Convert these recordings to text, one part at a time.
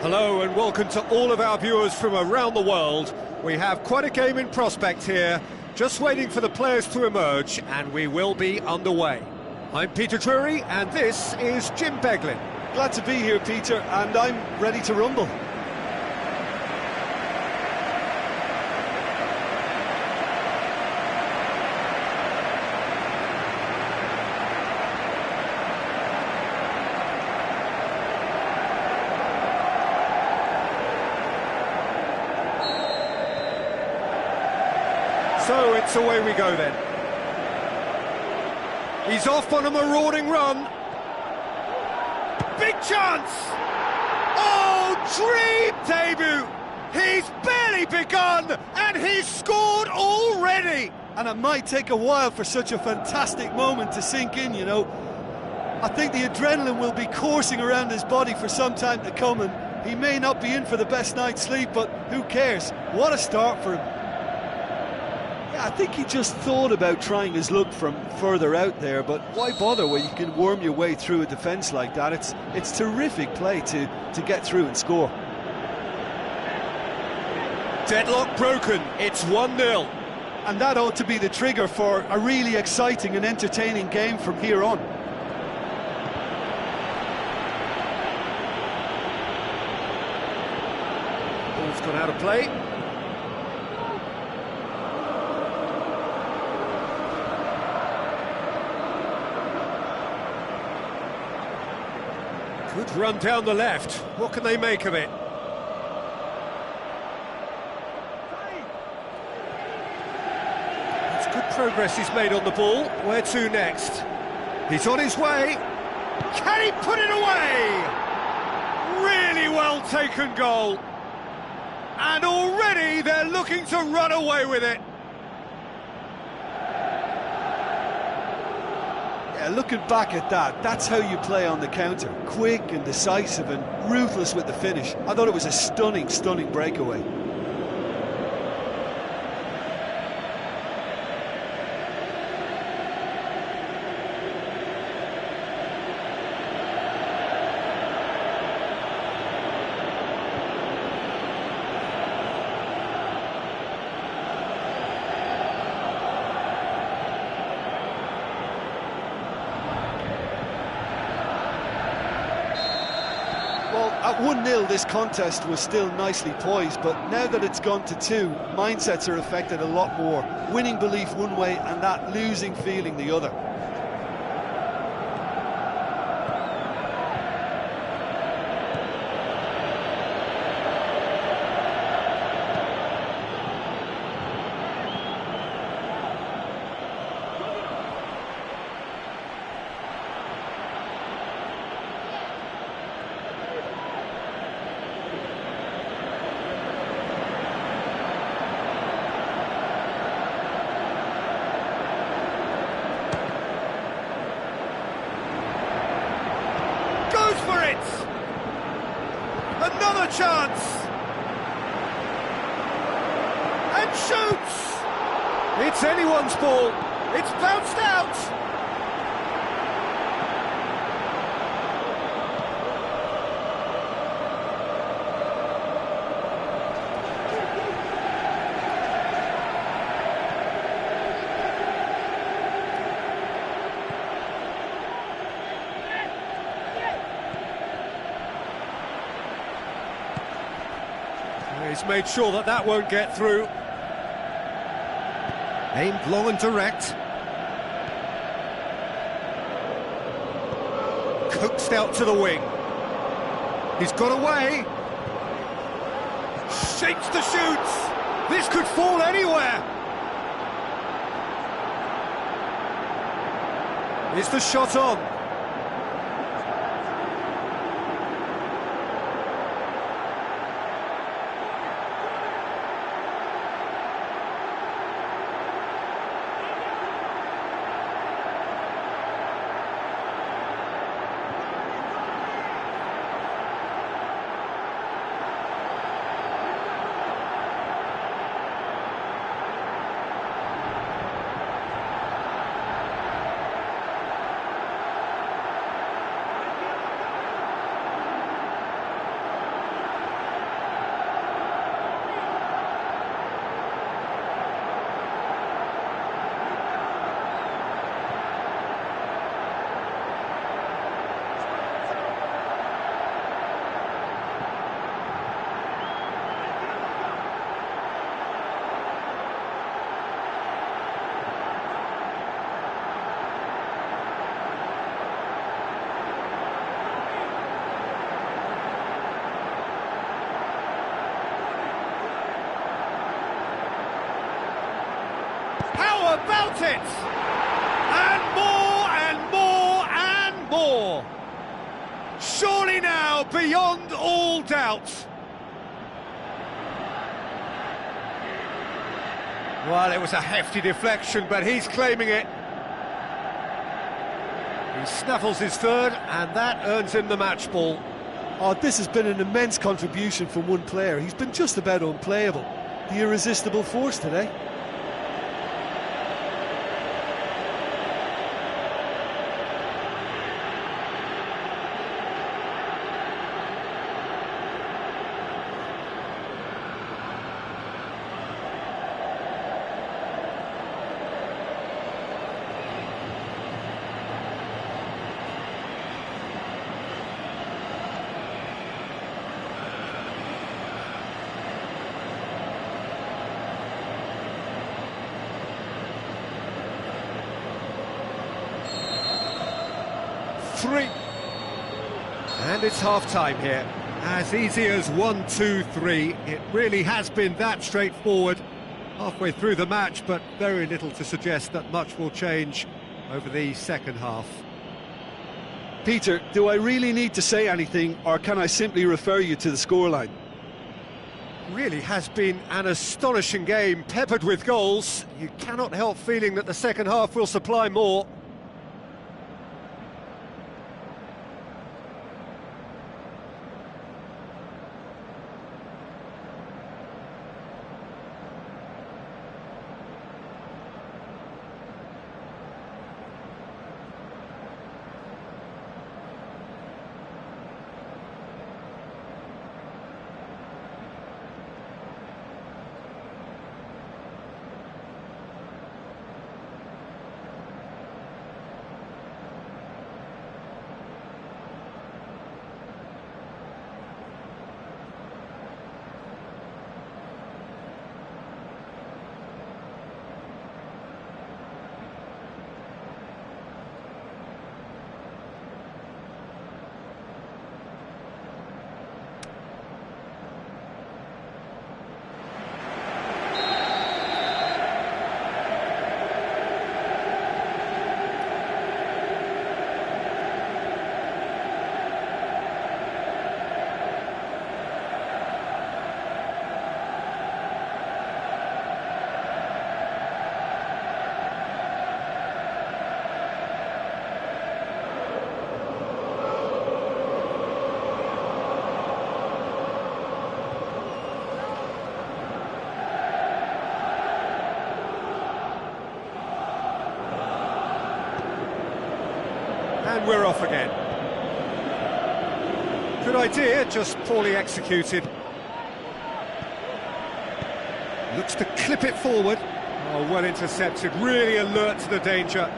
Hello and welcome to all of our viewers from around the world. We have quite a game in prospect here, just waiting for the players to emerge, and we will be underway. I'm Peter Drury, and this is Jim Beglin. Glad to be here, Peter, and I'm ready to rumble. So it's away we go then. He's off on a marauding run. Big chance! Oh, dream debut! He's barely begun, and he's scored already! And it might take a while for such a fantastic moment to sink in, you know. I think the adrenaline will be coursing around his body for some time to come, and he may not be in for the best night's sleep, but who cares? What a start for him. I think he just thought about trying his luck from further out there, but why bother when you can worm your way through a defence like that? It's terrific play to get through and score. Deadlock broken, it's 1-0. And that ought to be the trigger for a really exciting and entertaining game from here on. Ball's gone out of play. Good run down the left. What can they make of it? It's good progress he's made on the ball. Where to next? He's on his way. Can he put it away? Really well taken goal. And already they're looking to run away with it. Looking back at that, that's how you play on the counter. Quick and decisive and ruthless with the finish. I thought it was a stunning breakaway. Well, at 1-0 this contest was still nicely poised, but now that it's gone to 2, mindsets are affected a lot more. Winning belief one way and that losing feeling the other. Another chance! And shoots! It's anyone's ball. It's bounced out! He's made sure that that won't get through. Aimed long and direct. Coaxed out to the wing. He's got away. Shapes the shoots. This could fall anywhere. Is the shot on? How about it? And more and more and more. Surely now, beyond all doubt. Well, it was a hefty deflection, but he's claiming it. He snaffles his third, and that earns him the match ball. Oh, this has been an immense contribution from one player. He's been just about unplayable. The irresistible force today. Three. And it's half-time here. As easy as 1, 2, 3. It really has been that straightforward. Halfway through the match, but very little to suggest that much will change over the second half. Peter, do I really need to say anything, or can I simply refer you to the scoreline? Really has been an astonishing game, peppered with goals. You cannot help feeling that the second half will supply more. And we're off again. Good idea, just poorly executed. Looks to clip it forward. Oh, well intercepted, really alert to the danger.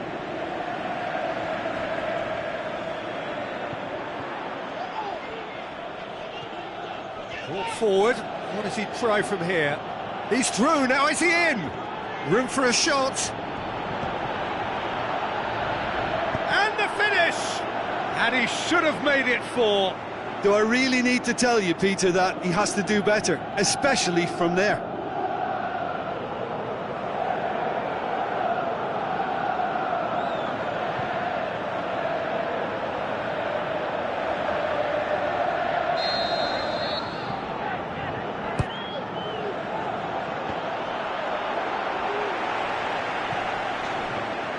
Brought forward. What does he try from here? He's through, now is he in? Room for a shot. And the finish! And he should have made it 4. Do I really need to tell you, Peter, that he has to do better, especially from there?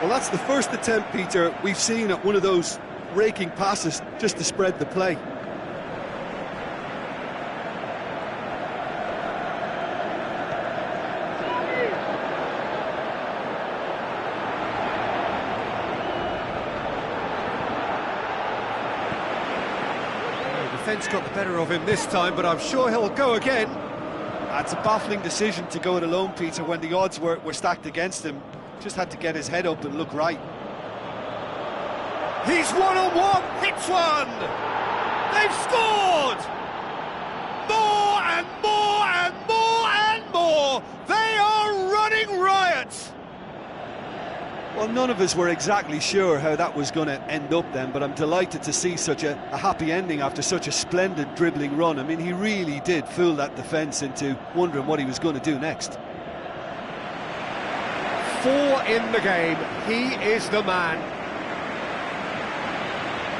Well, that's the first attempt, Peter, we've seen at one of those raking passes just to spread the play. The defence got the better of him this time, but I'm sure he'll go again. It's a baffling decision to go it alone, Peter, when the odds were stacked against him. Just had to get his head up and look right. He's one-on-one, hits one! They've scored! More and more and more and more! They are running riot! Well, none of us were exactly sure how that was going to end up then, but I'm delighted to see such a happy ending after such a splendid dribbling run. I mean, he really did fool that defence into wondering what he was going to do next. 4 in the game. He is the man.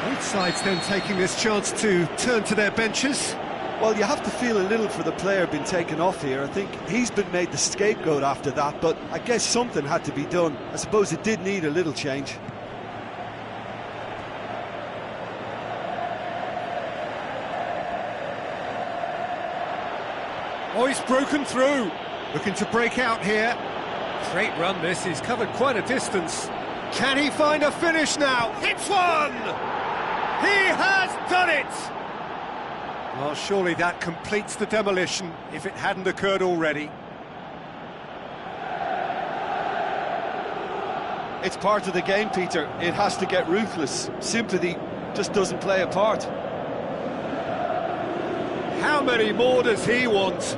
Both sides then taking this chance to turn to their benches. Well, you have to feel a little for the player being taken off here. I think he's been made the scapegoat after that, but I guess something had to be done. I suppose it did need a little change. Oh, he's broken through. Looking to break out here. Great run this, he's covered quite a distance. Can he find a finish now? Hits one! He has done it! Well, surely that completes the demolition, if it hadn't occurred already. It's part of the game, Peter. It has to get ruthless. Sympathy just doesn't play a part. How many more does he want?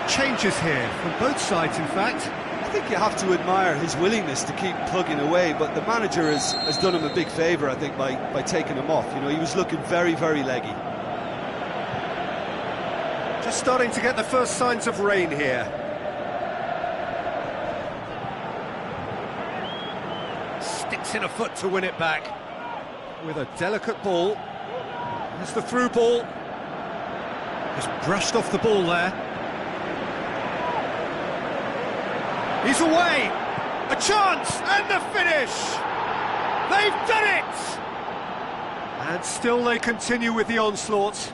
Changes here from both sides, in fact. I think you have to admire his willingness to keep plugging away, but the manager has done him a big favour, I think, by taking him off. You know, he was looking very, very leggy. Just starting to get the first signs of rain here. Sticks in a foot to win it back. With a delicate ball. There's the through ball. Just brushed off the ball there. He's away! A chance! And the finish! They've done it! And still they continue with the onslaught.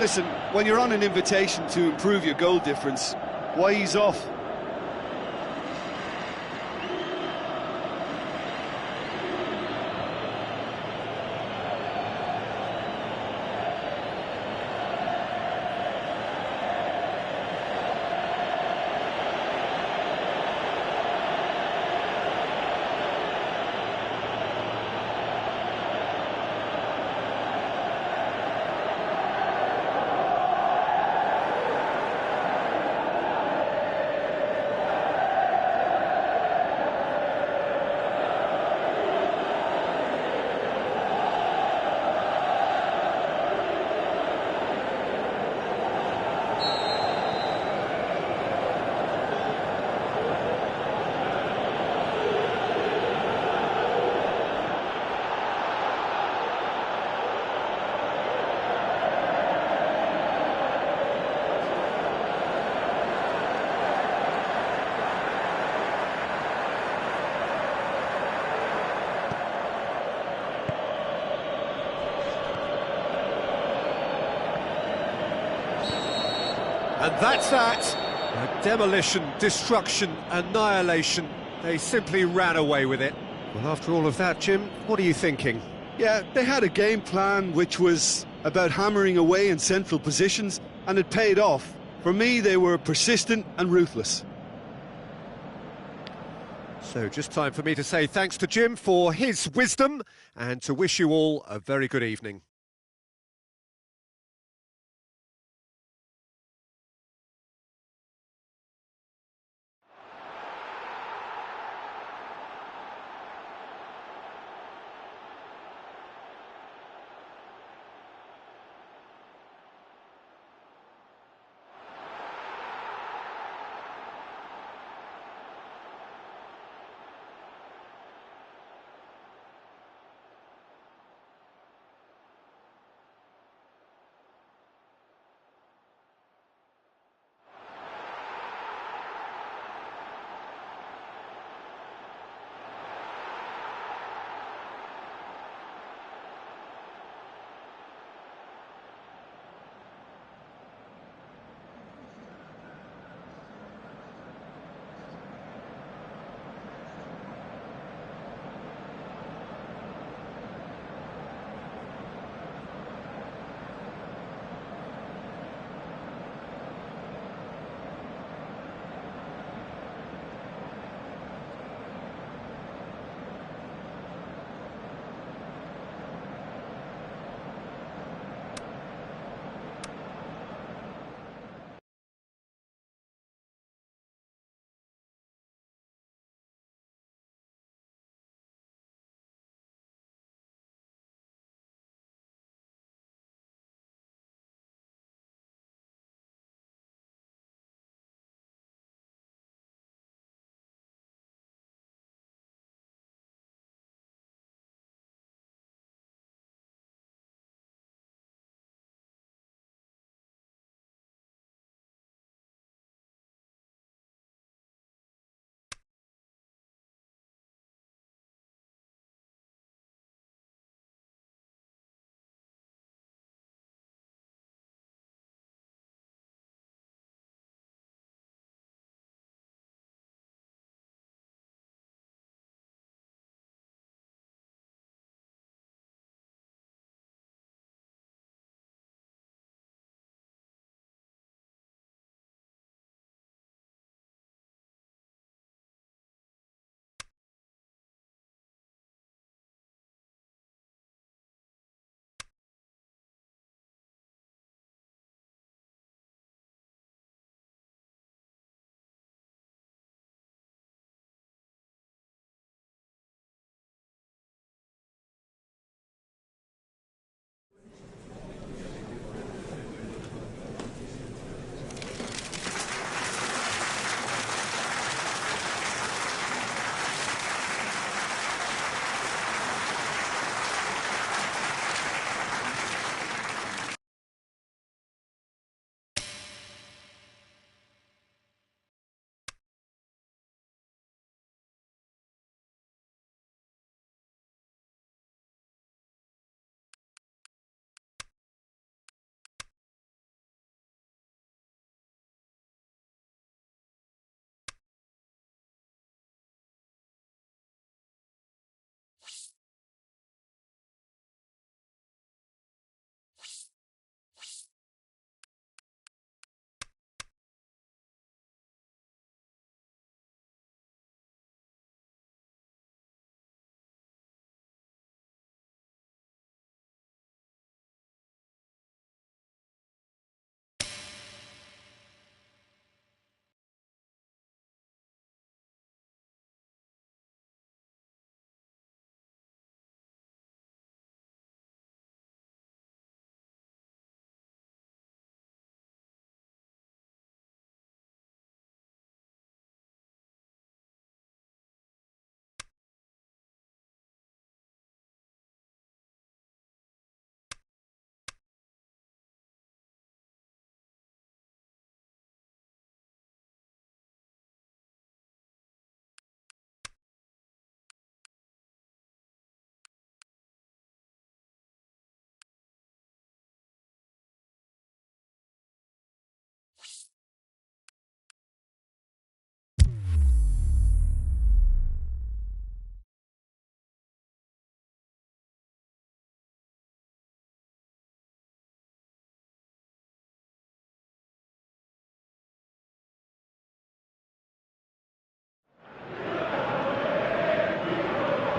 Listen, when you're on an invitation to improve your goal difference, why ease off? And that's that. A demolition, destruction, annihilation. They simply ran away with it. Well, after all of that, Jim, what are you thinking? Yeah, they had a game plan which was about hammering away in central positions, and it paid off. For me, they were persistent and ruthless. So just time for me to say thanks to Jim for his wisdom and to wish you all a very good evening.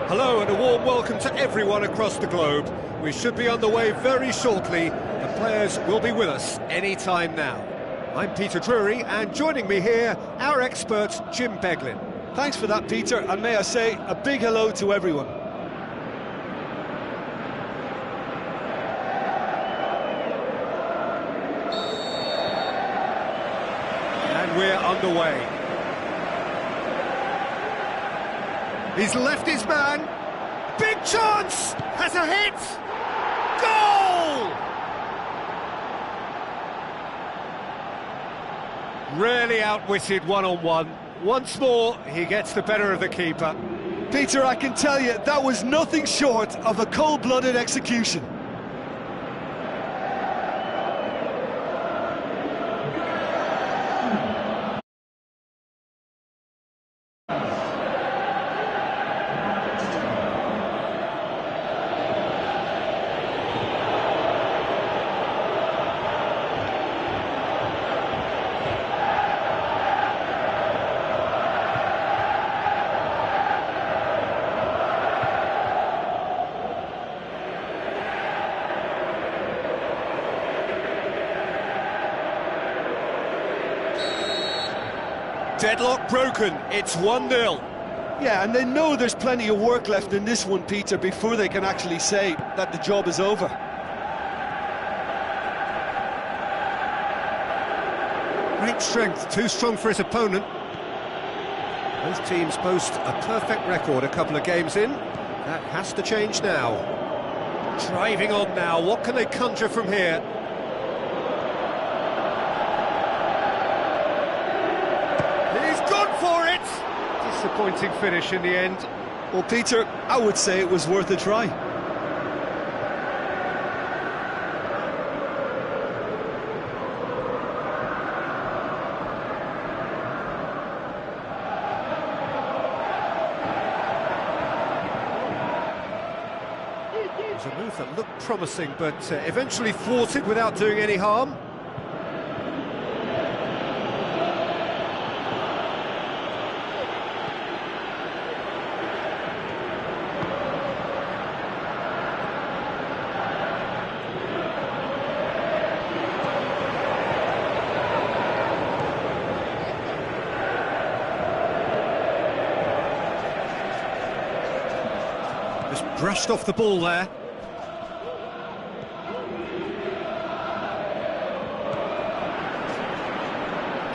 Hello and a warm welcome to everyone across the globe. We should be on the way very shortly. The players will be with us any time now. I'm Peter Drury, and joining me here, our expert Jim Beglin. Thanks for that, Peter, and may I say a big hello to everyone. And we're underway. He's left his man. Big chance! Has a hit! Goal! Really outwitted one-on-one. Once more, he gets the better of the keeper. Peter, I can tell you, that was nothing short of a cold-blooded execution. Deadlock broken, it's 1-0. Yeah, and they know there's plenty of work left in this one, Peter, before they can actually say that the job is over. Great strength, too strong for his opponent. Both teams boast a perfect record a couple of games in. That has to change now. Driving on now, what can they conjure from here? For it! Disappointing finish in the end. Well, Peter, I would say it was worth a try. It was a move that looked promising, but eventually thwarted without doing any harm. Brushed off the ball there.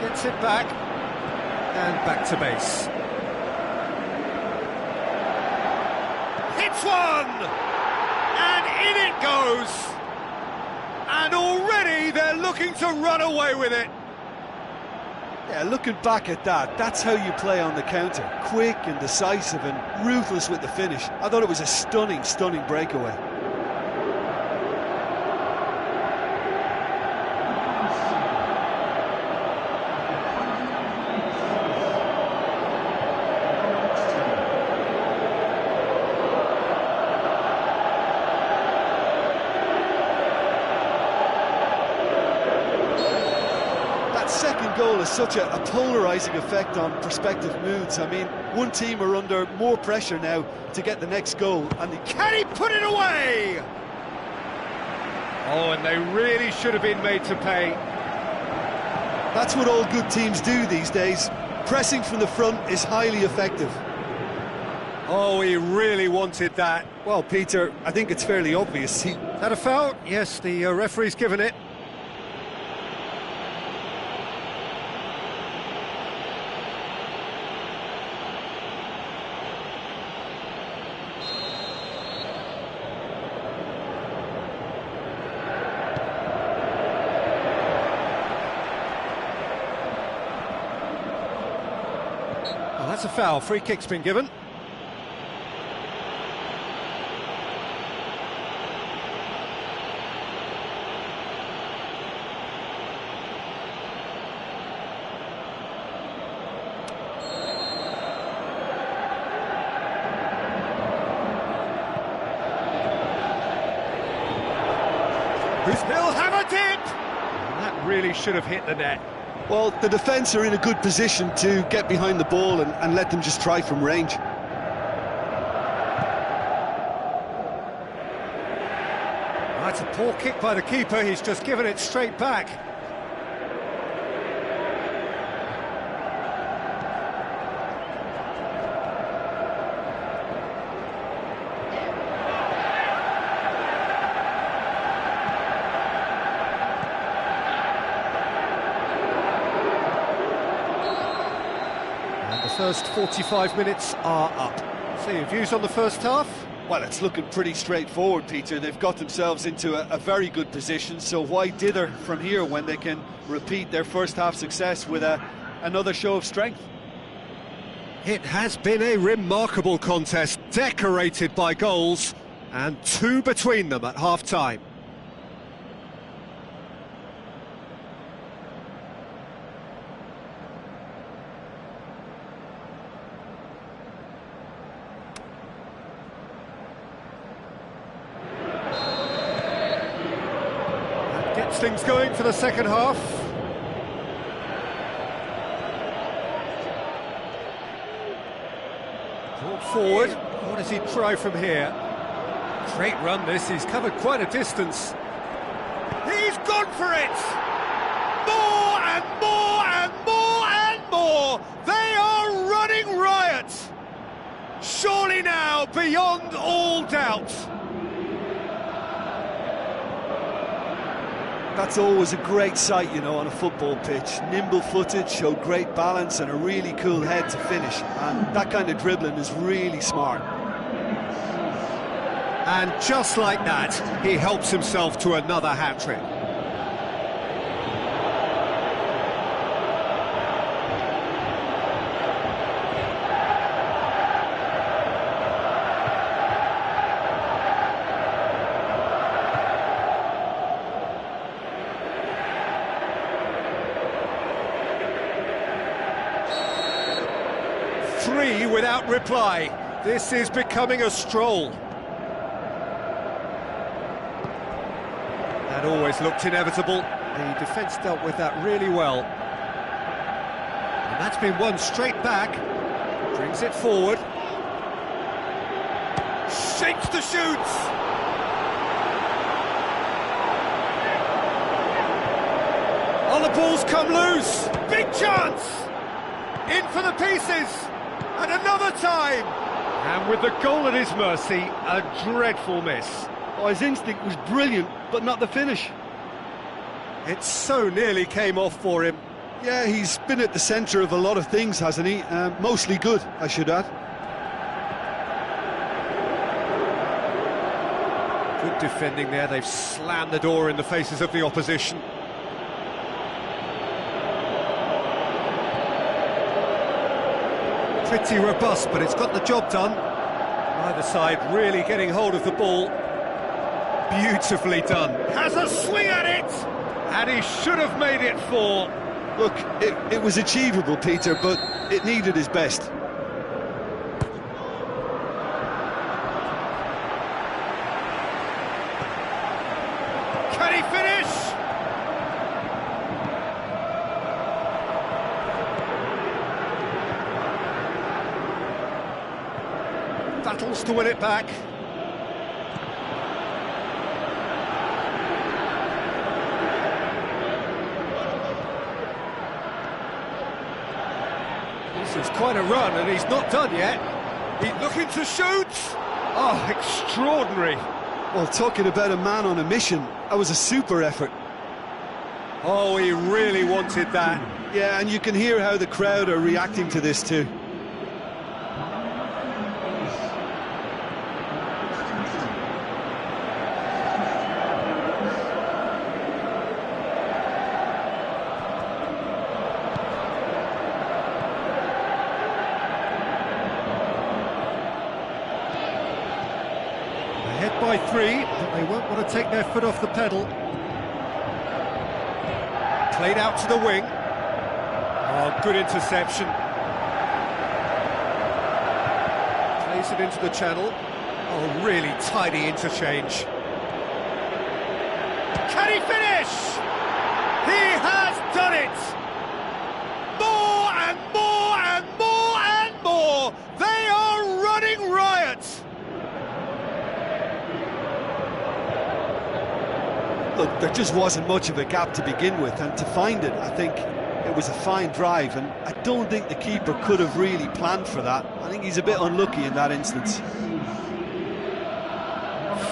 Gets it back. And back to base. Hits one! And in it goes! And already they're looking to run away with it. Yeah, looking back at that, that's how you play on the counter. Quick and decisive and ruthless with the finish. I thought it was a stunning, stunning breakaway. Second goal has such a polarising effect on prospective moods. I mean, one team are under more pressure now to get the next goal, and can he put it away? Oh, and they really should have been made to pay. That's what all good teams do these days. Pressing from the front is highly effective. Oh, he really wanted that. Well, Peter, I think it's fairly obvious. Had a foul? Yes, the referee's given it. Well, that's a foul. Free kick's been given. He'll have a dip! That really should have hit the net. Well, the defence are in a good position to get behind the ball and let them just try from range. That's a poor kick by the keeper, he's just given it straight back. And the first 45 minutes are up. So your views on the first half? Well, it's looking pretty straightforward, Peter. They've got themselves into a very good position, so why dither from here when they can repeat their first half success with another show of strength? It has been a remarkable contest, decorated by goals, and two between them at half-time. Gets things going for the second half. Brought forward. What does he try from here? Great run this, he's covered quite a distance. He's gone for it! More and more and more and more! They are running riot! Surely now, beyond all doubt. That's always a great sight, you know, on a football pitch. Nimble-footed, showed great balance and a really cool head to finish. And that kind of dribbling is really smart. And just like that, he helps himself to another hat-trick. Three without reply. This is becoming a stroll. That always looked inevitable. The defence dealt with that really well. And that's been won straight back. Brings it forward. Shapes the shoots. Oh, the ball's come loose. Big chance. In for the pieces. And another time! And with the goal at his mercy, a dreadful miss. Oh, his instinct was brilliant, but not the finish. It so nearly came off for him. Yeah, he's been at the centre of a lot of things, hasn't he? Mostly good, I should add. Good defending there, they've slammed the door in the faces of the opposition. Pretty robust, but it's got the job done. Either side really getting hold of the ball. Beautifully done. Has a swing at it! And he should have made it four. Look, it was achievable, Peter, but it needed his best. Can he finish? Battles to win it back. This is quite a run, and he's not done yet. He's looking to shoot. Oh, extraordinary. Well, talking about a man on a mission, that was a super effort. Oh, he really wanted that. Yeah, and you can hear how the crowd are reacting to this too. Ahead by 3, but they won't want to take their foot off the pedal. Played out to the wing. Oh, good interception. Plays it into the channel. Oh, really tidy interchange. Can he finish? He has done it! More and more and more and more! They are running riot! look, there just wasn't much of a gap to begin with, and to find it, I think it was a fine drive, and I don't think the keeper could have really planned for that. I think he's a bit unlucky in that instance.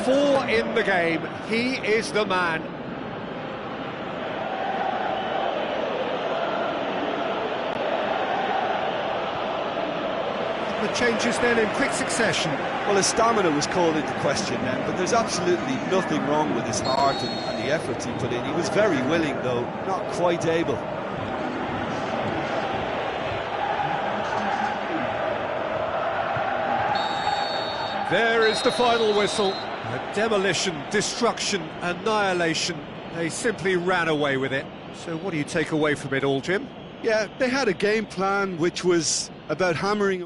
4 in the game, he is the man. The changes then in quick succession. Well, his stamina was called into question then, but there's absolutely nothing wrong with his heart and the efforts he put in. He was very willing, though, not quite able. There is the final whistle. A demolition, destruction, annihilation. They simply ran away with it. So what do you take away from it all, Jim? Yeah, they had a game plan which was about hammering.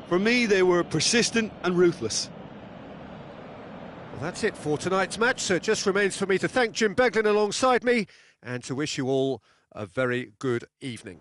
For me, they were persistent and ruthless. Well, that's it for tonight's match, so it just remains for me to thank Jim Beglin alongside me and to wish you all a very good evening.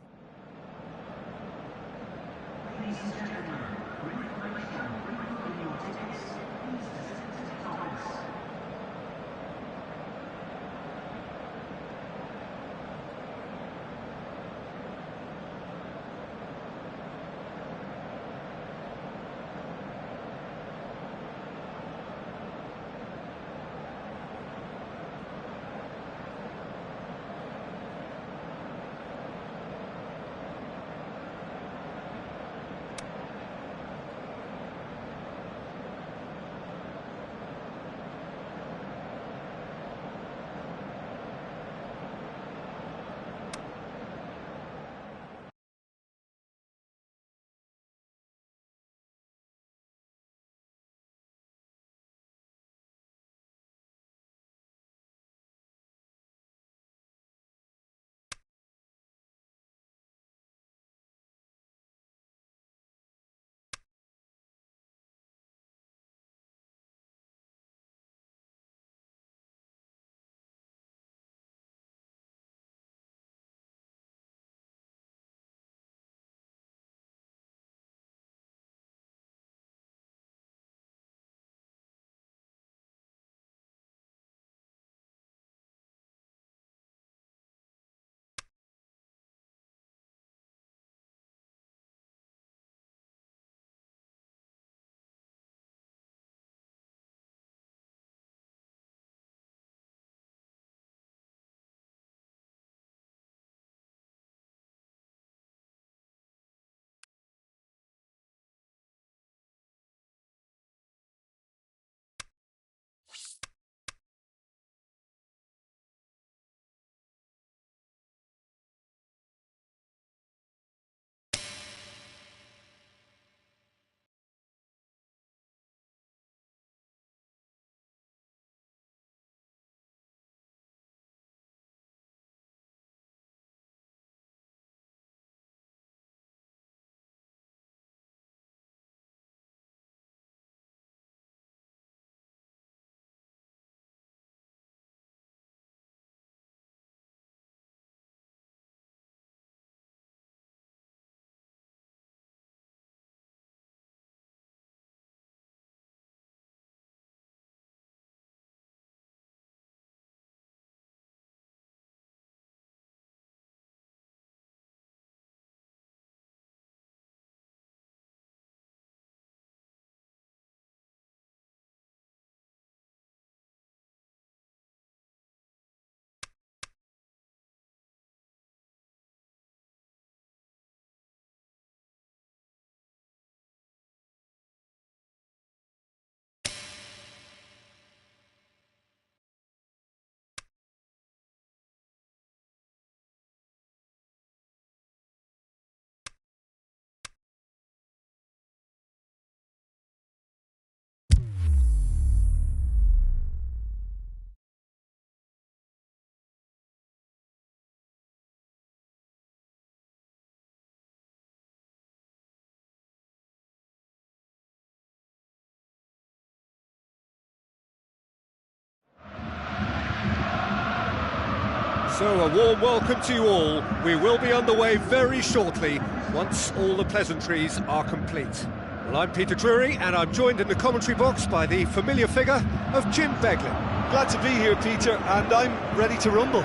So a warm welcome to you all. We will be underway very shortly once all the pleasantries are complete. Well, I'm Peter Drury, and I'm joined in the commentary box by the familiar figure of Jim Beglin. Glad to be here, Peter, and I'm ready to rumble.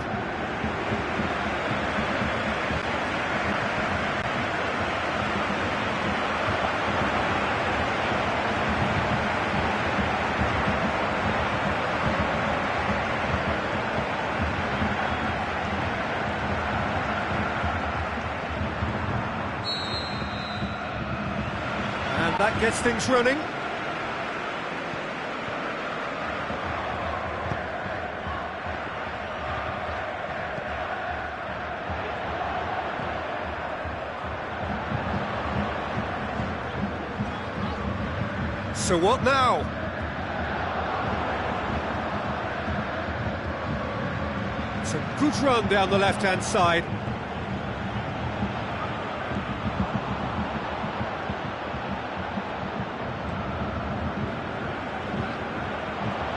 And that gets things running. So what now? It's a good run down the left-hand side.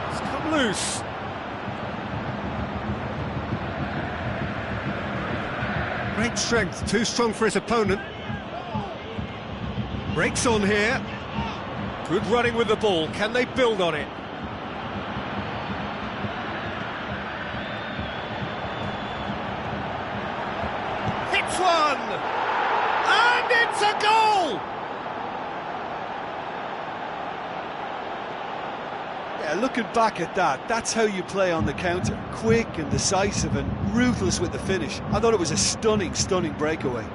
It's come loose. Great strength, too strong for his opponent. Breaks on here. Good running with the ball. Can they build on it? Hits one! And it's a goal! Yeah, looking back at that, that's how you play on the counter. Quick and decisive and ruthless with the finish. I thought it was a stunning, stunning breakaway.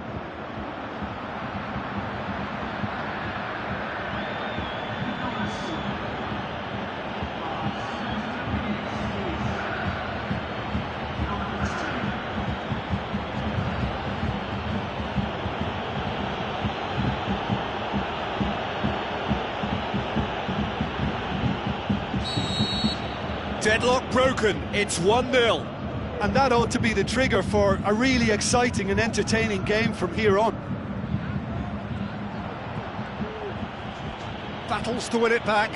Deadlock broken, it's 1-0. And that ought to be the trigger for a really exciting and entertaining game from here on. Battles to win it back.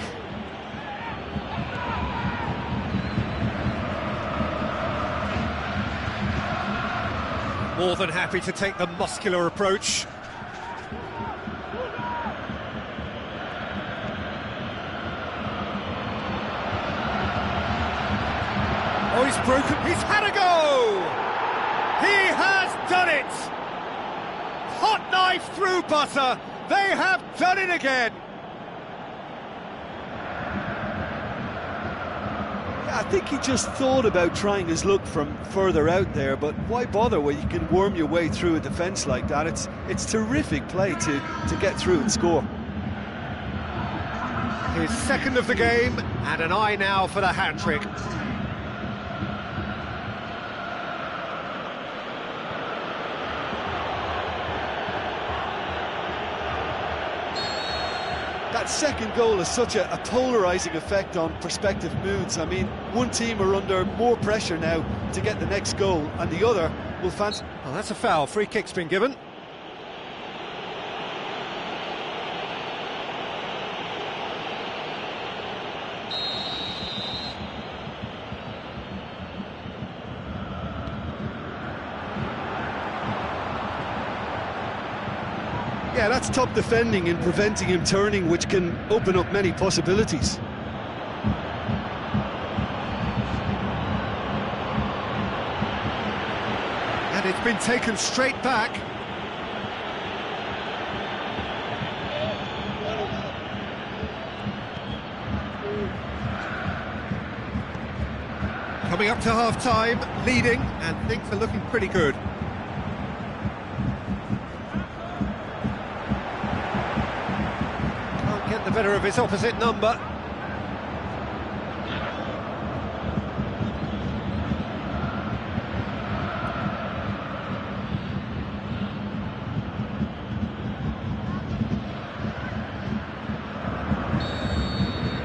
More than happy to take the muscular approach. Oh, he's broken, he's had a go! He has done it! Hot knife through butter, they have done it again! I think he just thought about trying his luck from further out there, but why bother when you can worm your way through a defence like that? It's terrific play to get through and score. His second of the game, and an eye now for the hat-trick. That second goal has such a polarising effect on prospective moods. I mean, one team are under more pressure now to get the next goal, and the other will fancy... Well, that's a foul. Free kick's been given. Yeah, that's top defending and preventing him turning, which can open up many possibilities. And it's been taken straight back. Coming up to half-time, leading, and things are looking pretty good. Get the better of his opposite number.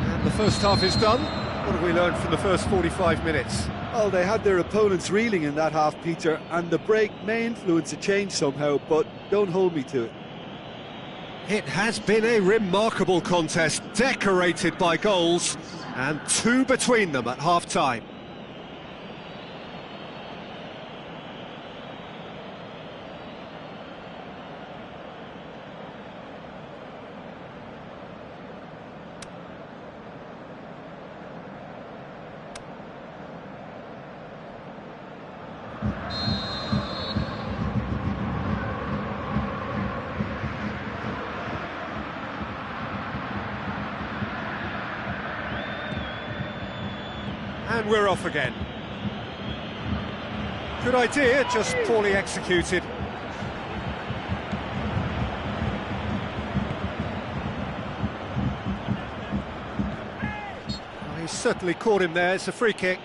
And the first half is done. What have we learned from the first 45 minutes? Well, they had their opponents reeling in that half, Peter, and the break may influence a change somehow, but don't hold me to it. It has been a remarkable contest, decorated by goals, and two between them at half-time. And we're off again. Good idea, just poorly executed. Well, he's certainly caught him there. It's a free kick.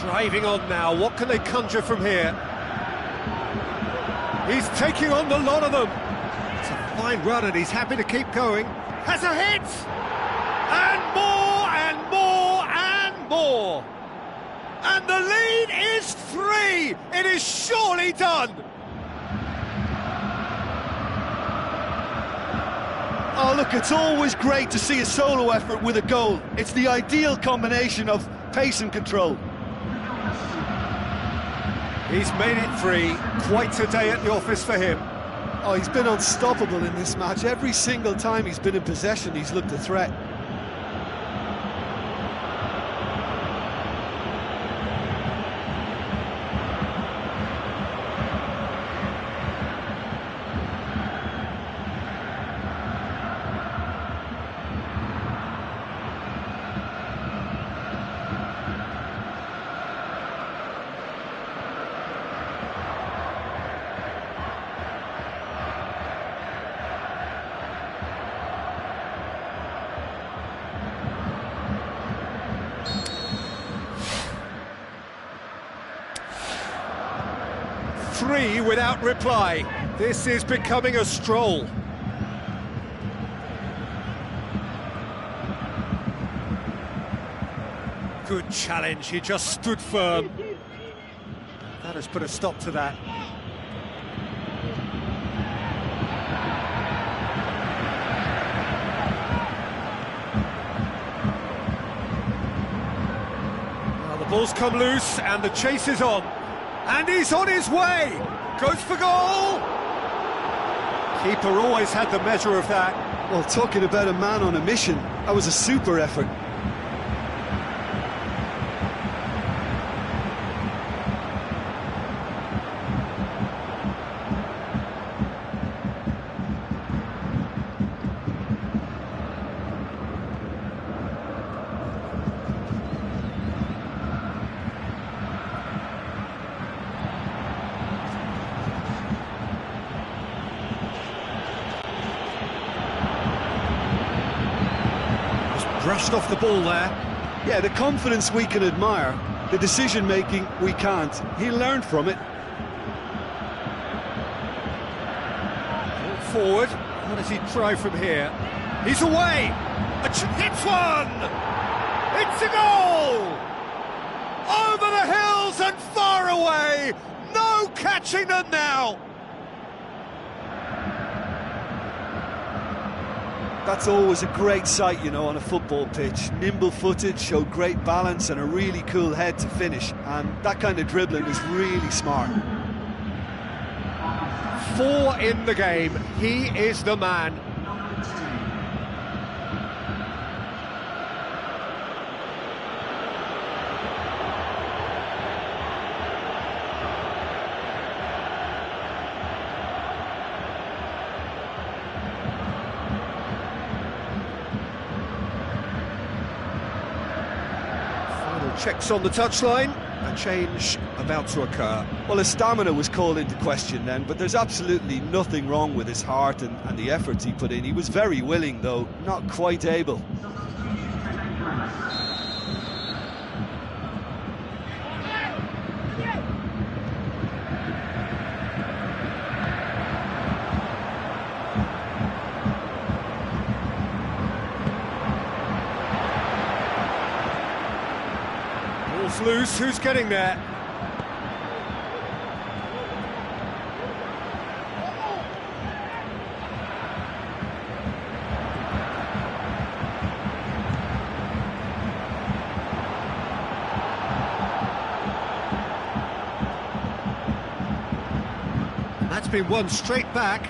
Driving on now, what can they conjure from here? He's taking on the lot of them. It's a fine run and he's happy to keep going. Has a hit! And more and more and more! And the lead is 3! It is surely done! Oh, look, it's always great to see a solo effort with a goal. It's the ideal combination of pace and control. He's made it 3, quite a day at the office for him. Oh, he's been unstoppable in this match. Every single time he's been in possession, he's looked a threat. Three without reply. This is becoming a stroll. Good challenge, he just stood firm. That has put a stop to that. Well, the ball's come loose and the chase is on. And he's on his way! Goes for goal! Keeper always had the measure of that. Well, talking about a man on a mission, that was a super effort. Brushed off the ball there. Yeah, the confidence we can admire, the decision-making we can't. He learned from it. Forward. What does he try from here? He's away! Hits one! It's a goal! Over the hills and far away! No catching them now! That's always a great sight, you know, on a football pitch. Nimble-footed, showed great balance and a really cool head to finish. And that kind of dribbling is really smart. 4 in the game. He is the man. Checks on the touchline, a change about to occur. Well, his stamina was called into question then, but there's absolutely nothing wrong with his heart and the efforts he put in. He was very willing, though, not quite able. Loose, who's getting there? That's been won straight back.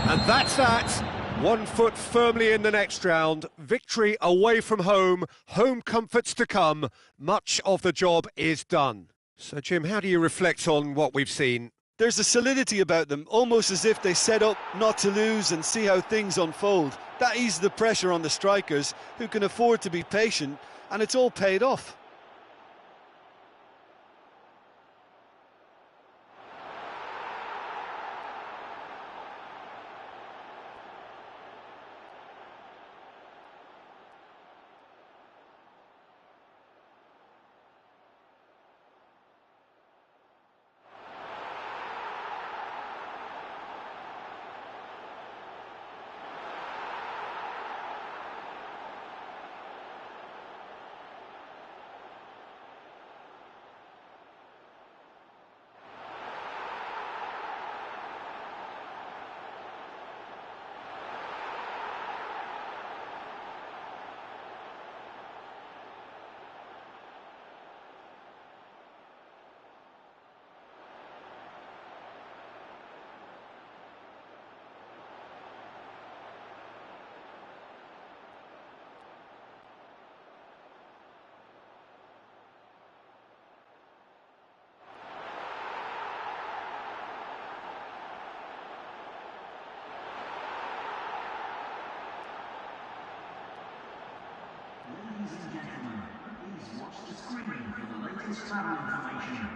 And that's that. 1 foot firmly in the next round. Victory away from home. Home comforts to come. Much of the job is done. So, Jim, how do you reflect on what we've seen? There's a solidity about them, almost as if they set up not to lose and see how things unfold. That eases the pressure on the strikers, who can afford to be patient, and it's all paid off. Ladies and gentlemen, please watch the screen for the latest travel information.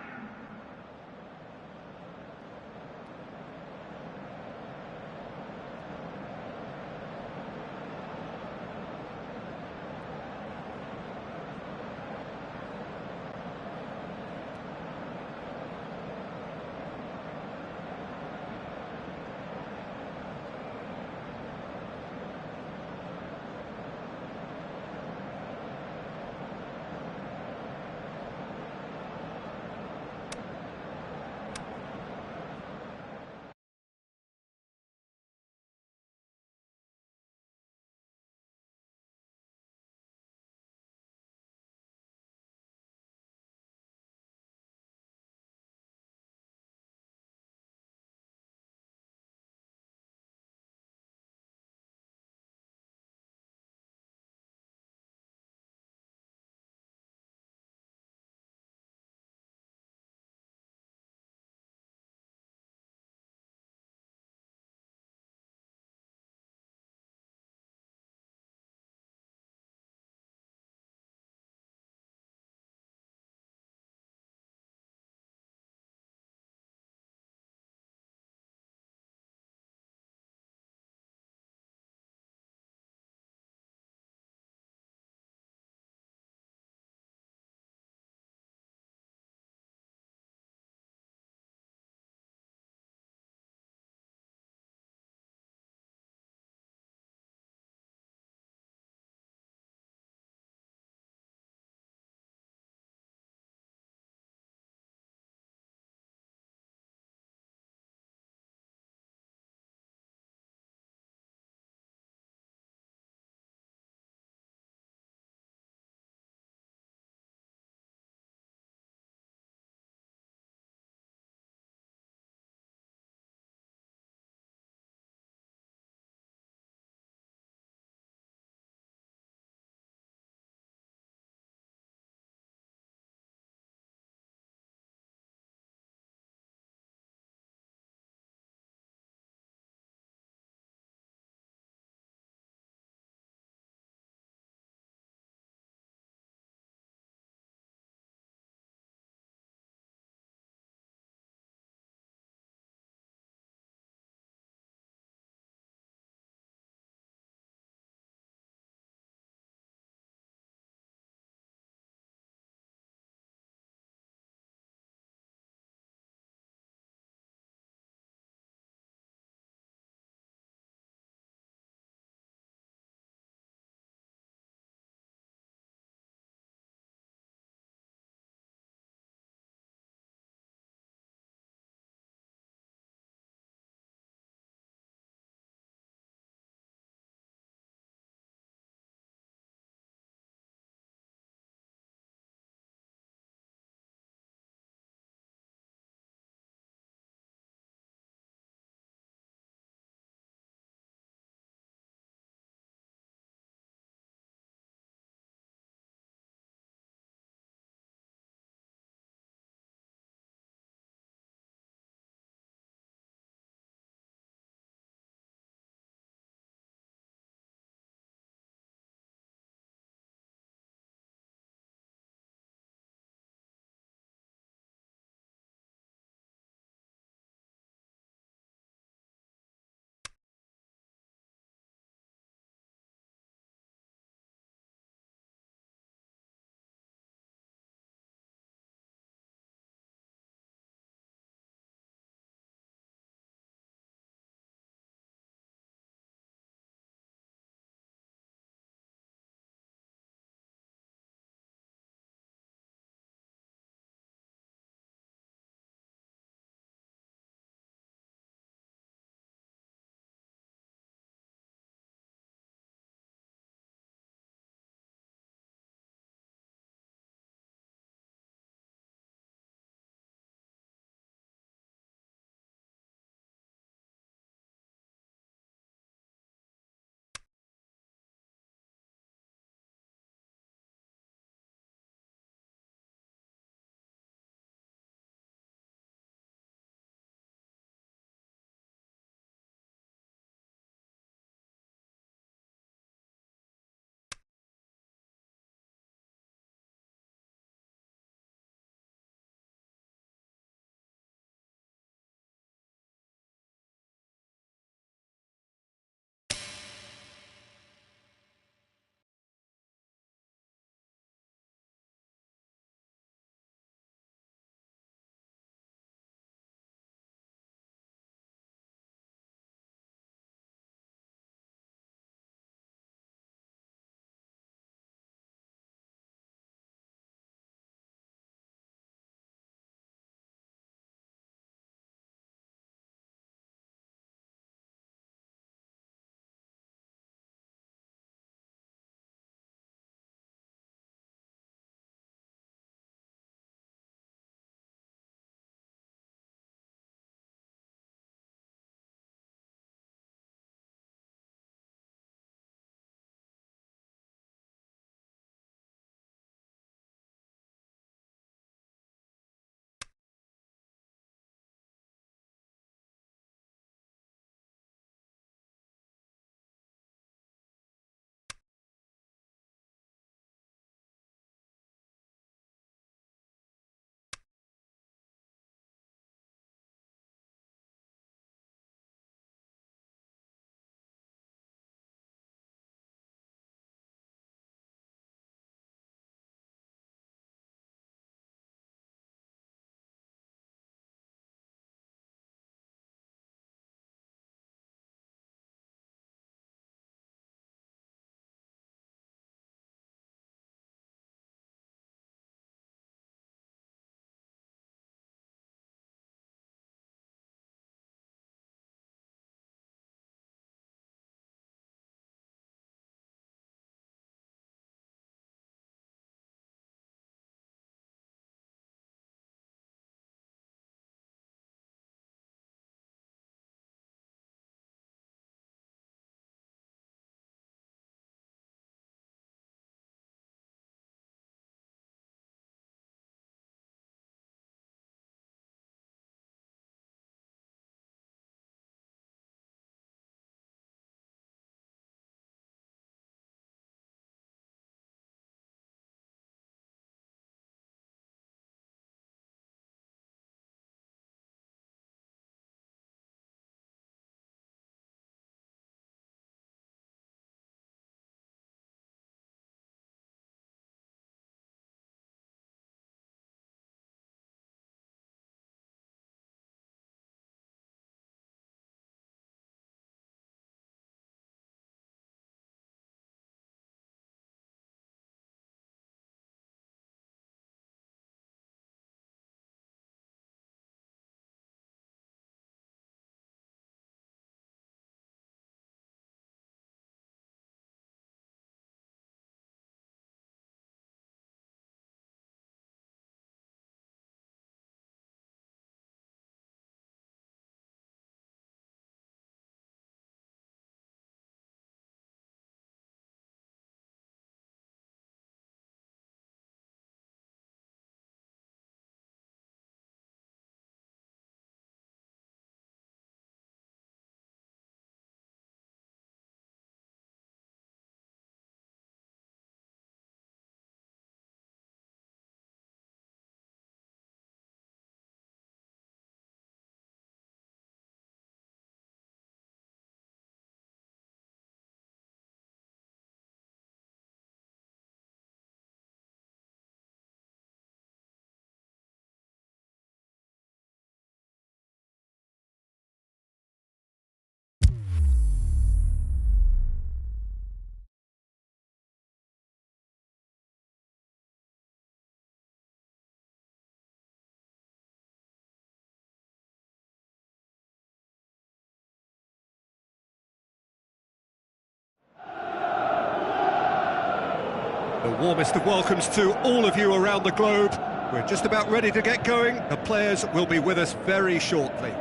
The warmest of welcomes to all of you around the globe. We're just about ready to get going. The players will be with us very shortly.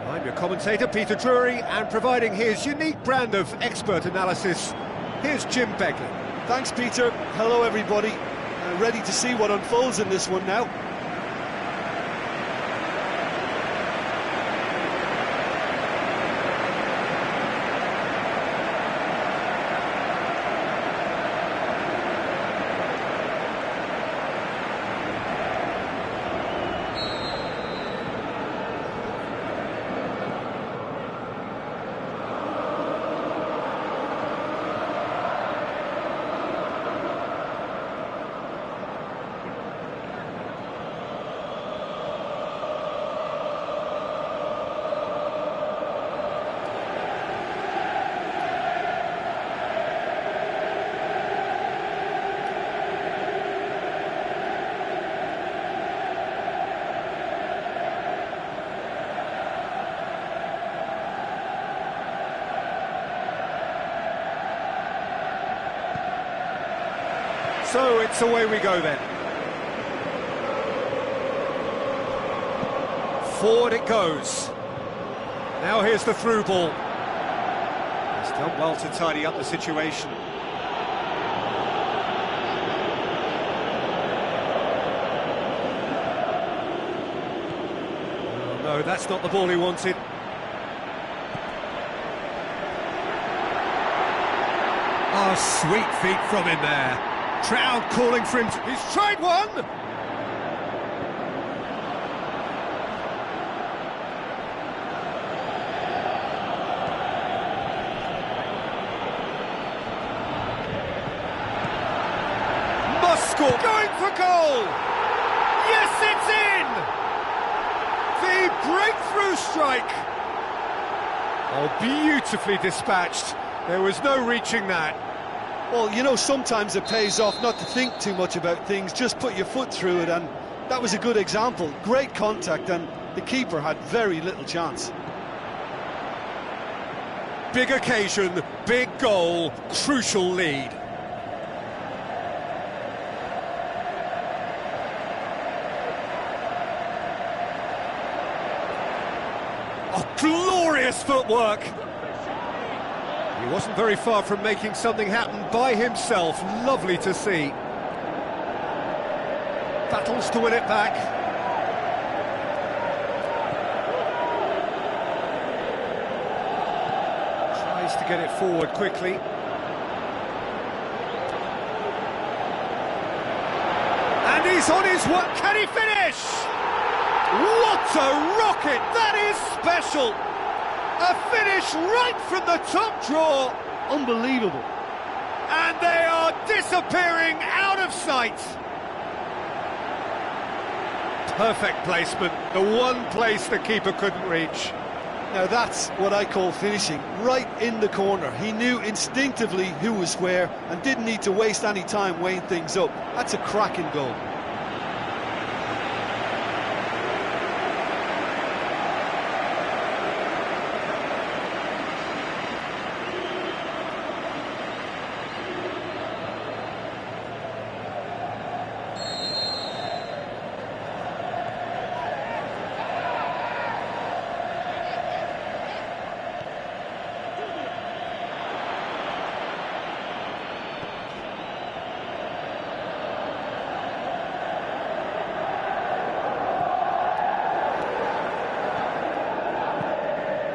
I'm your commentator, Peter Drury, and providing his unique brand of expert analysis, here's Jim Begley. Thanks, Peter. Hello, everybody. Ready to see what unfolds in this one now. So it's away we go then. Forward it goes. Now here's the through ball. He's done well to tidy up the situation. Oh, no, that's not the ball he wanted. Oh, sweet feet from him there. Crowd calling for him. He's tried one! Must score. Going for goal! Yes, it's in! The breakthrough strike! Oh, beautifully dispatched. There was no reaching that. Well, you know, sometimes it pays off not to think too much about things, just put your foot through it, and that was a good example. Great contact, and the keeper had very little chance. Big occasion, big goal, crucial lead. Oh, glorious footwork! He wasn't very far from making something happen by himself. Lovely to see. Battles to win it back. Tries to get it forward quickly. And he's on his way. Can he finish? What a rocket! That is special! A finish right from the top draw. Unbelievable. And they are disappearing out of sight. Perfect placement, the one place the keeper couldn't reach. Now that's what I call finishing, right in the corner. He knew instinctively who was where and didn't need to waste any time weighing things up. That's a cracking goal.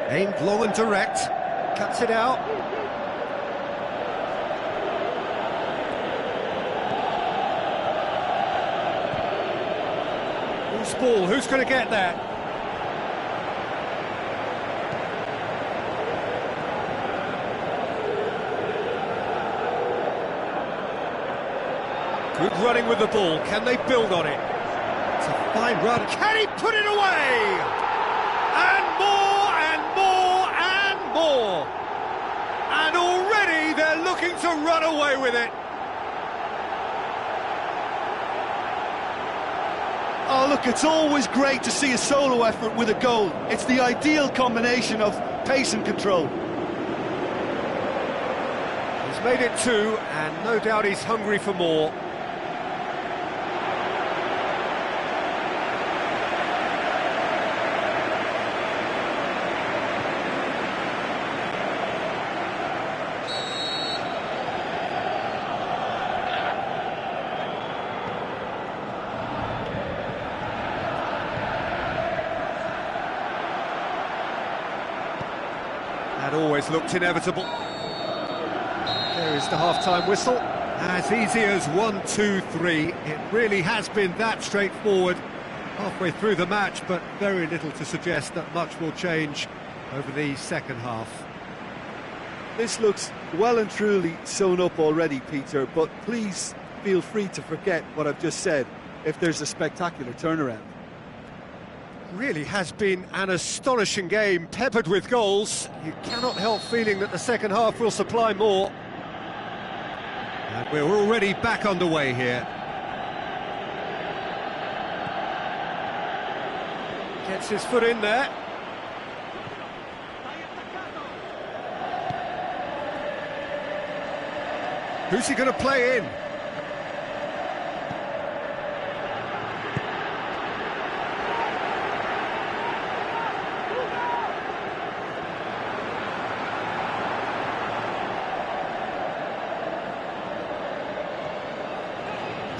Aimed long and direct, cuts it out. Who's ball? Who's going to get that? Good running with the ball. Can they build on it? It's a fine run. Can he put it away? And more and more and more. And already they're looking to run away with it. Oh, look, it's always great to see a solo effort with a goal. It's the ideal combination of pace and control. He's made it two, and no doubt he's hungry for more. always looked inevitable. There is the half-time whistle. As easy as 1, 2, 3. It really has been that straightforward halfway through the match, but very little to suggest that much will change over the second half. This looks well and truly sewn up already, Peter, but please feel free to forget what I've just said if there's a spectacular turnaround. Really has been an astonishing game, peppered with goals. You cannot help feeling that the second half will supply more. And we're already back underway here. Gets his foot in there. Who's he going to play in?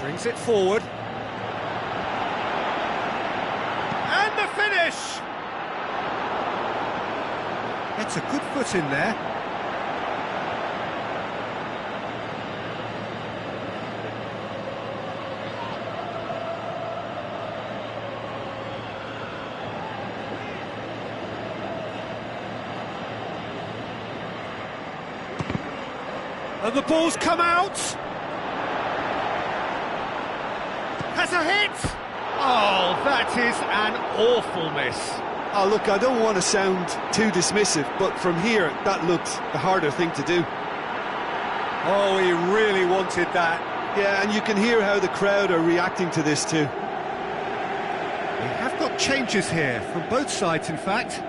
Brings it forward. And the finish! It's a good foot in there. And the ball's come out. Has a hit! Oh, that is an awful miss. Oh, look, I don't want to sound too dismissive, but from here, that looked the harder thing to do. Oh, he really wanted that. Yeah, and you can hear how the crowd are reacting to this too. We have got changes here, from both sides, in fact.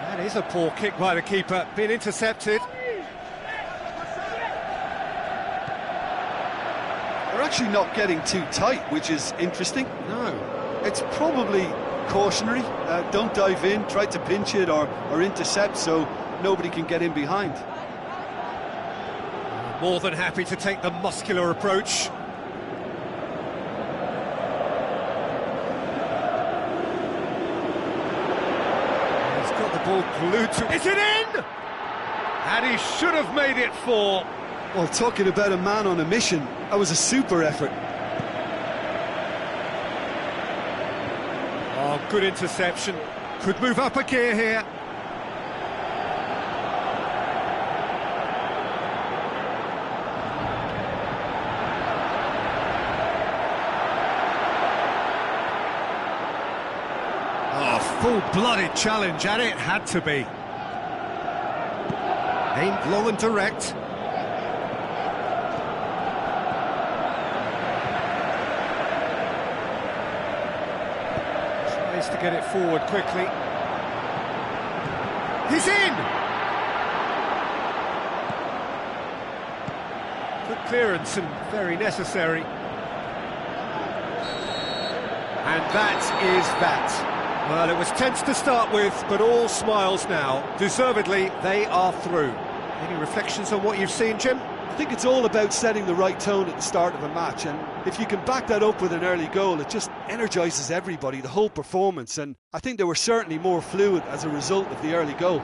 That is a poor kick by the keeper, been intercepted. They're actually not getting too tight, which is interesting. No. It's probably cautionary. Don't dive in, try to pinch it or intercept so nobody can get in behind. More than happy to take the muscular approach. He's got the ball glued to... Is it in? And he should have made it 4. Well, talking about a man on a mission, that was a super effort. Oh, good interception. Could move up a gear here. Oh, full-blooded challenge, and it had to be. Aimed low and direct. To get it forward quickly. He's in! Good clearance and very necessary. And that is that. Well, it was tense to start with, but all smiles now. Deservedly, they are through. Any reflections on what you've seen, Jim? I think it's all about setting the right tone at the start of a match, and if you can back that up with an early goal, it just energises everybody, the whole performance, and I think they were certainly more fluid as a result of the early goal.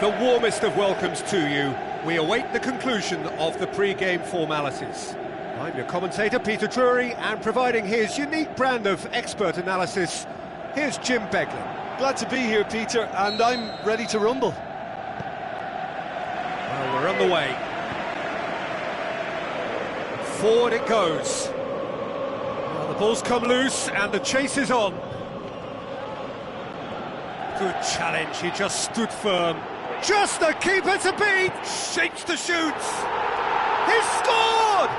the warmest of welcomes to you. We await the conclusion of the pre-game formalities. I'm your commentator, Peter Drury, and providing his unique brand of expert analysis, here's Jim Beglin. Glad to be here, Peter, and I'm ready to rumble. Well, we're on the way. Forward it goes. Well, the ball's come loose, and the chase is on. Good challenge, he just stood firm. Just the keeper to beat! Shapes to shoot! He's scored!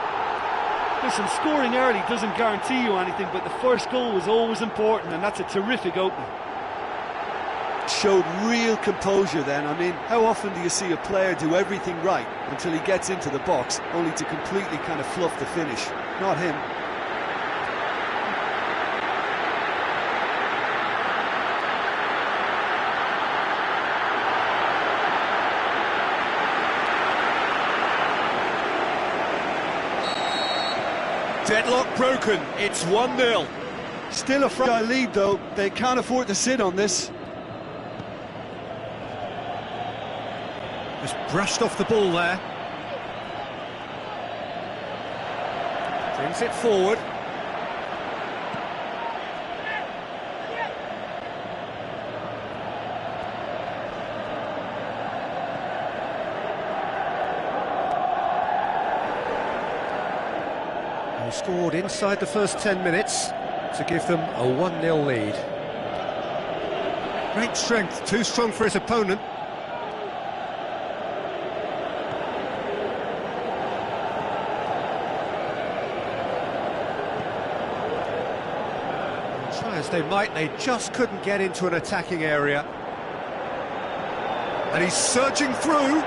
Listen, scoring early doesn't guarantee you anything, but the first goal was always important, and that's a terrific opening. Showed real composure then. I mean, how often do you see a player do everything right until he gets into the box, only to completely kind of fluff the finish? Not him. Deadlock broken, it's 1-0. Still a fragile lead though, they can't afford to sit on this. Just brushed off the ball there. Brings it forward. He scored inside the first 10 minutes to give them a 1-0 lead. Great strength, too strong for his opponent. Try as they might, they just couldn't get into an attacking area. And he's surging through.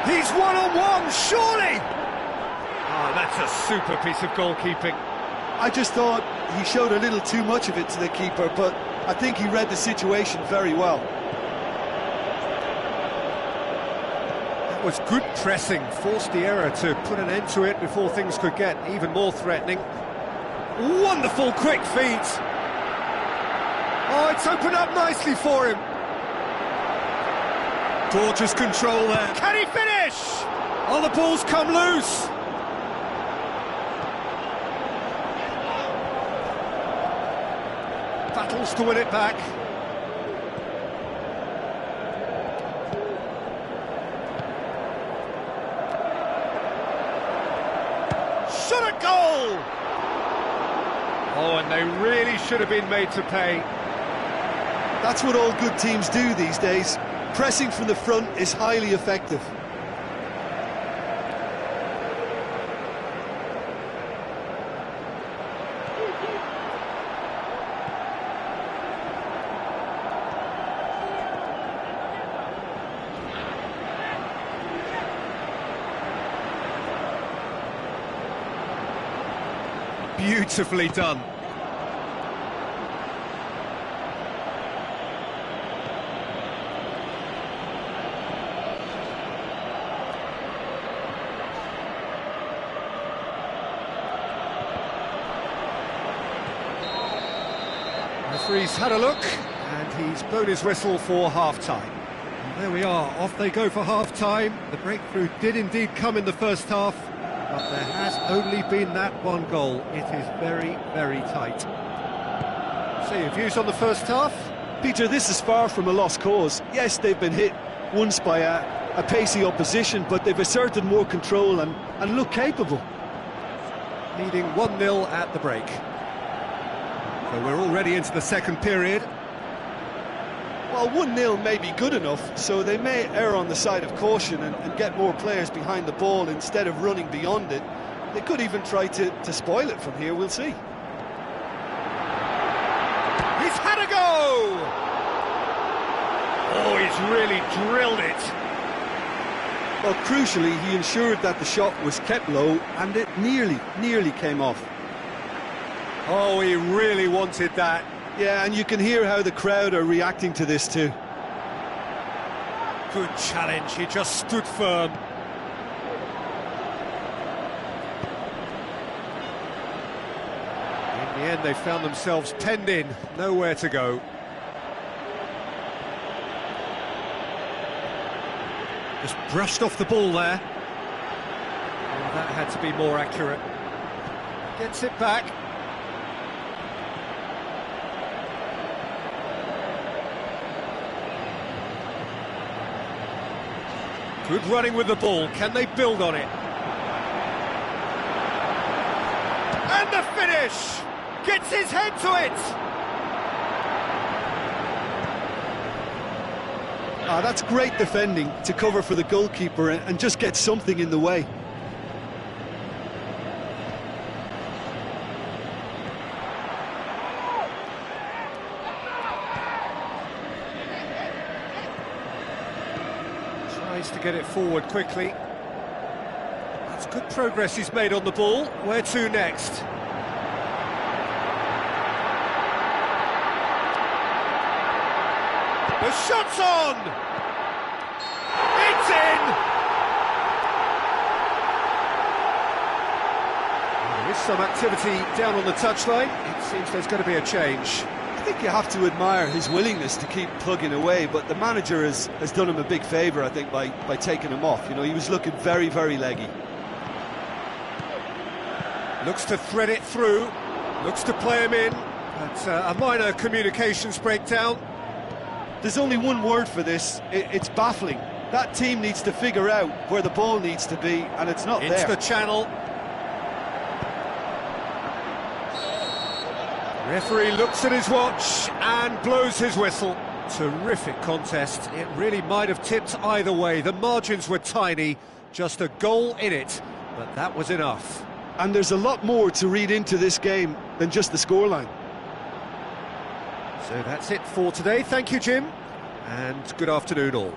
He's one-on-one, surely! Oh, that's a super piece of goalkeeping. I just thought he showed a little too much of it to the keeper, but I think he read the situation very well. That was good pressing, forced the error to put an end to it before things could get even more threatening. Wonderful quick feet. Oh, it's opened up nicely for him. Gorgeous control there. Can he finish? Oh, the ball's come loose. Battles to win it back. Shot a goal! Oh, and they really should have been made to pay. That's what all good teams do these days. Pressing from the front is highly effective. Beautifully done. Referee's had a look, and he's blown his whistle for half-time. And there we are, off they go for half-time. The breakthrough did indeed come in the first half, but there has only been that one goal. It is very, very tight. So your views on the first half? Peter, this is far from a lost cause. Yes, they've been hit once by a pacey opposition, but they've asserted more control and look capable. Leading 1-0 at the break. So we're already into the second period. Well, 1-0 may be good enough, so they may err on the side of caution and get more players behind the ball instead of running beyond it. They could even try to spoil it from here, we'll see. He's had a go! Oh, he's really drilled it. Well, crucially, he ensured that the shot was kept low and it nearly came off. Oh, he really wanted that. Yeah, and you can hear how the crowd are reacting to this too. Good challenge, he just stood firm. In the end, they found themselves penned in, nowhere to go. Just brushed off the ball there. Oh, that had to be more accurate. Gets it back. Good running with the ball. Can they build on it? And the finish! Gets his head to it! Ah, that's great defending to cover for the goalkeeper and just get something in the way. Tries to get it forward quickly. That's good progress he's made on the ball. Where to next? The shot's on! It's in! Well, there is some activity down on the touchline. It seems there's going to be a change. I think you have to admire his willingness to keep plugging away, but the manager has done him a big favour, I think, by taking him off. You know, he was looking very, very leggy. Looks to thread it through, looks to play him in, but a minor communications breakdown. There's only one word for this, it's baffling. That team needs to figure out where the ball needs to be, and it's not there. It's the channel. Referee looks at his watch and blows his whistle. Terrific contest. It really might have tipped either way. The margins were tiny, just a goal in it, but that was enough. And there's a lot more to read into this game than just the scoreline. So that's it for today. Thank you, Jim, and good afternoon all.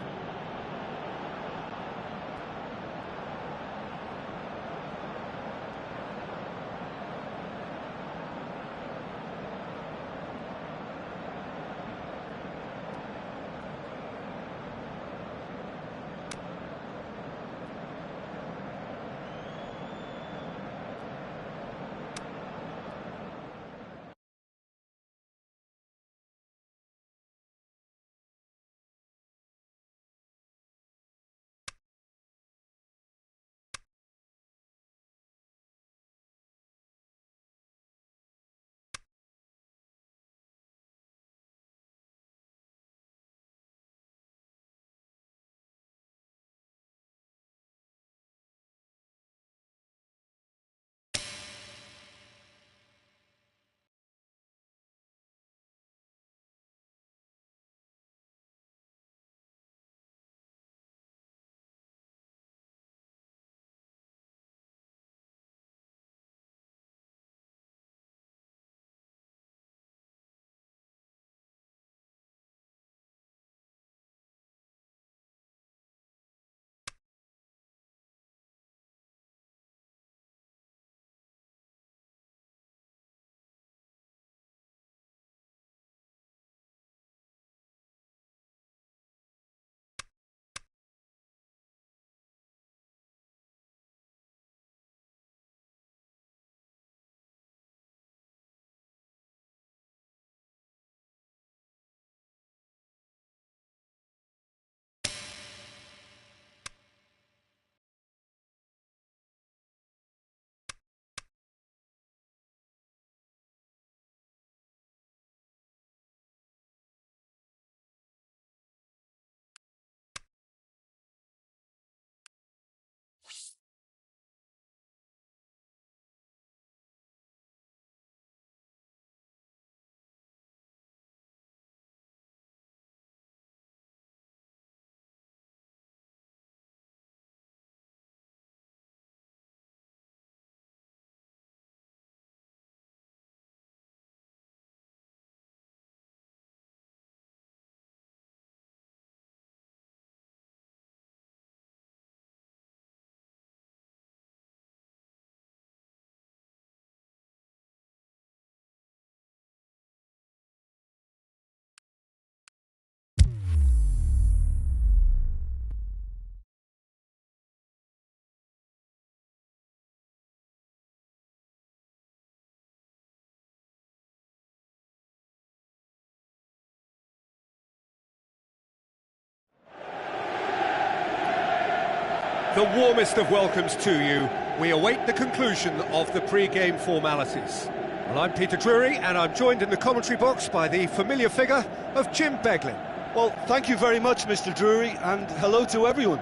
The warmest of welcomes to you. We await the conclusion of the pre-game formalities. Well, I'm Peter Drury, and I'm joined in the commentary box by the familiar figure of Jim Beglin. Well, thank you very much, Mr. Drury, and hello to everyone.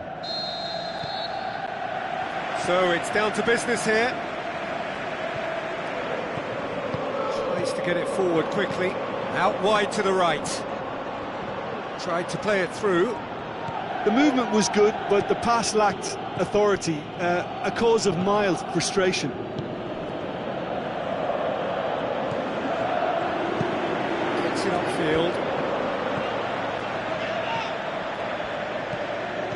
So it's down to business here. Tries to get it forward quickly. Out wide to the right. Tried to play it through. The movement was good, but the pass lacked authority, a cause of mild frustration. Gets it upfield.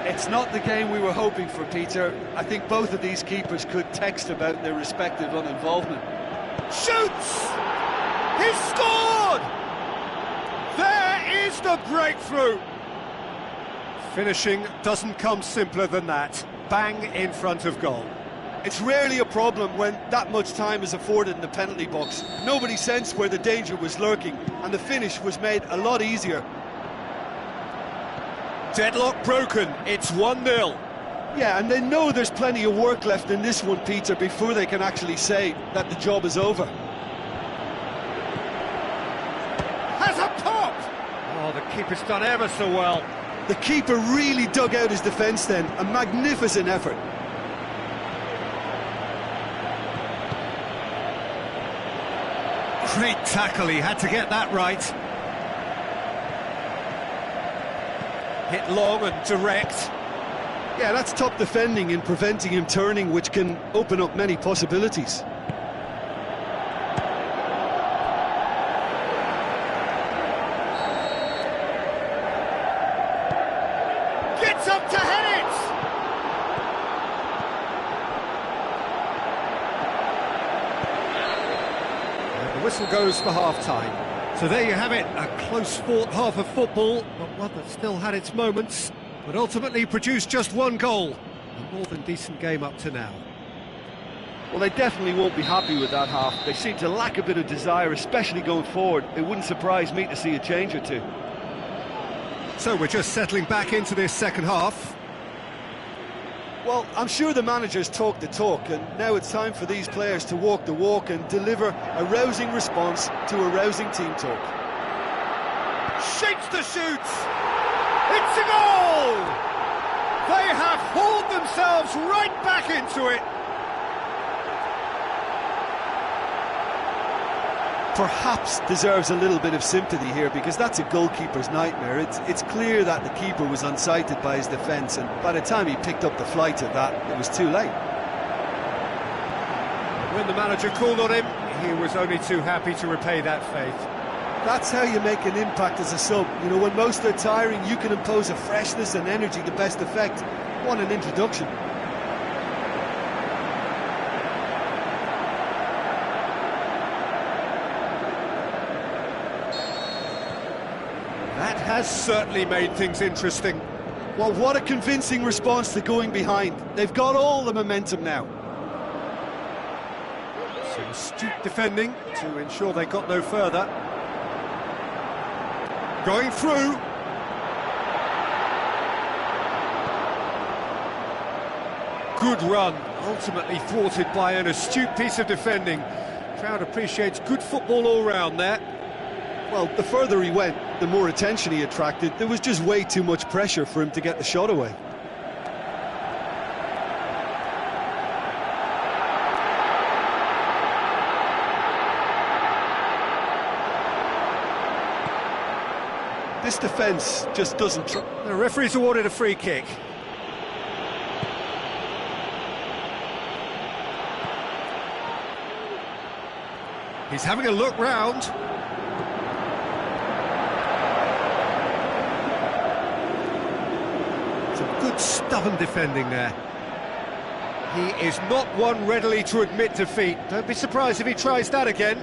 It's not the game we were hoping for, Peter. I think both of these keepers could text about their respective uninvolvement. Shoots! He's scored! There is the breakthrough! Finishing doesn't come simpler than that. Bang in front of goal. It's rarely a problem when that much time is afforded in the penalty box. Nobody sensed where the danger was lurking, and the finish was made a lot easier. Deadlock broken, it's 1-0. Yeah, and they know there's plenty of work left in this one, Peter, before they can actually say that the job is over. Has a pop! Oh, the keeper's done ever so well. The keeper really dug out his defence then, a magnificent effort. Great tackle, he had to get that right. Hit long and direct. Yeah, that's top defending and preventing him turning, which can open up many possibilities. Gets up to head it! And the whistle goes for half-time. So there you have it, a close-fought half of football, but one that still had its moments, but ultimately produced just one goal. A more than decent game up to now. Well, they definitely won't be happy with that half. They seem to lack a bit of desire, especially going forward. It wouldn't surprise me to see a change or two. So we're just settling back into this second half. Well, I'm sure the managers talk the talk, and now it's time for these players to walk the walk and deliver a rousing response to a rousing team talk. Shapes to shoot! It's a goal! They have hauled themselves right back into it. Perhaps deserves a little bit of sympathy here, because that's a goalkeeper's nightmare. It's clear that the keeper was unsighted by his defence, and by the time he picked up the flight of that, it was too late. When the manager called on him, he was only too happy to repay that faith. That's how you make an impact as a sub. You know, when most are tiring, you can impose a freshness and energy to best effect. What an introduction. That has certainly made things interesting. Well, what a convincing response to going behind. They've got all the momentum now. Some astute defending to ensure they got no further. Going through. Good run, ultimately thwarted by an astute piece of defending. Crowd appreciates good football all round there. Well, the further he went, the more attention he attracted. There was just way too much pressure for him to get the shot away. This defence just doesn't... The referee's awarded a free kick. He's having a look round. Some good stubborn defending there. He is not one readily to admit defeat. Don't be surprised if he tries that again.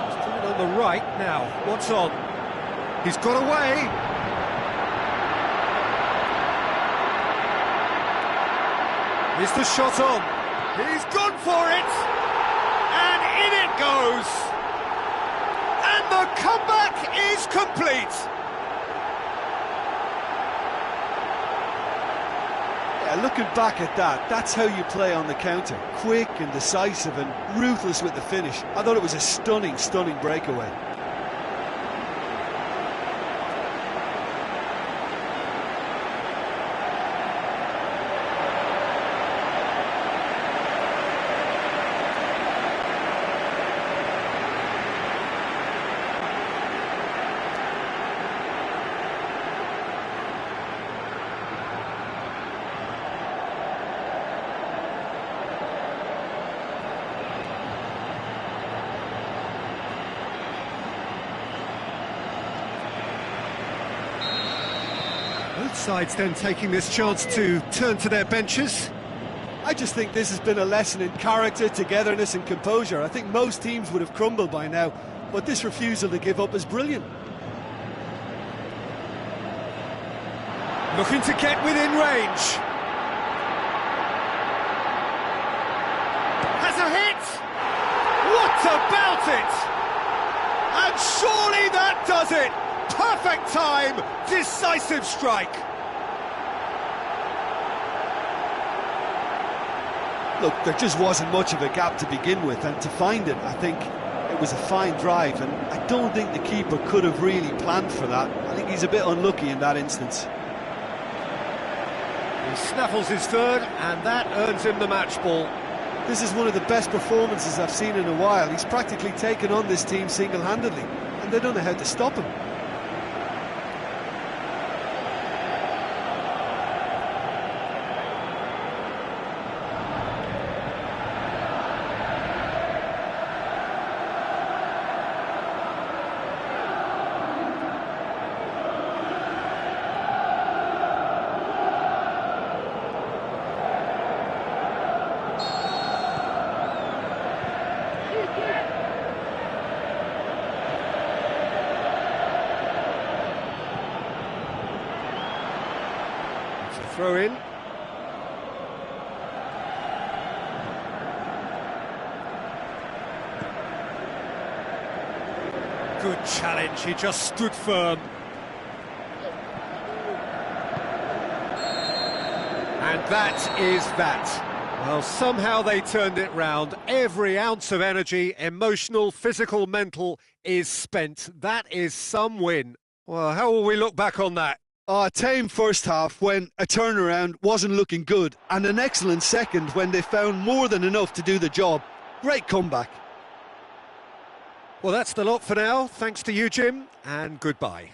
He's doing it on the right now. What's on? He's got away. Is the shot on? He's gone for it! And in it it goes! And the comeback is complete! Yeah, looking back at that, that's how you play on the counter. Quick and decisive and ruthless with the finish. I thought it was a stunning, stunning breakaway. Both sides then taking this chance to turn to their benches. I just think this has been a lesson in character, togetherness and composure. I think most teams would have crumbled by now, but this refusal to give up is brilliant. Looking to get within range. Has a hit! What about it? And surely that does it! Perfect time, decisive strike. Look, there just wasn't much of a gap to begin with, and to find it, I think it was a fine drive, and I don't think the keeper could have really planned for that. I think he's a bit unlucky in that instance. He snaffles his third, and that earns him the match ball. This is one of the best performances I've seen in a while. He's practically taken on this team single-handedly, and they don't know how to stop him. Throw in. Good challenge, he just stood firm. And that is that. Well, somehow they turned it round. Every ounce of energy, emotional, physical, mental, is spent. That is some win. Well, how will we look back on that? A tame first half when a turnaround wasn't looking good, and an excellent second when they found more than enough to do the job. Great comeback. Well, that's the lot for now. Thanks to you, Jim, and goodbye.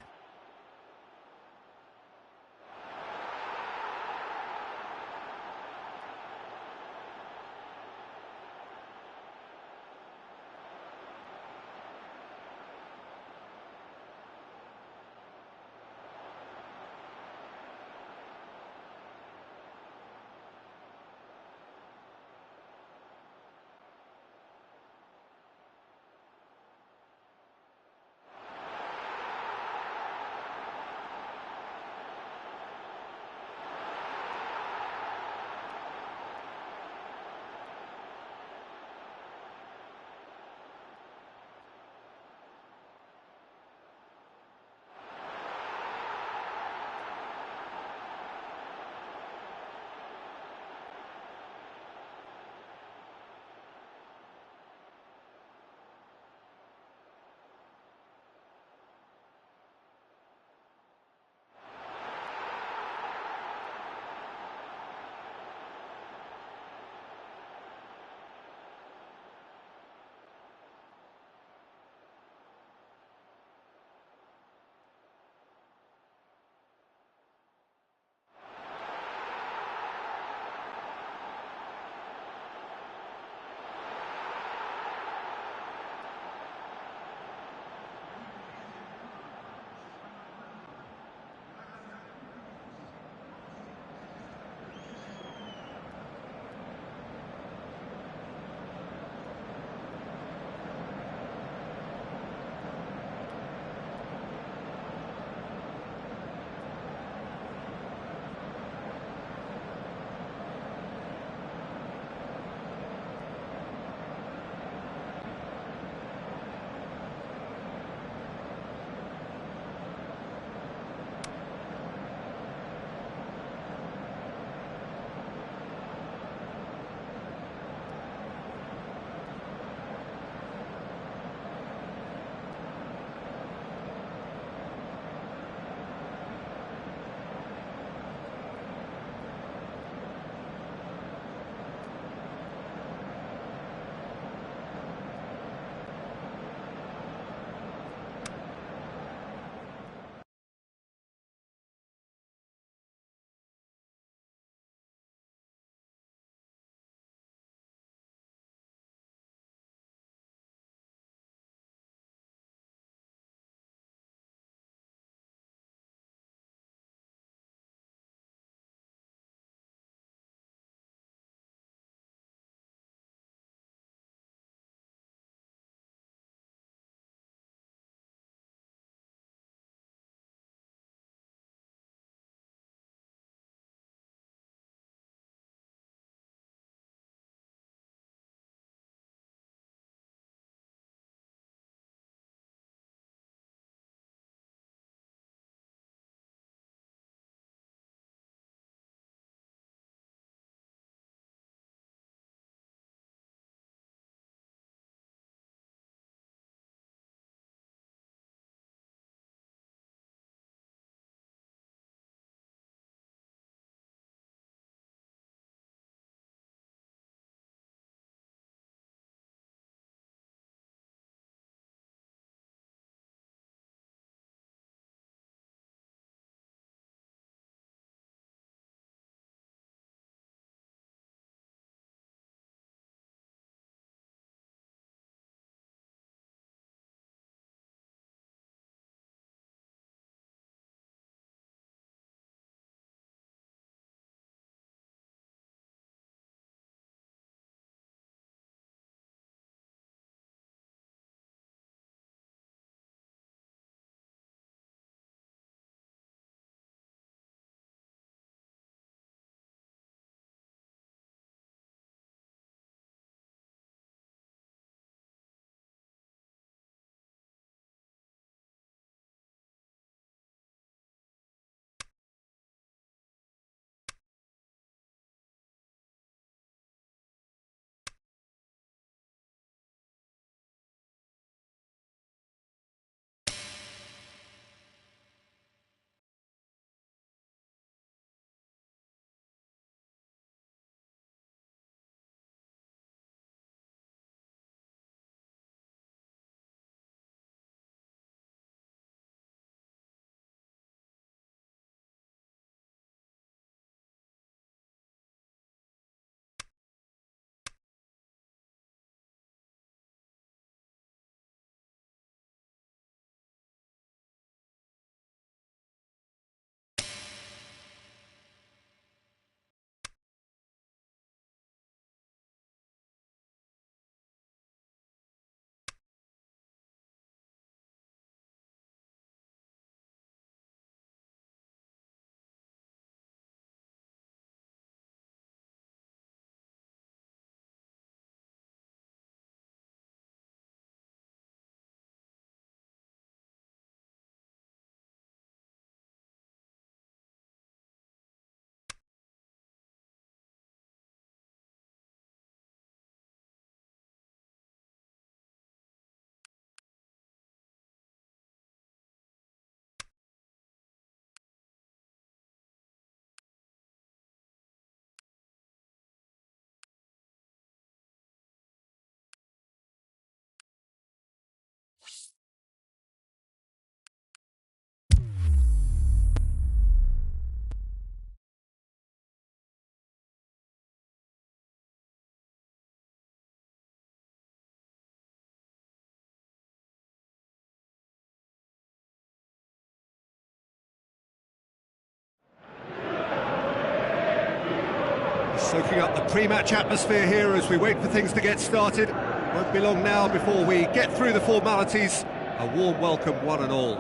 Soaking up the pre-match atmosphere here as we wait for things to get started. Won't be long now before we get through the formalities. A warm welcome, one and all.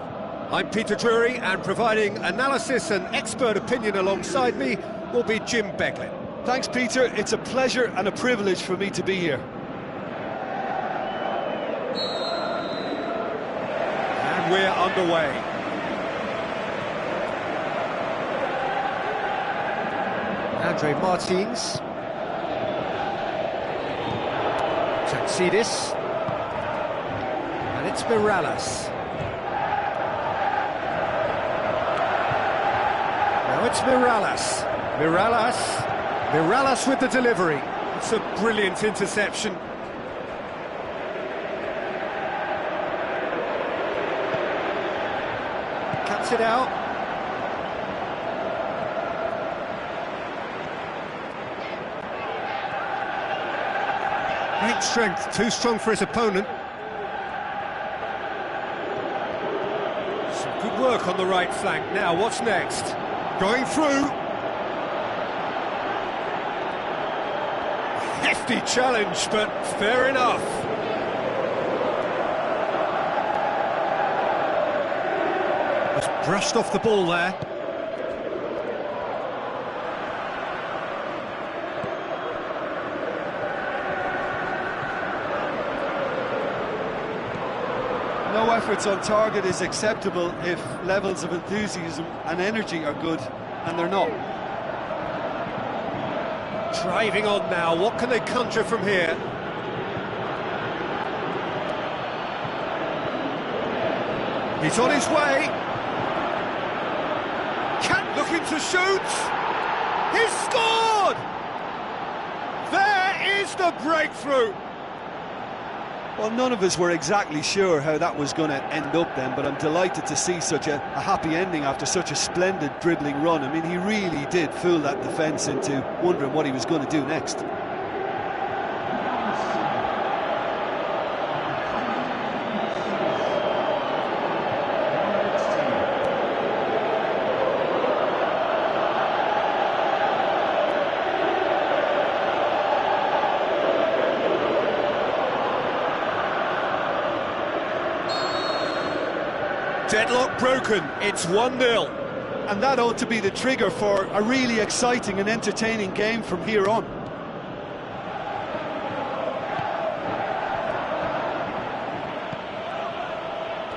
I'm Peter Drury, and providing analysis and expert opinion alongside me will be Jim Beglin. Thanks, Peter. It's a pleasure and a privilege for me to be here. And we're underway. Andre Martins. Taxidis. And it's Mirallas. Now it's Mirallas. Mirallas with the delivery. It's a brilliant interception. Cuts it out. Great strength, too strong for his opponent. Some good work on the right flank. Now, what's next? Going through. Hefty challenge, but fair enough. Just brushed off the ball there. No efforts on target is acceptable if levels of enthusiasm and energy are good, and they're not. Driving on now, what can they conjure from here? He's on his way. Looking to shoot. He's scored! There is the breakthrough. Well, none of us were exactly sure how that was going to end up then, but I'm delighted to see such a happy ending after such a splendid dribbling run. I mean, he really did fool that defence into wondering what he was going to do next. Deadlock broken, it's 1-0. And that ought to be the trigger for a really exciting and entertaining game from here on.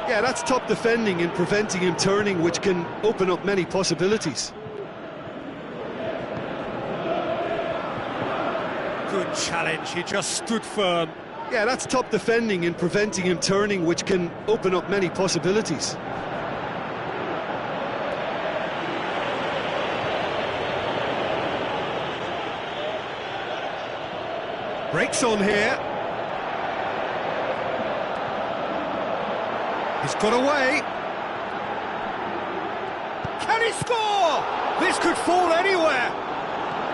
Yeah, that's top defending and preventing him turning, which can open up many possibilities. Good challenge, he just stood firm. Yeah, that's top defending and preventing him turning, which can open up many possibilities. Breaks on here. He's got away. Can he score? This could fall anywhere.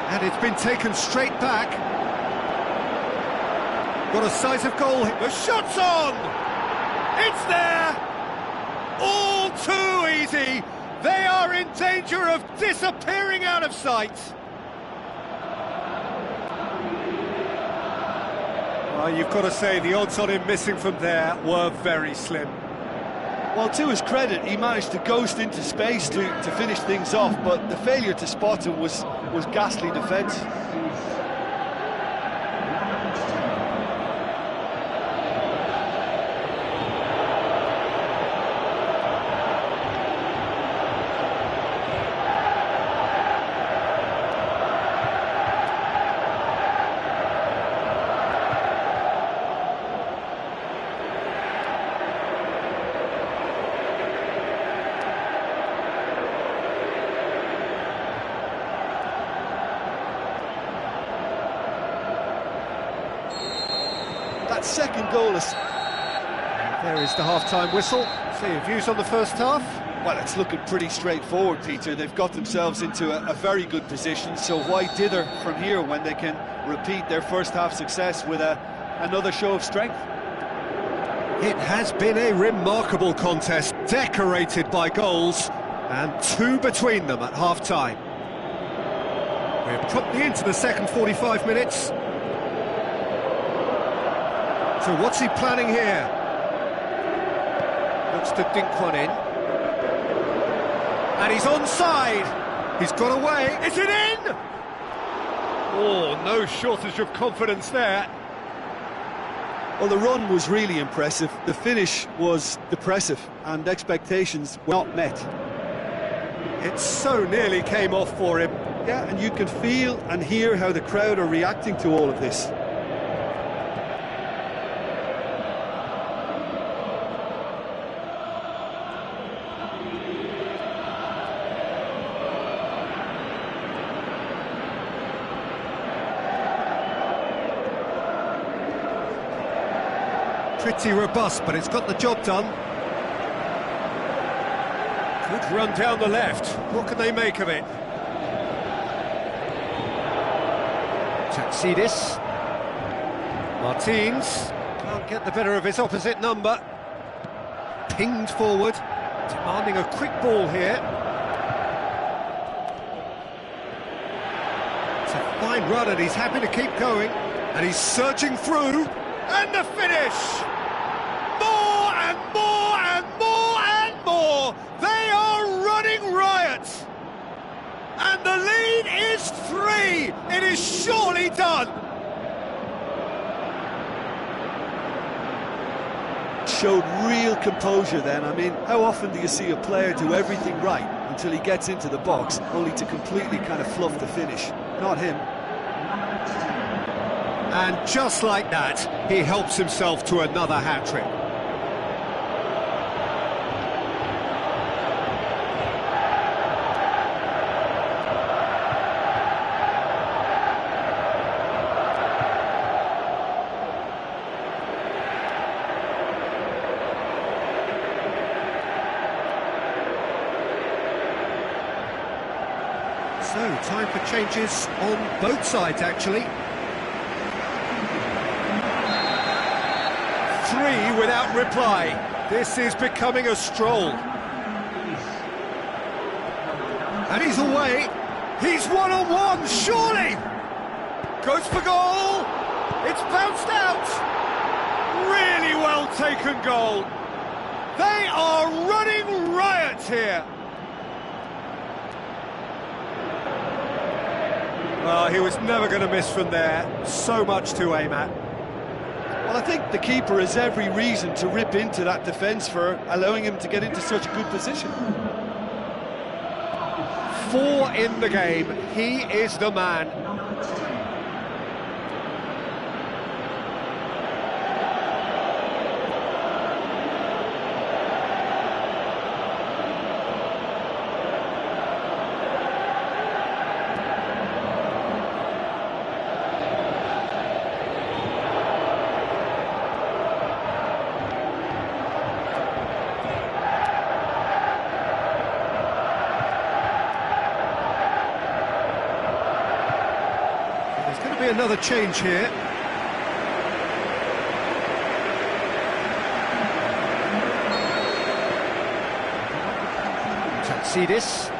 And it's been taken straight back. Got a sight of goal. The shot's on! It's there! All too easy. They are in danger of disappearing out of sight. Well, you've got to say the odds on him missing from there were very slim. Well, to his credit, he managed to ghost into space to finish things off, but the failure to spot him was ghastly defence. That second goal is... There is the half-time whistle. So your views on the first half? Well, it's looking pretty straightforward, Peter. They've got themselves into a very good position, so why dither from here when they can repeat their first half success with another show of strength? It has been a remarkable contest, decorated by goals, and two between them at half-time. We're promptly into the second 45 minutes. So what's he planning here? Looks to dink one in. And he's onside. He's got away. Is it in? Oh, no shortage of confidence there. Well, the run was really impressive. The finish was depressive, and expectations were not met. It so nearly came off for him. Yeah, and you can feel and hear how the crowd are reacting to all of this. Pretty robust, but it's got the job done. Good run down the left. What can they make of it? Tatsidis. Martins. Can't get the better of his opposite number. Pinged forward. Demanding a quick ball here. It's a fine run and he's happy to keep going. And he's surging through. And the finish! More and more and more and more! They are running riot! And the lead is 3! It is surely done! Showed real composure then. I mean, how often do you see a player do everything right until he gets into the box, only to completely kind of fluff the finish? Not him. And just like that, he helps himself to another hat-trick. So, time for changes on both sides, actually. 3 without reply. This is becoming a stroll. And he's away. He's one-on-one, surely! Goes for goal! It's bounced out! Really well taken goal. They are running riot here. Oh, he was never going to miss from there. So much to aim at. Well, I think the keeper has every reason to rip into that defence for allowing him to get into such a good position. 4 in the game. He is the man. Another change here. Tatsidis.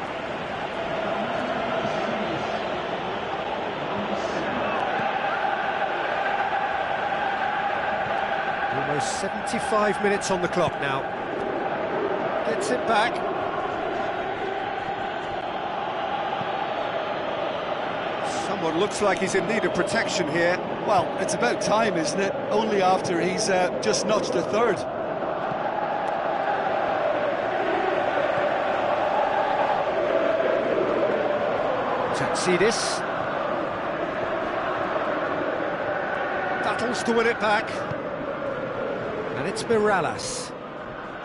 Almost 75 minutes on the clock now. Gets it back. Someone looks like he's in need of protection here. Well, it's about time, isn't it? Only after he's just notched a third. Tatsidis. Battles to win it back. And it's Miralas.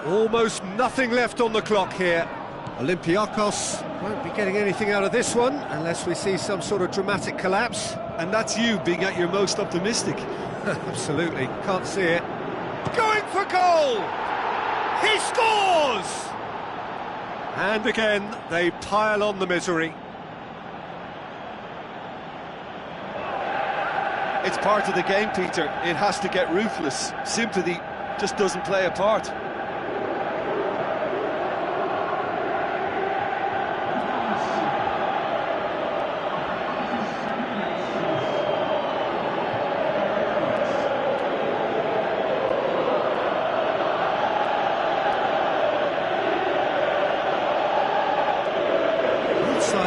Almost nothing left on the clock here. Olympiacos won't be getting anything out of this one unless we see some sort of dramatic collapse. And that's you being at your most optimistic. Absolutely, can't see it. Going for goal! He scores! And again, they pile on the misery. It's part of the game, Peter. It has to get ruthless. Sympathy just doesn't play a part.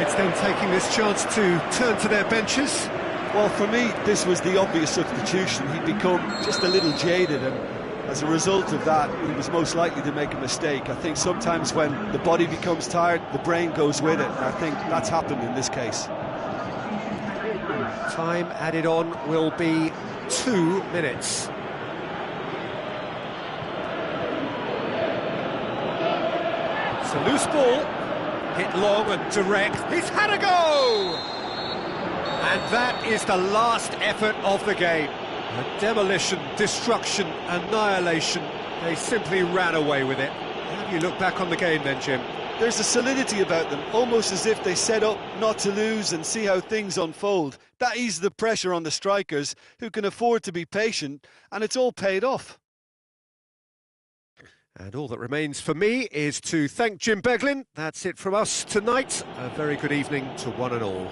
sides then taking this chance to turn to their benches. Well, for me, this was the obvious substitution. He'd become just a little jaded, and as a result of that, he was most likely to make a mistake. I think sometimes when the body becomes tired, the brain goes with it, and I think that's happened in this case. Time added on will be 2 minutes. It's a loose ball, hit long and direct. He's had a go! And that is the last effort of the game. A demolition, destruction, annihilation. They simply ran away with it. How do you look back on the game then, Jim? There's a solidity about them, almost as if they set up not to lose and see how things unfold. That eases the pressure on the strikers, who can afford to be patient, and it's all paid off. And all that remains for me is to thank Jim Beglin. That's it from us tonight. A very good evening to one and all.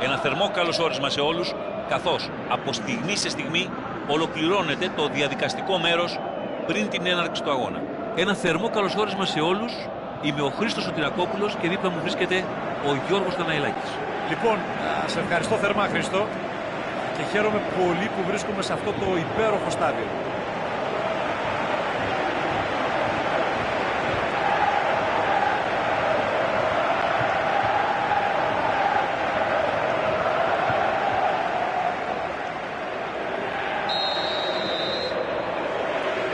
Ένα θερμό καλωσόρισμα σε όλους, καθώς από στιγμή σε στιγμή ολοκληρώνεται το διαδικαστικό μέρος πριν την έναρξη του αγώνα. Ένα θερμό καλωσόρισμα σε όλους. Είμαι ο Χρήστος Σωτηρακόπουλος και δίπλα μου βρίσκεται ο Γιώργος Καναηλάκης. Λοιπόν, σε ευχαριστώ θερμά, Χρήστο, και χαίρομαι πολύ που βρίσκομαι σε αυτό το υπέροχο στάδιο.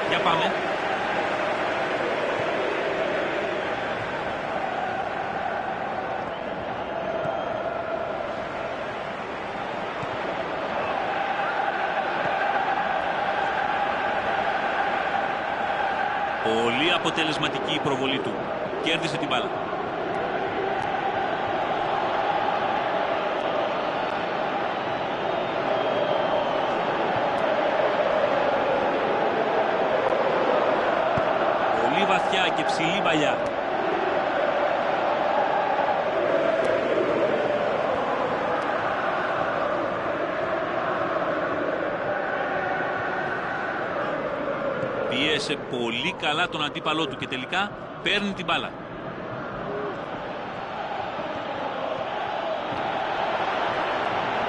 Για πάμε. Πολύ αποτελεσματική η προβολή του. Κέρδισε την μπάλα. Πολύ βαθιά και ψηλή παλιά. Πίεσε πολύ καλά τον αντίπαλό του και τελικά παίρνει την μπάλα.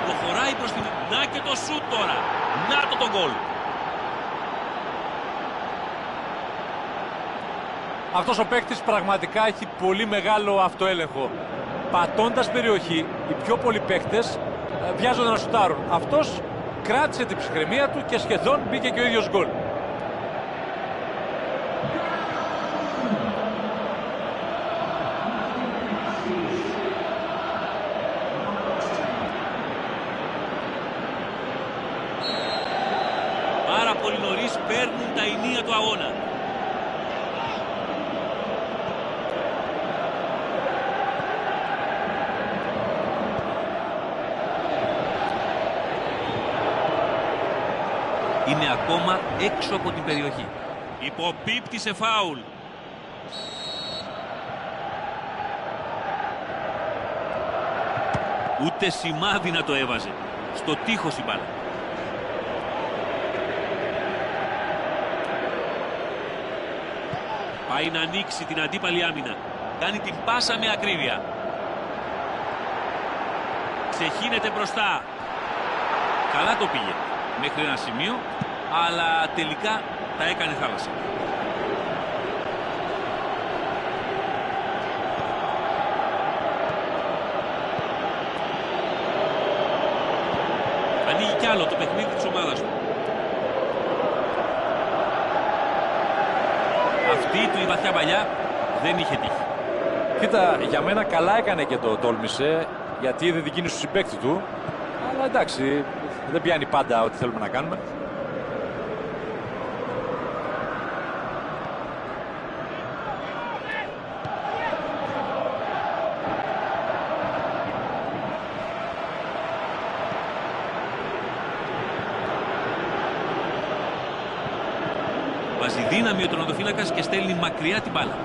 Προχωράει προς την... Να και το σούτ τώρα. Να το γκολ. Αυτός ο παίκτης πραγματικά έχει πολύ μεγάλο αυτοέλεγχο. Πατώντας περιοχή, οι πιο πολλοί παίκτες βιάζονται να σουτάρουν. Αυτός κράτησε την ψυχραιμία του και σχεδόν μπήκε και ο ίδιος γκολ. Πάρα πολύ νωρίς παίρνουν τα ηνία του αγώνα. Είναι ακόμα έξω από την περιοχή. Υποπίπτει σε φάουλ. Ούτε σημάδι να το έβαζε. Στο τείχος η μπάλα. Πάει να ανοίξει την αντίπαλη άμυνα. Κάνει την πάσα με ακρίβεια. Ξεχύνεται μπροστά. Καλά το πήγε μέχρι ένα σημείο, αλλά τελικά τα έκανε θάλασσα. Ανοίγει κι άλλο το παιχνίδι της ομάδας του. Αυτή του η βαθιά παλιά δεν είχε τύχει. Κοίτα, για μένα καλά έκανε και το τόλμησε, γιατί είδε την κίνηση του συμπαίκτη του. Αλλά εντάξει, δεν πιάνει πάντα ό,τι θέλουμε να κάνουμε. Βάζει δύναμη ο τερματοφύλακας και στέλνει μακριά την μπάλα.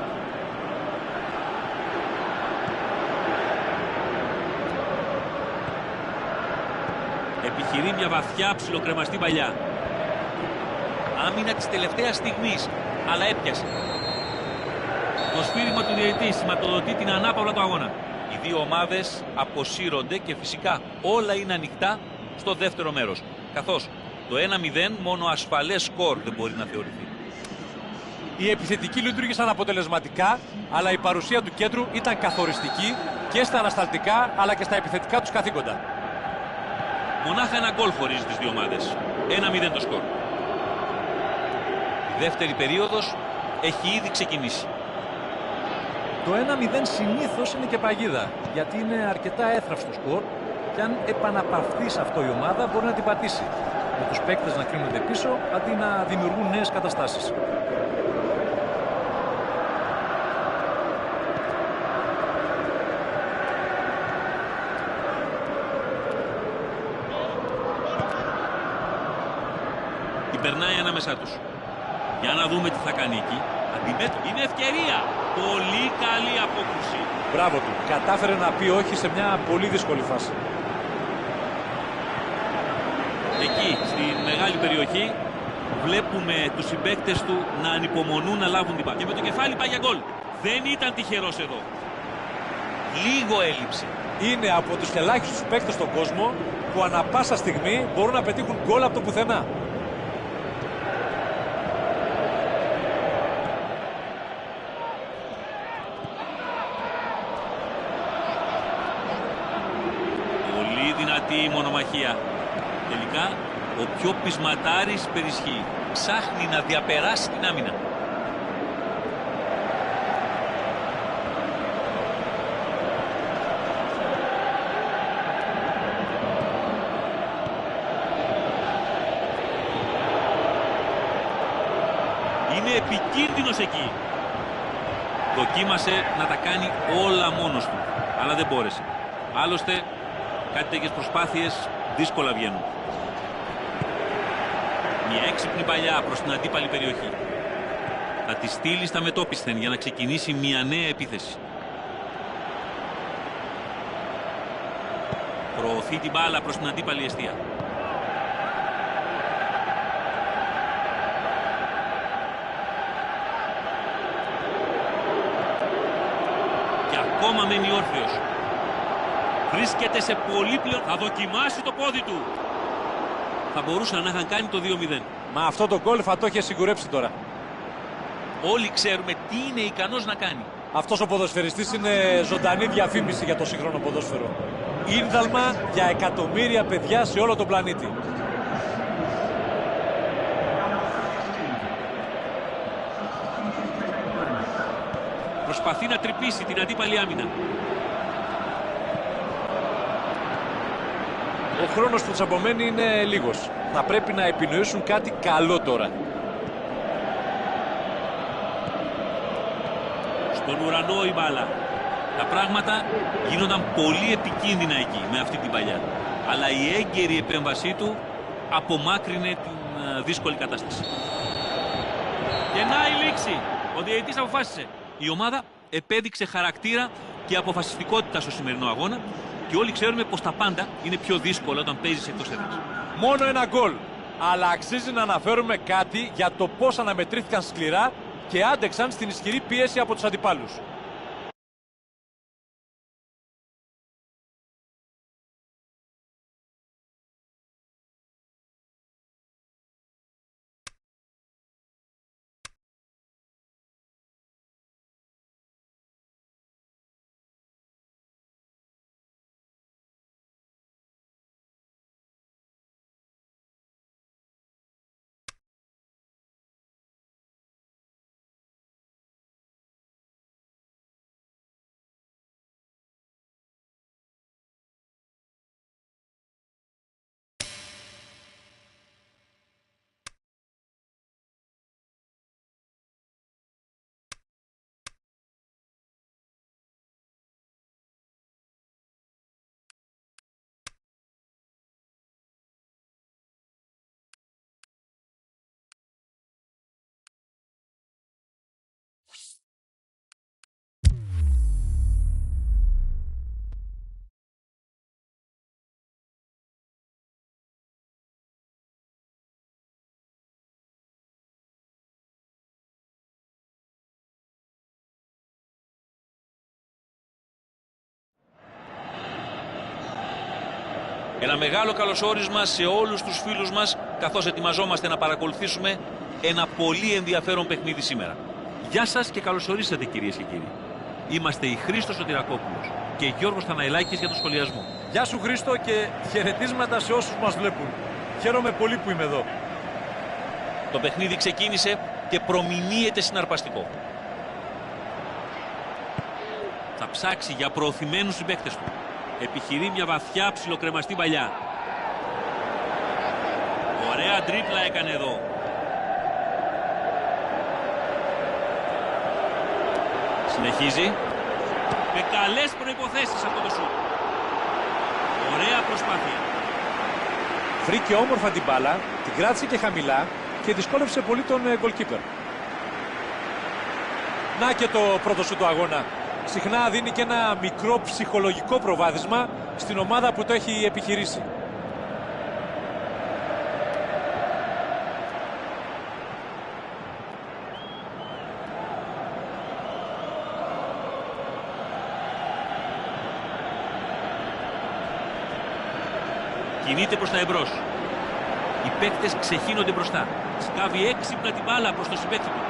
Επιχειρεί μια βαθιά ψιλοκρεμαστή παλιά. Άμυνα της τελευταίας στιγμής, αλλά έπιασε. Το σφύριγμα του διαιτητή σηματοδοτεί την ανάπαυλα του αγώνα. Οι δύο ομάδες αποσύρονται και φυσικά όλα είναι ανοιχτά στο δεύτερο μέρος. Καθώς το 1-0 μόνο ασφαλές σκορ δεν μπορεί να θεωρηθεί. Οι επιθετικοί λειτουργήσαν αποτελεσματικά, αλλά η παρουσία του κέντρου ήταν καθοριστική και στα ανασταλτικά αλλά και στα επιθετικά τους καθήκοντα. Μονάχα ένα γκολ χωρίζει τις δύο ομάδες. 1-0 το σκορ. Η δεύτερη περίοδος έχει ήδη ξεκινήσει. Το 1-0 συνήθως είναι και παγίδα, γιατί είναι αρκετά έθραυστο σκορ και αν επαναπαυθεί σε αυτό η ομάδα μπορεί να την πατήσει, με τους παίκτες να κρίνονται πίσω αντί να δημιουργούν νέες καταστάσεις. Περνάει ανάμεσά τους. Για να δούμε τι θα κάνει εκεί. Είναι ευκαιρία. Πολύ καλή απόκρουση. Μπράβο του. Κατάφερε να πει όχι σε μια πολύ δύσκολη φάση. εκεί στη μεγάλη περιοχή. Βλέπουμε τους συμπαίκτες του να ανυπομονούν να λάβουν την μπάλα. Και με το κεφάλι πάει για γκολ. Δεν ήταν τυχερός εδώ. Λίγο έλειψε. Είναι από τους ελάχιστους παίκτες στον κόσμο που ανα πάσα στιγμή μπορούν να πετύχουν γκολ από το πουθενά. Πολύ δυνατή η μονομαχία. Τελικά ο πιο πεισματάρης περισχύει. Ψάχνει να διαπεράσει την άμυνα. Είναι επικίνδυνος εκεί. Δοκίμασε να τα κάνει όλα μόνος του, αλλά δεν μπόρεσε. Άλλωστε, κάτι τέτοιες προσπάθειες δύσκολα βγαίνουν. Μια έξυπνη παλιά προς την αντίπαλη περιοχή. Θα τη στείλει στα μετώπισθεν για να ξεκινήσει μια νέα επίθεση. Προωθεί την μπάλα προς την αντίπαλη εστία. Και ακόμα μένει όρθιος. Βρίσκεται σε πολύ πλέον. Θα δοκιμάσει το πόδι του. Θα μπορούσαν να είχαν κάνει το 2-0. Μα αυτό το γκολ θα το είχε σιγουρέψει τώρα. Όλοι ξέρουμε τι είναι ικανός να κάνει. Αυτός ο ποδοσφαιριστής είναι ζωντανή διαφήμιση για το σύγχρονο ποδόσφαιρο. Ίνδαλμα για εκατομμύρια παιδιά σε όλο τον πλανήτη. Προσπαθεί να τρυπήσει την αντίπαλη άμυνα. Ο χρόνος που τους απομένει είναι λίγος. Θα πρέπει να επινοήσουν κάτι καλό τώρα. Στον ουρανό η μπάλα. Τα πράγματα γίνονταν πολύ επικίνδυνα εκεί με αυτή την παλιά. Αλλά η έγκαιρη επέμβασή του απομάκρυνε την δύσκολη κατάσταση. Και να η λήξη. Ο διαιτητής αποφάσισε. Η ομάδα επέδειξε χαρακτήρα και αποφασιστικότητα στο σημερινό αγώνα. Και όλοι ξέρουμε πως τα πάντα είναι πιο δύσκολα όταν παίζεις εκτός έδρας. Μόνο ένα γκολ. Αλλά αξίζει να αναφέρουμε κάτι για το πώς αναμετρήθηκαν σκληρά και άντεξαν στην ισχυρή πίεση από τους αντιπάλους. Ένα μεγάλο καλωσόρισμα σε όλους τους φίλους μας, καθώς ετοιμαζόμαστε να παρακολουθήσουμε ένα πολύ ενδιαφέρον παιχνίδι σήμερα. Γεια σας και καλωσορίσατε κυρίες και κύριοι. Είμαστε η Χρήστος Σωτηρακόπουλος και Γιώργος Θαναηλάκης για τον σχολιασμό. Γεια σου Χρήστο και χαιρετίσματα σε όσους μας βλέπουν. Χαίρομαι πολύ που είμαι εδώ. Το παιχνίδι ξεκίνησε και προμηνύεται συναρπαστικό. Θα ψάξει για προωθημένους συμπαίκτες του. Επιχειρεί μια βαθιά ψιλοκρεμαστή παλιά. Ωραία τρίπλα έκανε εδώ. Συνεχίζει. Με καλές προϋποθέσεις από το σουτ. Ωραία προσπάθεια. Βρήκε όμορφα την μπάλα, την κράτησε και χαμηλά και δυσκόλεψε πολύ τον goalkeeper. Να και το πρώτο σου του αγώνα. Συχνά δίνει και ένα μικρό ψυχολογικό προβάδισμα στην ομάδα που το έχει επιχειρήσει. Κινείται προς τα εμπρός. Οι παίκτες ξεχύνονται μπροστά. Σκάβει έξυπνα την μπάλα προς το συμπαίκτη του.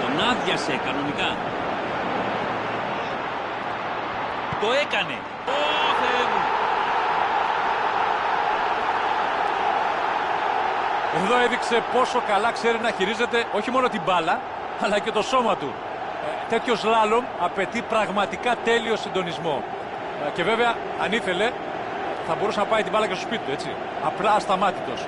Τον άδειασε κανονικά. Το έκανε. Ω Θεέ μου. Εδώ έδειξε πόσο καλά ξέρει να χειρίζεται όχι μόνο την μπάλα, αλλά και το σώμα του. Τέτοιο σλάλομ απαιτεί πραγματικά τέλειο συντονισμό. Και βέβαια, αν ήθελε, θα μπορούσε να πάει την μπάλα και στο σπίτι του, έτσι. Απλά ασταμάτητος.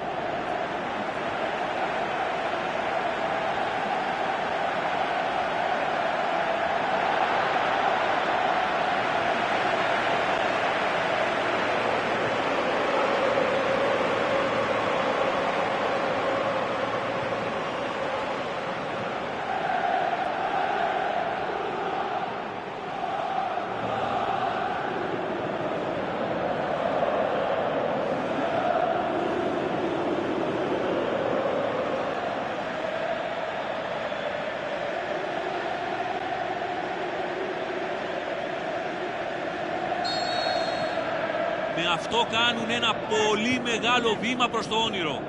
Με αυτό κάνουν ένα πολύ μεγάλο βήμα προς το όνειρο.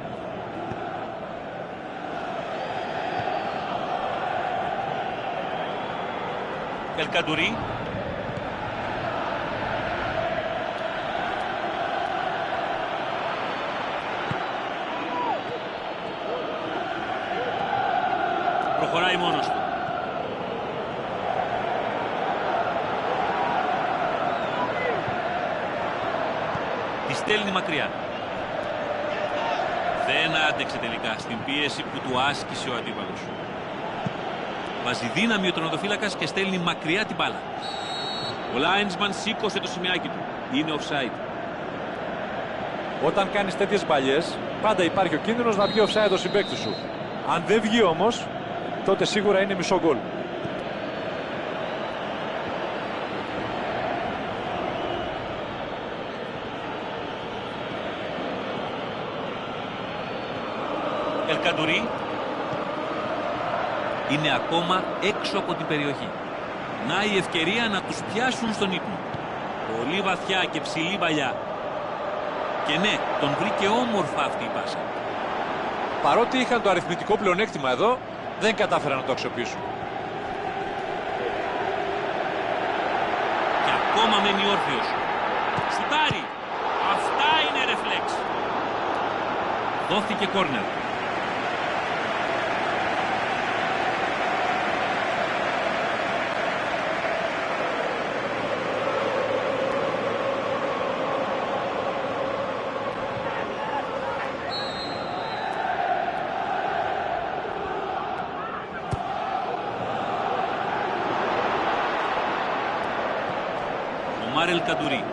Ελκαντουρί. Προχωράει μόνος του. Τη στέλνει μακριά. Δεν άντεξε τελικά στην πίεση που του άσκησε ο αντίπαλος. Βάζει δύναμη ο τερματοφύλακας και στέλνει μακριά την μπάλα. Ο Λάινσμαν σήκωσε το σημειάκι του. Είναι offside. Όταν κάνεις τέτοιες μπαλιές, πάντα υπάρχει ο κίνδυνος να βγει offside ο συμπαίκτης σου. Αν δεν βγει όμως, τότε σίγουρα είναι μισό γκολ. Ελκαντουρί είναι ακόμα έξω από την περιοχή. Να η ευκαιρία να τους πιάσουν στον ύπνο. Πολύ βαθιά και ψηλή μπαλιά. Και ναι, τον βρήκε όμορφα αυτή η πάσα. Παρότι είχαν το αριθμητικό πλεονέκτημα εδώ, δεν κατάφεραν να το αξιοποιήσουν. Και ακόμα μένει όρθιος. Σουτάρει. Αυτά είναι ρεφλέξ. Δόθηκε κόρνερ. Ελκαντουρί.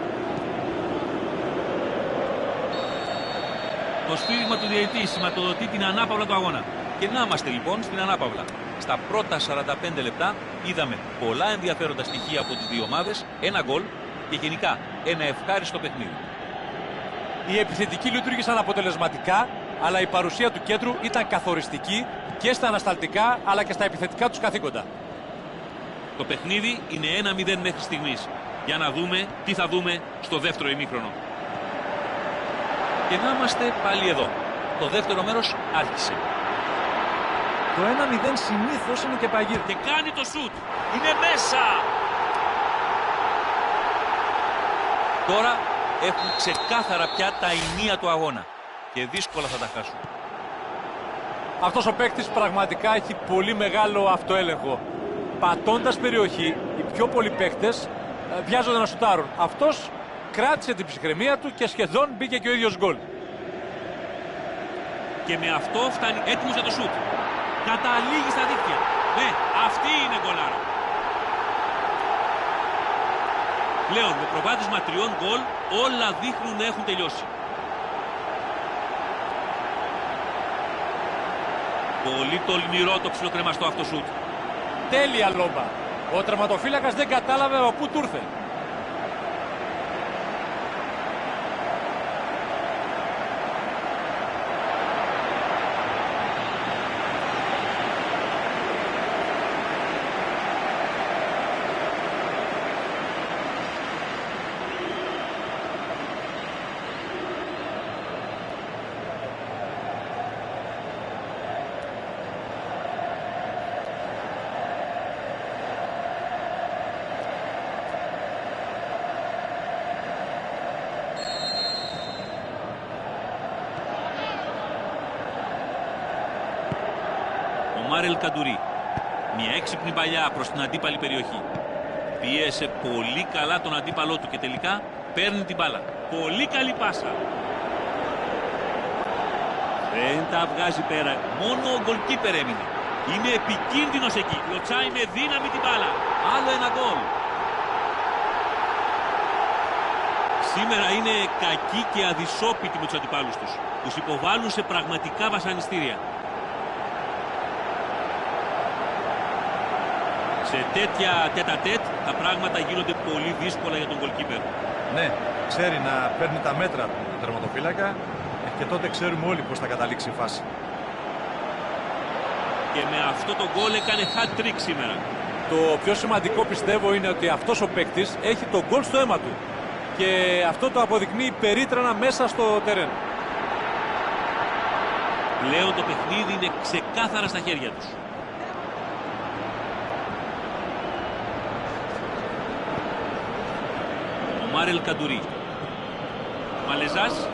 Το σφύριγμα του διαιτητή σηματοδοτεί την ανάπαυλα του αγώνα. Και να είμαστε λοιπόν στην ανάπαυλα. Στα πρώτα 45 λεπτά είδαμε πολλά ενδιαφέροντα στοιχεία από τις δύο ομάδες, ένα γκολ και γενικά ένα ευχάριστο παιχνίδι. Οι επιθετικοί λειτουργήσαν αποτελεσματικά, αλλά η παρουσία του κέντρου ήταν καθοριστική και στα ανασταλτικά αλλά και στα επιθετικά τους καθήκοντα. Το παιχνίδι είναι 1-0 μέχρι στιγμής. Για να δούμε τι θα δούμε στο δεύτερο ημίχρονο. Και να είμαστε πάλι εδώ. Το δεύτερο μέρος άρχισε. Το 1-0 συνήθως είναι και παγίδα. Και κάνει το σουτ. Είναι μέσα. Τώρα έχουν ξεκάθαρα πια τα ηνία του αγώνα. Και δύσκολα θα τα χάσουν. Αυτός ο παίκτης πραγματικά έχει πολύ μεγάλο αυτοέλεγχο. Πατώντας περιοχή, οι πιο πολλοί παίκτες βιάζονται να σουτάρουν. Αυτός κράτησε την ψυχραιμία του και σχεδόν μπήκε και ο ίδιος γκολ. Και με αυτό φτάνει έτοιμος για το σουτ. Καταλήγει στα δίκτυα. Ναι, αυτή είναι γκολάρα. Πλέον με προβάδισμα 3 γκολ όλα δείχνουν να έχουν τελειώσει. Πολύ τολμηρό το ψιλοκρεμαστό αυτό σουτ. Τέλεια λόμπα. Ο τερματοφύλακας δεν κατάλαβε από πού του ήρθε. Ο Μάρελ Καντουρί. Μια έξυπνη παλιά προς την αντίπαλη περιοχή. Πίεσε πολύ καλά τον αντίπαλό του και τελικά παίρνει την μπάλα. Πολύ καλή πάσα. Δεν τα βγάζει πέρα. Μόνο ο γκολκίπερ έμεινε. Είναι επικίνδυνος εκεί. Κλωτσάει με δύναμη την μπάλα. Άλλο ένα γκολ. Σήμερα είναι κακοί και αδυσόπιτοι με τους αντιπάλους τους. Τους υποβάλλουν σε πραγματικά βασανιστήρια. Σε τέτοια τέτα-τέτ τα πράγματα γίνονται πολύ δύσκολα για τον γκολκίπερ. Ναι, ξέρει να παίρνει τα μέτρα του τερματοφύλακα και τότε ξέρουμε όλοι πώς θα καταλήξει η φάση. Και με αυτό το γκολ έκανε hat-trick σήμερα. Το πιο σημαντικό πιστεύω είναι ότι αυτός ο παίκτης έχει το γκολ στο αίμα του. Και αυτό το αποδεικνύει περίτρανα μέσα στο τερέν. Πλέον το παιχνίδι είναι ξεκάθαρα στα χέρια τους. Ο Μάρελ Καντουρί. Μαλεζάς.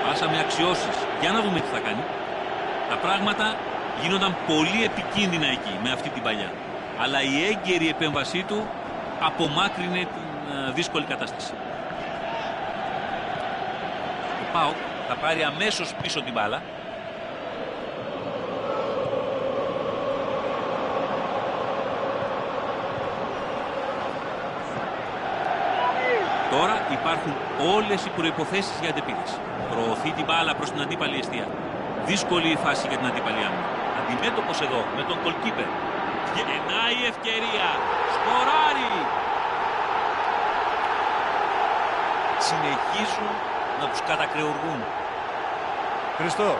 Πάσα με αξιώσεις. Για να δούμε τι θα κάνει. Τα πράγματα γίνονταν πολύ επικίνδυνα εκεί με αυτή την παλιά. Αλλά η έγκαιρη επέμβασή του απομάκρυνε την δύσκολη κατάσταση. Ο ΠΑΟΚ θα πάρει αμέσως πίσω την μπάλα. Τώρα υπάρχουν όλες οι προϋποθέσεις για αντεπίθεση. Προωθεί την μπάλα προς την αντίπαλη εστία. Δύσκολη η φάση για την αντίπαλη άμυνα. Αντιμέτωπος εδώ με τον γκολκίπερ. Γεννάει η ευκαιρία. Σκοράρει. Συνεχίζουν να τους κατακρεουργούν. Χριστό,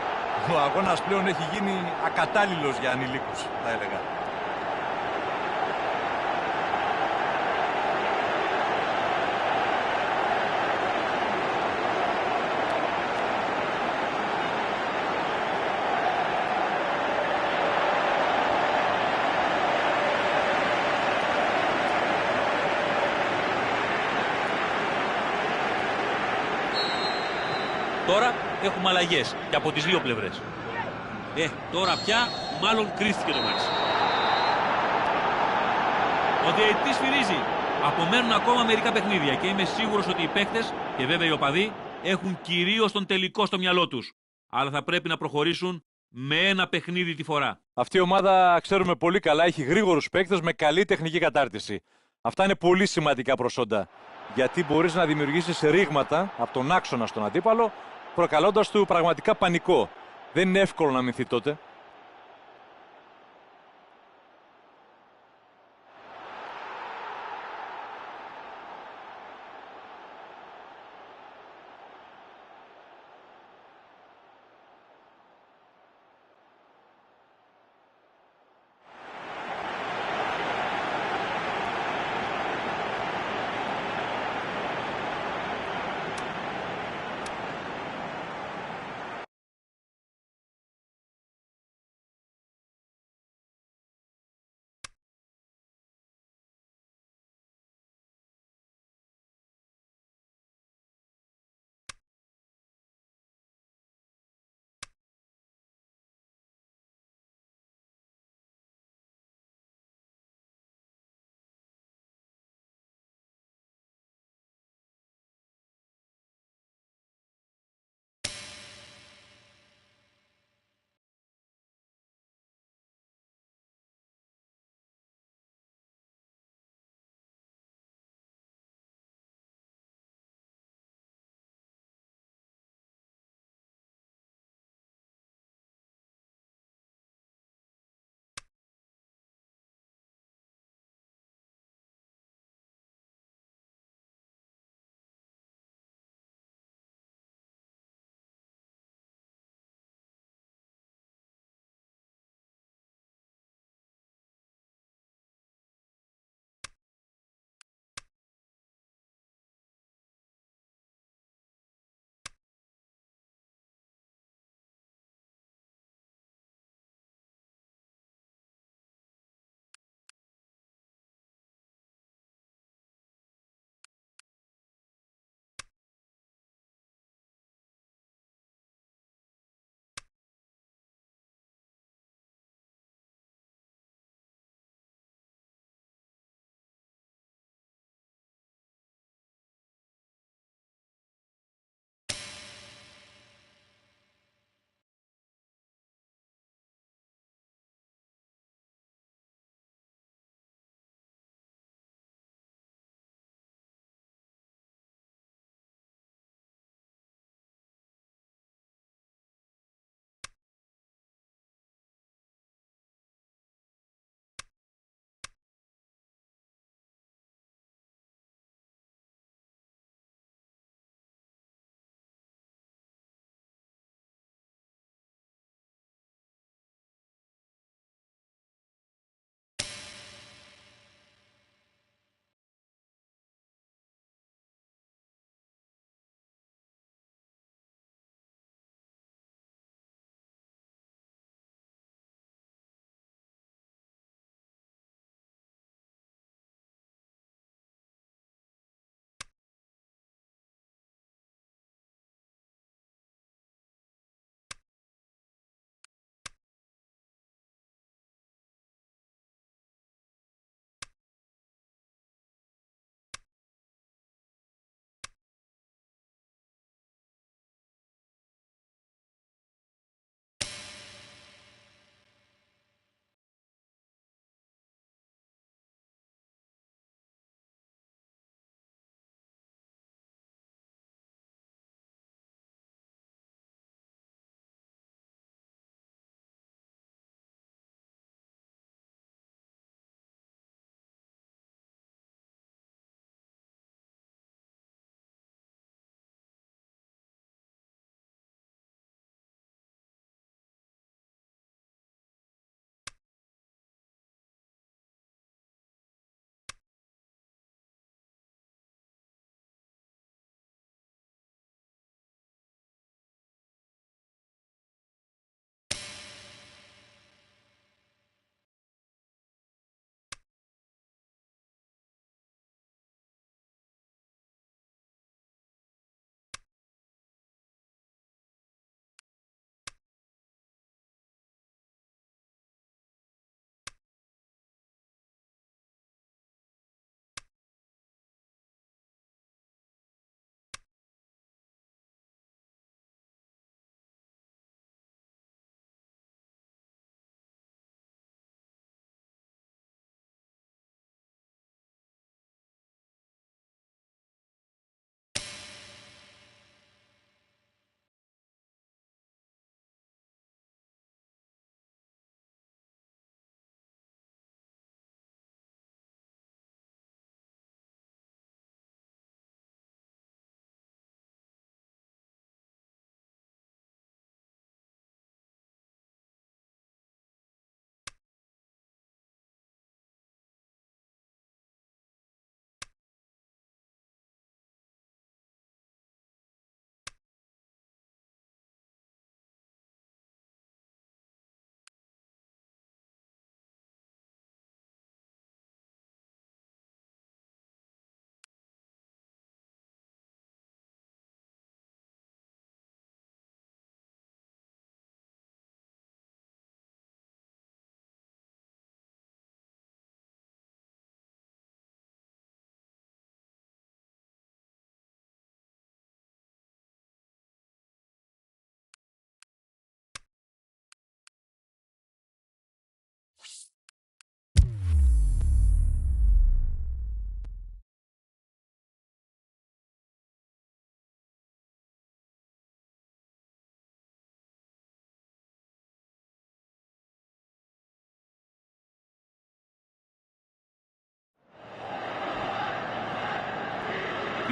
ο αγώνας πλέον έχει γίνει ακατάλληλος για ανηλίκους, θα έλεγα. Τώρα έχουμε αλλαγές και από τις δύο πλευρές. Τώρα πια μάλλον κρίθηκε το μάτς. Ο διαιτητής σφυρίζει. Απομένουν ακόμα μερικά παιχνίδια και είμαι σίγουρος ότι οι παίκτες και βέβαια οι οπαδοί έχουν κυρίως τον τελικό στο μυαλό τους. Αλλά θα πρέπει να προχωρήσουν με ένα παιχνίδι τη φορά. Αυτή η ομάδα, ξέρουμε πολύ καλά, έχει γρήγορους παίκτες με καλή τεχνική κατάρτιση. Αυτά είναι πολύ σημαντικά προσόντα. Γιατί μπορείς να δημιουργήσεις ρήγματα από τον άξονα στον αντίπαλο, προκαλώντας του πραγματικά πανικό. Δεν είναι εύκολο να αμυνθεί τότε.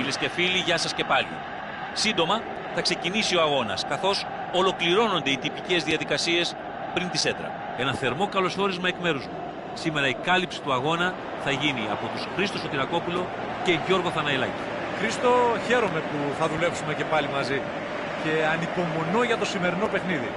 Φίλες και φίλοι, γεια σας και πάλι. Σύντομα θα ξεκινήσει ο αγώνας, καθώς ολοκληρώνονται οι τυπικές διαδικασίες πριν τη σέντρα. Ένα θερμό καλωσόρισμα εκ μέρους μου. Σήμερα η κάλυψη του αγώνα θα γίνει από τους Χρήστο Σωτηρακόπουλο και Γιώργο Θαναηλάκη. Χρήστο, χαίρομαι που θα δουλέψουμε και πάλι μαζί και ανυπομονώ για το σημερινό παιχνίδι.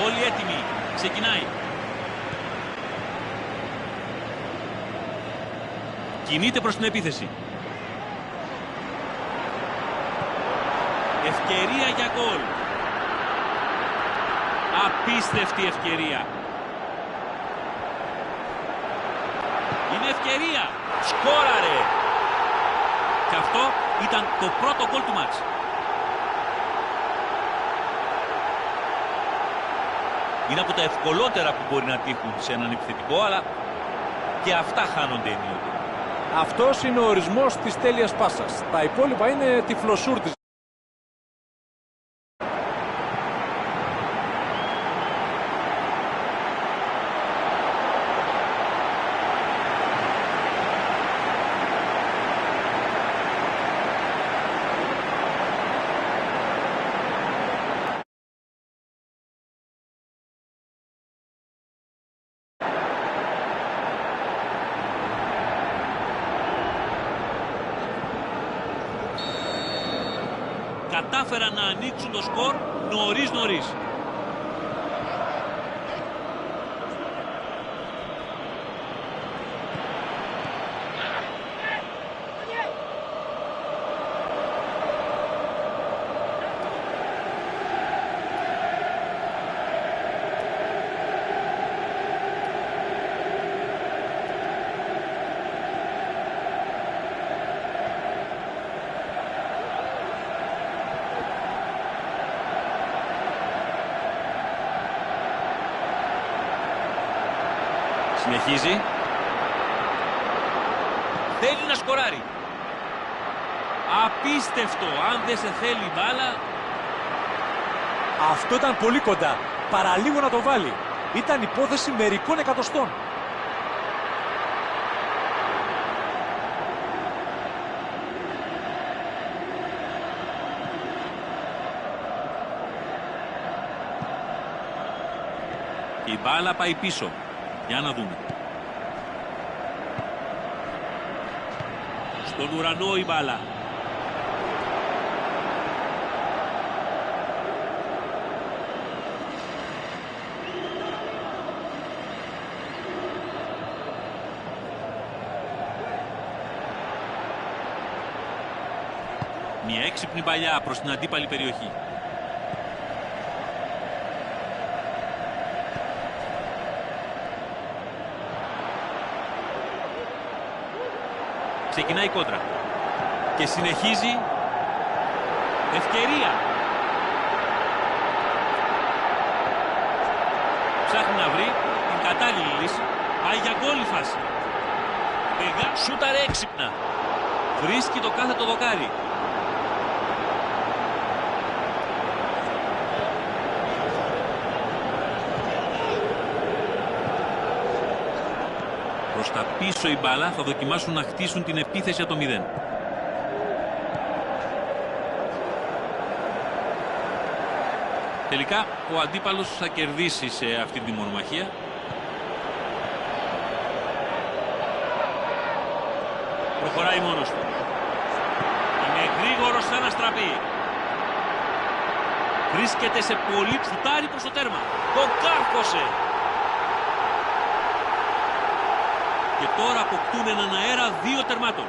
Όλοι έτοιμοι. Ξεκινάει. Κινείται προς την επίθεση. Ευκαιρία για γκολ. Απίστευτη ευκαιρία. Είναι ευκαιρία. Σκόραρε. Και αυτό ήταν το πρώτο γκολ του μάτς. Είναι από τα ευκολότερα που μπορεί να τύχουν σε έναν επιθετικό, αλλά και αυτά χάνονται ενίοτε. Αυτός είναι ο ορισμός της τέλειας πάσας. Τα υπόλοιπα είναι τυφλοσούρτης. Κατάφεραν να ανοίξουν το σκορ νωρίς. Συνεχίζει. Θέλει να σκοράρει. Απίστευτο. Αν δεν σε θέλει η μπάλα. Αυτό ήταν πολύ κοντά. Παραλίγο να το βάλει. Ήταν υπόθεση μερικών εκατοστών. Η μπάλα πάει πίσω. Για να δούμε. Στον ουρανό η μπάλα. Μια έξυπνη παλιά προς την αντίπαλη περιοχή. Ξεκινάει η κόντρα. Και συνεχίζει. Ευκαιρία. Ψάχνει να βρει την κατάλληλη λύση. Πάει για γκολ η φάση. Σούταρε έξυπνα. Βρίσκει το κάθετο δοκάρι. Προς τα πίσω η μπάλα, θα δοκιμάσουν να χτίσουν την επίθεση από το 0. Τελικά ο αντίπαλος θα κερδίσει σε αυτή τη μονομαχία. Προχωράει μόνος του. Είναι γρήγορος σαν να στραπεί. Βρίσκεται σε πολύ σουτάρι προς το τέρμα. Τον κάρφωσε. Και τώρα αποκτούν έναν αέρα 2 τερμάτων.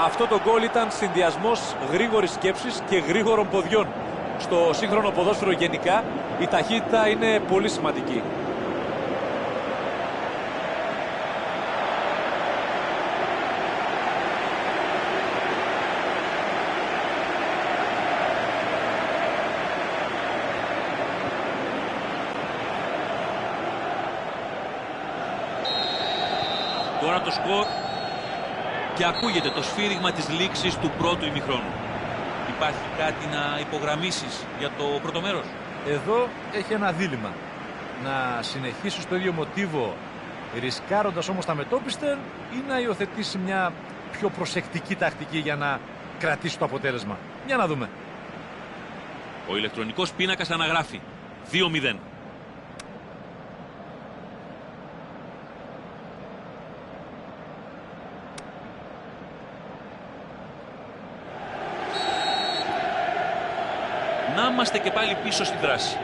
Αυτό το γκολ ήταν συνδυασμός γρήγορης σκέψης και γρήγορων ποδιών. Στο σύγχρονο ποδόσφαιρο γενικά η ταχύτητα είναι πολύ σημαντική. Τώρα το σκορ και ακούγεται το σφύριγμα της λήξης του πρώτου ημιχρόνου. Υπάρχει κάτι να υπογραμμίσεις για το πρώτο μέρος? Εδώ έχει ένα δίλημμα. Να συνεχίσει στο ίδιο μοτίβο, ρισκάροντας όμως τα μετόπιστερ, ή να υιοθετήσει μια πιο προσεκτική τακτική για να κρατήσει το αποτέλεσμα. Για να δούμε. Ο ηλεκτρονικός πίνακας αναγράφει 2-0. Να είμαστε και πάλι πίσω στη δράση.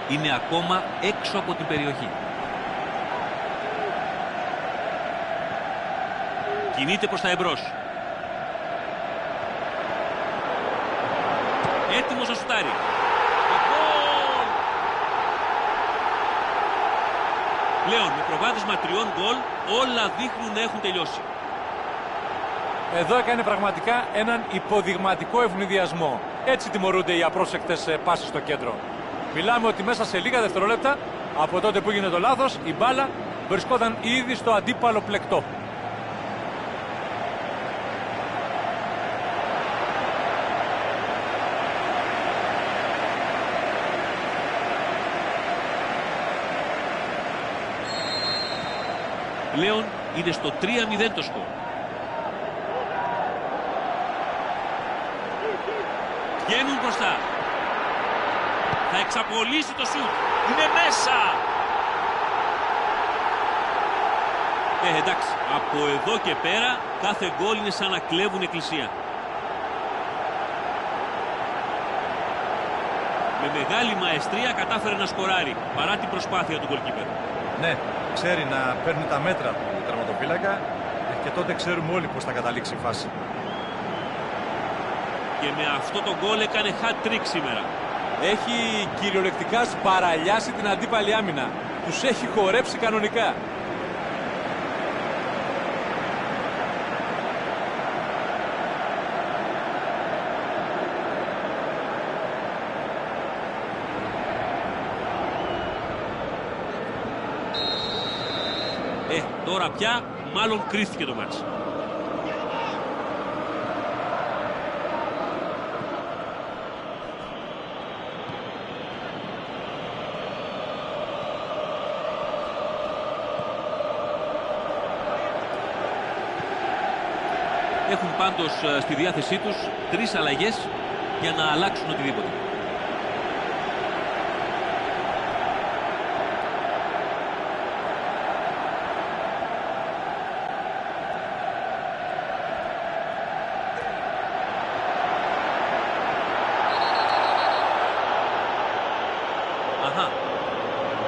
Είναι ακόμα έξω από την περιοχή. Κινείται προς τα εμπρός. Έτοιμος να σουτάρει. Πλέον με προβάδισμα 3 γκολ όλα δείχνουν να έχουν τελειώσει. Εδώ έκανε πραγματικά έναν υποδειγματικό ευνηδιασμό. Έτσι τιμωρούνται οι απρόσεκτες πάσεις στο κέντρο. Μιλάμε ότι μέσα σε λίγα δευτερόλεπτα από τότε που έγινε το λάθος, η μπάλα βρισκόταν ήδη στο αντίπαλο πλεκτό. Πλέον είναι στο 3-0 το σκορ. Βγαίνουν μπροστά. Θα εξαπολύσει το σουτ. Είναι μέσα. Εντάξει, από εδώ και πέρα κάθε γκολ είναι σαν να κλέβουν εκκλησία. Με μεγάλη μαεστρία κατάφερε να σκοράρει παρά την προσπάθεια του γκολκίπερ. Ναι, ξέρει να παίρνει τα μέτρα του τερματοφύλακα και τότε ξέρουμε όλοι πώς θα καταλήξει η φάση. Και με αυτό το γκολ έκανε hat-trick σήμερα. Έχει κυριολεκτικά σπαραλιάσει την αντίπαλη άμυνα. Τους έχει χορέψει κανονικά. Τώρα πια μάλλον κρίθηκε το μάτς. Έχουν πάντως στη διάθεσή τους 3 αλλαγές για να αλλάξουν οτιδήποτε.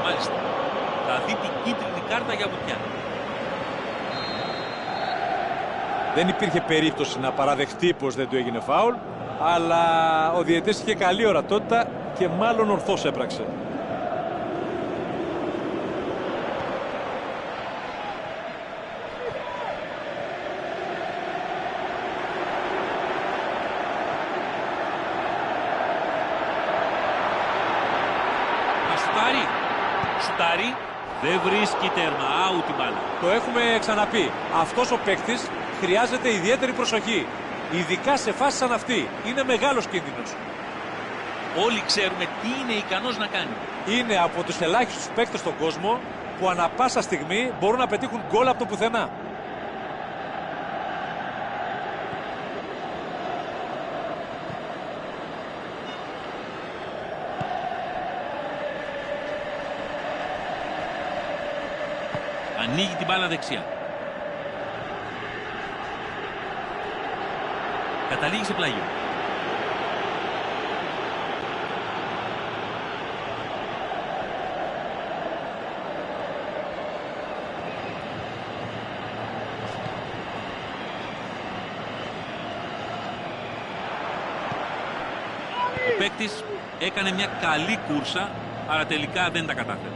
Μάλιστα. Θα δει την κίτρινη κάρτα για βουτιά. Δεν υπήρχε περίπτωση να παραδεχτεί πως δεν του έγινε φάουλ, αλλά ο διαιτητής είχε καλή ορατότητα και μάλλον ορθώς έπραξε. Σουτάρει, δεν βρίσκει τέρμα, out η μπάλα. Το έχουμε ξαναπεί. Αυτός ο παίκτης χρειάζεται ιδιαίτερη προσοχή. Ειδικά σε φάσεις σαν αυτή. Είναι μεγάλος κίνδυνος. Όλοι ξέρουμε τι είναι ικανός να κάνει. Είναι από τους ελάχιστους παίκτες στον κόσμο που ανα πάσα στιγμή μπορούν να πετύχουν γκολ από το πουθενά. Ανοίγει την μπάλα δεξιά. Καταλήγει σε πλάγιο. Ο παίκτης έκανε μια καλή κούρσα, αλλά τελικά δεν τα κατάφερε.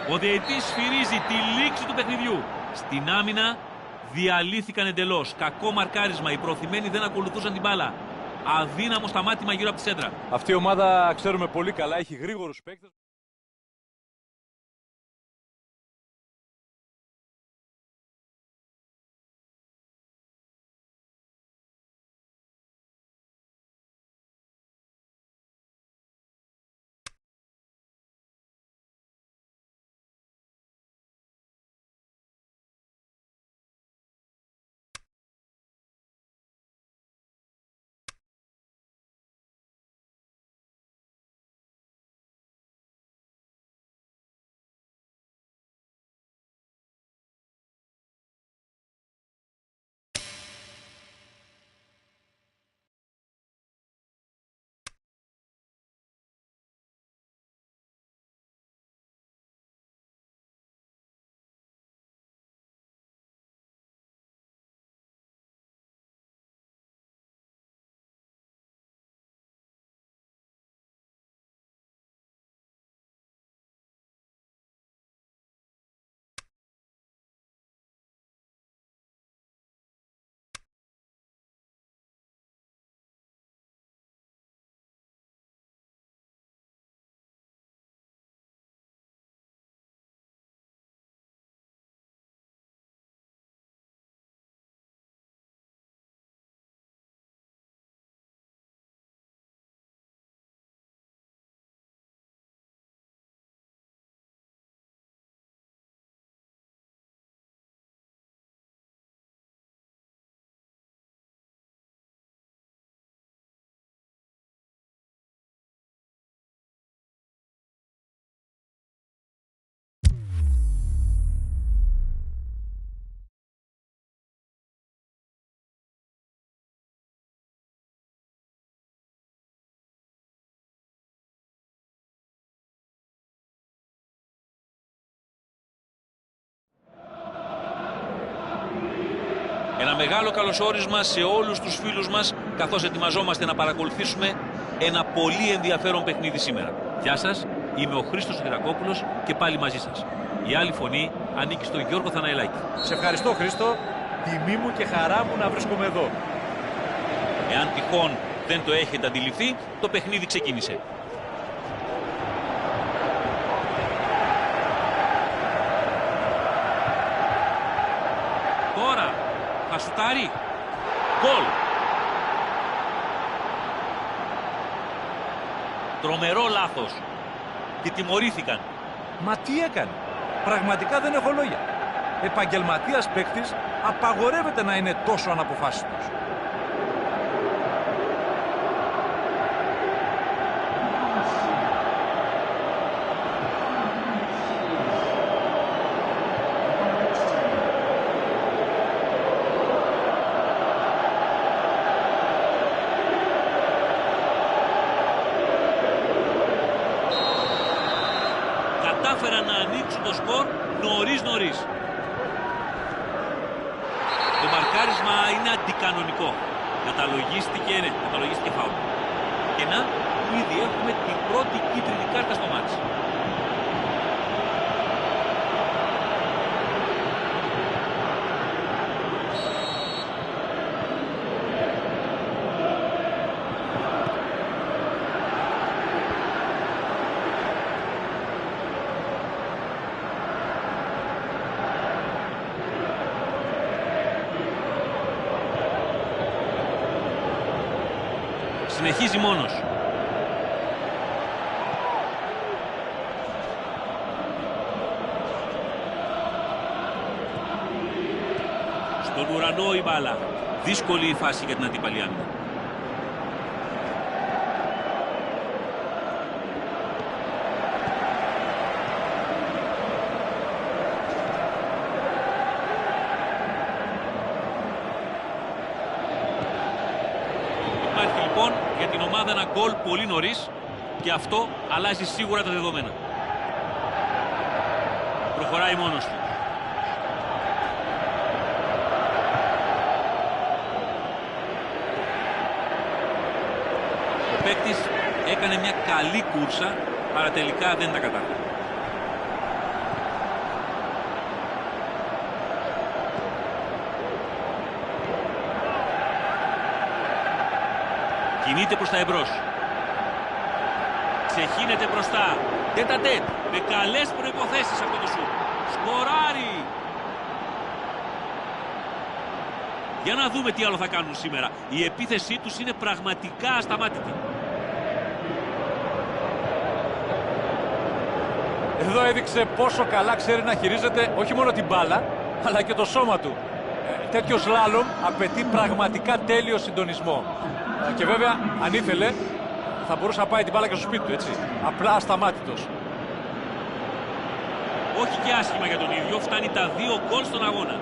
Ο διαιτητής σφυρίζει τη λήξη του παιχνιδιού. Στην άμυνα διαλύθηκαν εντελώς. Κακό μαρκάρισμα. Οι προωθημένοι δεν ακολουθούσαν την μπάλα. Αδύναμο σταμάτημα γύρω από τη σέντρα. Αυτή η ομάδα ξέρουμε πολύ καλά, έχει γρήγορους παίκτες. Ένα μεγάλο καλωσόρισμα σε όλους τους φίλους μας, καθώς ετοιμαζόμαστε να παρακολουθήσουμε ένα πολύ ενδιαφέρον παιχνίδι σήμερα. Γεια σας, είμαι ο Χρήστος Χειρακόπουλος και πάλι μαζί σας. Η άλλη φωνή ανήκει στον Γιώργο Θαναηλάκη. Σε ευχαριστώ, Χρήστο. Τιμή μου και χαρά μου να βρίσκομαι εδώ. Εάν τυχόν δεν το έχετε αντιληφθεί, το παιχνίδι ξεκίνησε. Τώρα θα σουτάρει. Γκολ. Τρομερό λάθος. Και τιμωρήθηκαν. Μα τι έκανε. Πραγματικά δεν έχω λόγια. Επαγγελματίας παίκτης απαγορεύεται να είναι τόσο αναποφάσιστος. Κατάφεραν να ανοίξουν το σκορ νωρίς. Το μαρκάρισμα είναι αντικανονικό. Καταλογίστηκε φάουλ. Και να, ήδη έχουμε την πρώτη κίτρινη κάρτα στο μάτς. Συνεχίζει μόνος. Στον ουρανό η μπάλα. Δύσκολη η φάση για την αντίπαλη άμυνα. Για την ομάδα ένα γκολ πολύ νωρίς και αυτό αλλάζει σίγουρα τα δεδομένα. Προχωράει μόνος του. Ο παίκτης έκανε μια καλή κούρσα, αλλά τελικά δεν τα κατάφερε. Κινείται προς τα εμπρός. Ξεχύνεται μπροστά. Τέτα-τέτ. Με καλές προϋποθέσεις αυτό το σουτ. Σκοράρει. Για να δούμε τι άλλο θα κάνουν σήμερα. Η επίθεσή τους είναι πραγματικά ασταμάτητη. Εδώ έδειξε πόσο καλά ξέρει να χειρίζεται όχι μόνο την μπάλα, αλλά και το σώμα του. Τέτοιο σλάλομ απαιτεί πραγματικά τέλειο συντονισμό. Και βέβαια, αν ήθελε, θα μπορούσε να πάει την μπάλα και στο σπίτι του, έτσι. Απλά ασταμάτητος. Όχι και άσχημα για τον ίδιο, φτάνει τα 2 γκολ στον αγώνα.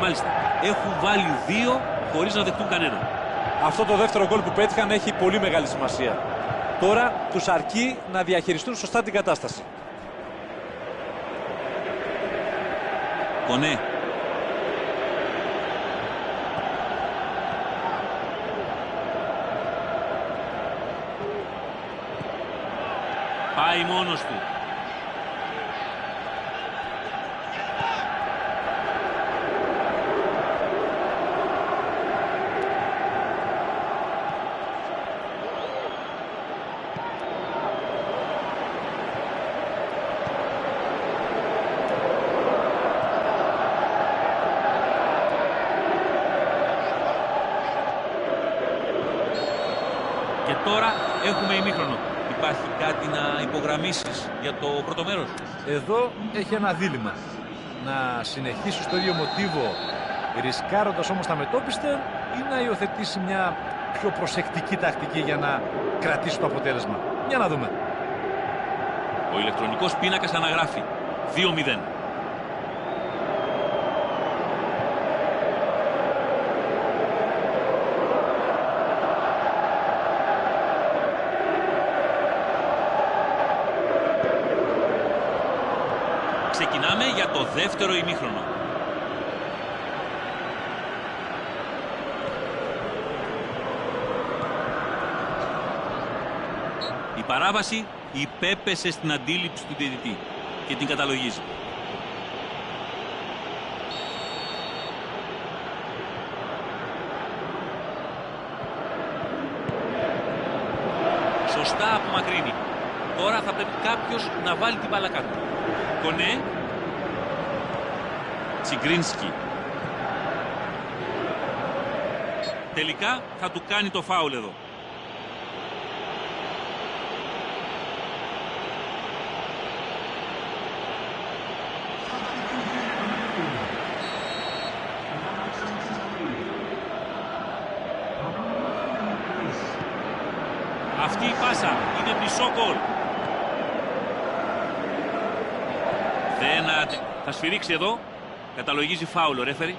Μάλιστα, έχουν βάλει 2 χωρίς να δεχτούν κανένα. Αυτό το δεύτερο γκολ που πέτυχαν έχει πολύ μεγάλη σημασία. Τώρα τους αρκεί να διαχειριστούν σωστά την κατάσταση. Κονέ. Πάει μόνος του. Και τώρα έχουμε ημίχρονο. Υπάρχει κάτι να υπογραμμίσεις για το πρώτο μέρος? Εδώ έχει ένα δίλημμα. Να συνεχίσει στο ίδιο μοτίβο, ρισκάροντας όμως τα μετόπιστα, ή να υιοθετήσει μια πιο προσεκτική τακτική για να κρατήσει το αποτέλεσμα. Για να δούμε. Ο ηλεκτρονικός πίνακας αναγράφει 2-0. Ξεκινάμε για το δεύτερο ημίχρονο. Η παράβαση υπέπεσε στην αντίληψη του διαιτητή και την καταλογίζει. Σωστά απομακρύνει. Τώρα θα πρέπει κάποιος να βάλει την μπάλα κάτω. Κονέ. Τσιγκρίνσκι. Τελικά θα του κάνει το φάουλ εδώ. Αυτή η πάσα είναι μισό γκολ. Θα σφυρίξει εδώ. Καταλογίζει φάουλ ο ρέφερι.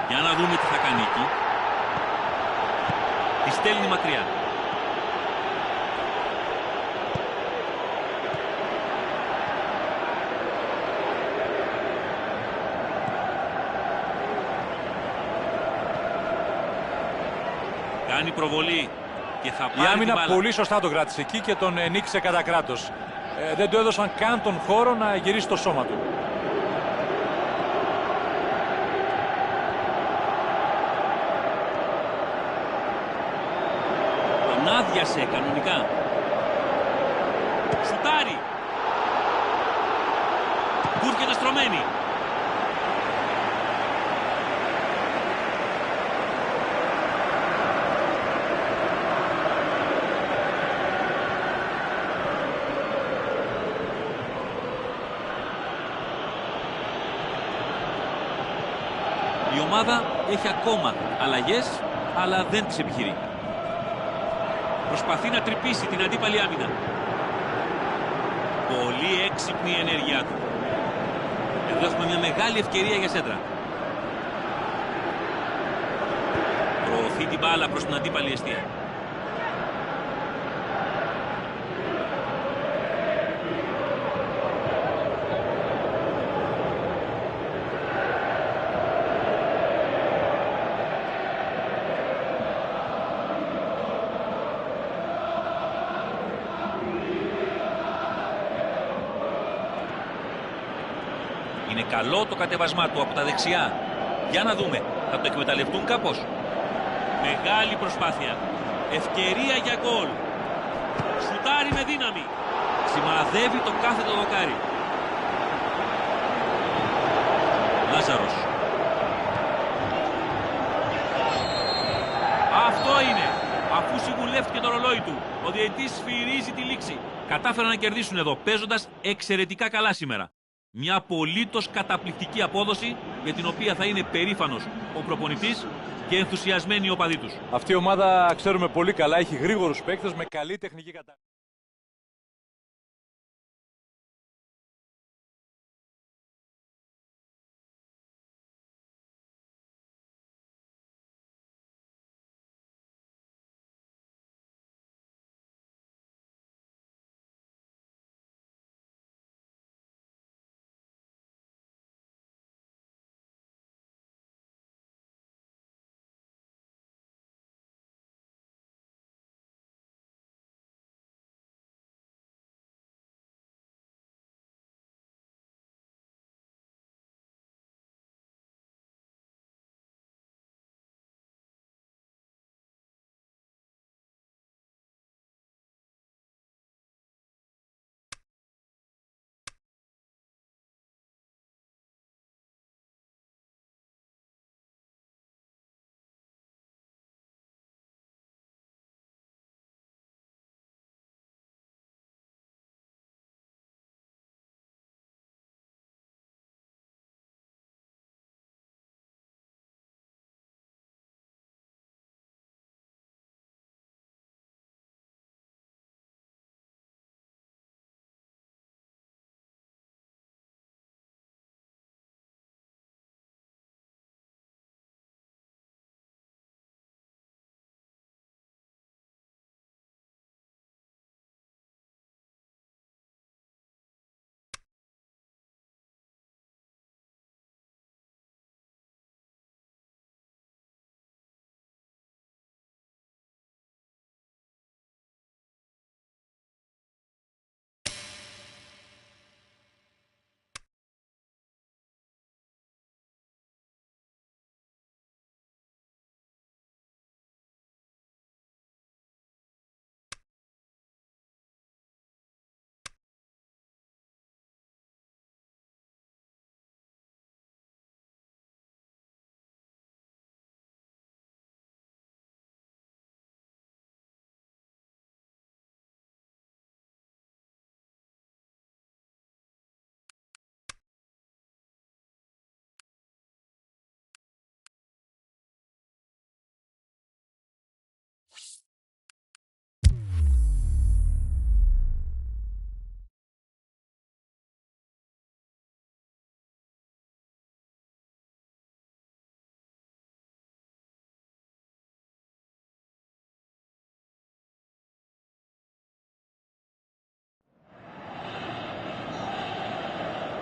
Για να δούμε τι θα κάνει εκεί. Τη στέλνει μακριά. Κάνει προβολή και θα πάρει. Η άμυνα πολύ σωστά το κράτησε εκεί και τον νίκησε κατά κράτος. Δεν του έδωσαν καν τον χώρο να γυρίσει το σώμα του. Τον άδειασε κανονικά. Σουτάρει. Κούρκεται στρωμένη. Η ομάδα έχει ακόμα αλλαγές, αλλά δεν τις επιχειρεί. Προσπαθεί να τρυπήσει την αντίπαλη άμυνα. Πολύ έξυπνη η ενέργειά του. Εδώ έχουμε μια μεγάλη ευκαιρία για σέντρα. Προωθεί την μπάλα προς την αντίπαλη εστία. Είναι καλό το κατέβασμά του από τα δεξιά. Για να δούμε, θα το εκμεταλλευτούν κάπως. Μεγάλη προσπάθεια. Ευκαιρία για γκολ. Σουτάρει με δύναμη. Σημαδεύει το κάθετο δοκάρι. Λάζαρος. Αυτό είναι. Αφού συμβουλεύτηκε το ρολόι του, ο διαιτητής σφυρίζει τη λήξη. Κατάφεραν να κερδίσουν εδώ, παίζοντας εξαιρετικά καλά σήμερα. Μια απολύτως καταπληκτική απόδοση, για την οποία θα είναι περήφανος ο προπονητής και ενθουσιασμένοι οι οπαδοί τους. Αυτή η ομάδα, ξέρουμε πολύ καλά, έχει γρήγορους παίκτες με καλή τεχνική κατάσταση.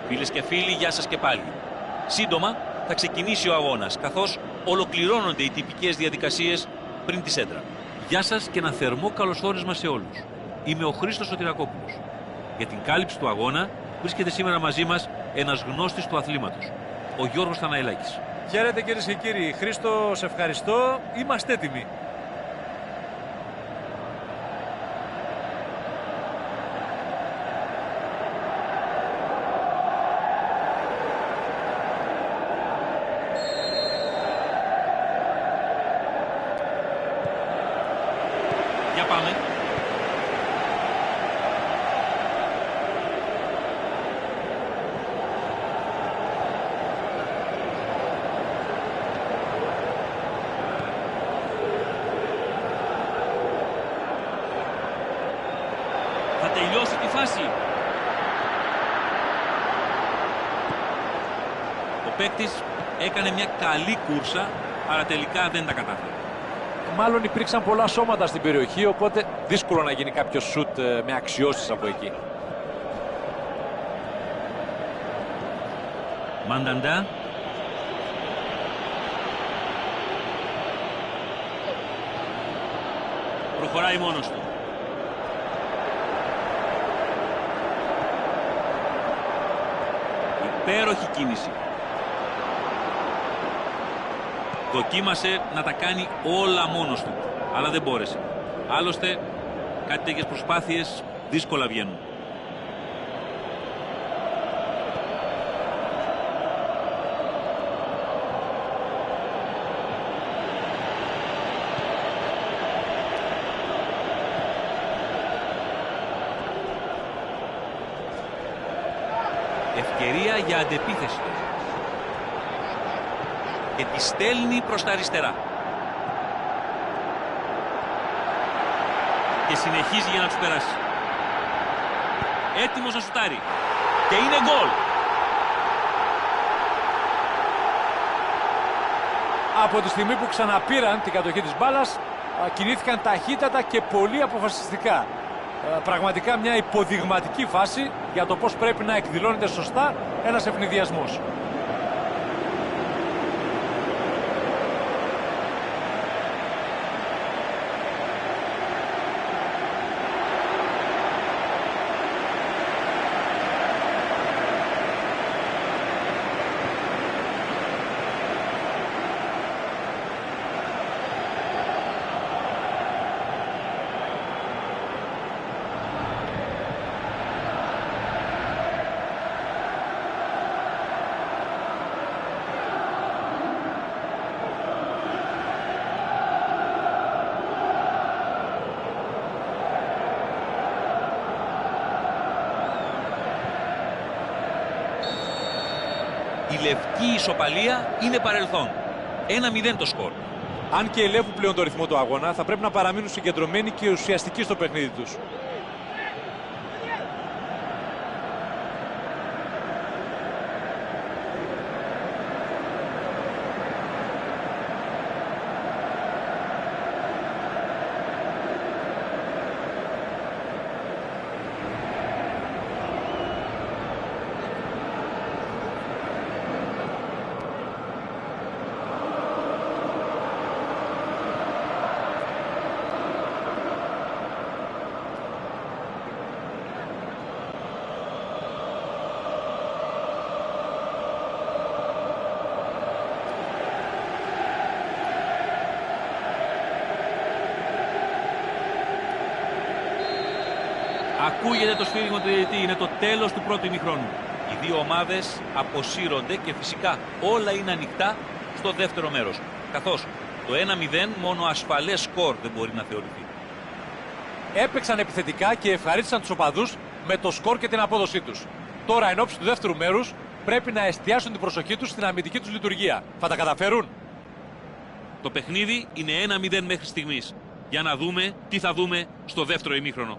Φίλες και φίλοι, γεια σας και πάλι. Σύντομα θα ξεκινήσει ο αγώνας, καθώς ολοκληρώνονται οι τυπικές διαδικασίες πριν τη σέντρα. Γεια σας και ένα θερμό καλωσόρισμα σε όλους. Είμαι ο Χρήστος Σωτηρακόπουλος. Για την κάλυψη του αγώνα βρίσκεται σήμερα μαζί μας ένας γνώστης του αθλήματος, ο Γιώργος Θαναηλάκης. Χαίρετε κυρίες και κύριοι. Χρήστο, σε ευχαριστώ. Είμαστε έτοιμοι. Για πάμε. Θα τελειώσει τη φάση. Ο παίκτης έκανε μια καλή κούρσα, αλλά τελικά δεν τα κατάφερε. Μάλλον υπήρξαν πολλά σώματα στην περιοχή, οπότε δύσκολο να γίνει κάποιο σουτ με αξιώσεις από εκεί. Μανταντά. Προχωράει μόνος του. Υπέροχη κίνηση. Δοκίμασε να τα κάνει όλα μόνος του, αλλά δεν μπόρεσε. Άλλωστε, κάτι τέτοιες προσπάθειες δύσκολα βγαίνουν. Ευκαιρία για αντεπίθεση και τη στέλνει προς τα αριστερά και συνεχίζει για να τους περάσει. Έτοιμος να σουτάρει και είναι γκολ. Από τη στιγμή που ξαναπήραν την κατοχή της μπάλας, κινήθηκαν ταχύτατα και πολύ αποφασιστικά. Πραγματικά μια υποδειγματική φάση για το πώς πρέπει να εκδηλώνεται σωστά ένας ευνηδιασμός. Η λευκή ισοπαλία είναι παρελθόν. 1-0 το σκορ. Αν και ελέγχουν πλέον το ρυθμό του αγώνα, θα πρέπει να παραμείνουν συγκεντρωμένοι και ουσιαστικοί στο παιχνίδι τους. Ακούγεται το σφύριγμα του διαιτητή. Είναι το τέλος του πρώτου ημιχρόνου. Οι δύο ομάδες αποσύρονται και φυσικά όλα είναι ανοιχτά στο δεύτερο μέρος. Καθώς το 1-0 μόνο ασφαλές σκορ δεν μπορεί να θεωρηθεί. Έπαιξαν επιθετικά και ευχαρίστησαν τους οπαδούς με το σκορ και την απόδοσή τους. Τώρα, εν ώψη του δεύτερου μέρους, πρέπει να εστιάσουν την προσοχή τους στην αμυντική τους λειτουργία. Θα τα καταφέρουν? Το παιχνίδι είναι 1-0 μέχρι στιγμής. Για να δούμε τι θα δούμε στο δεύτερο ημίχρονο.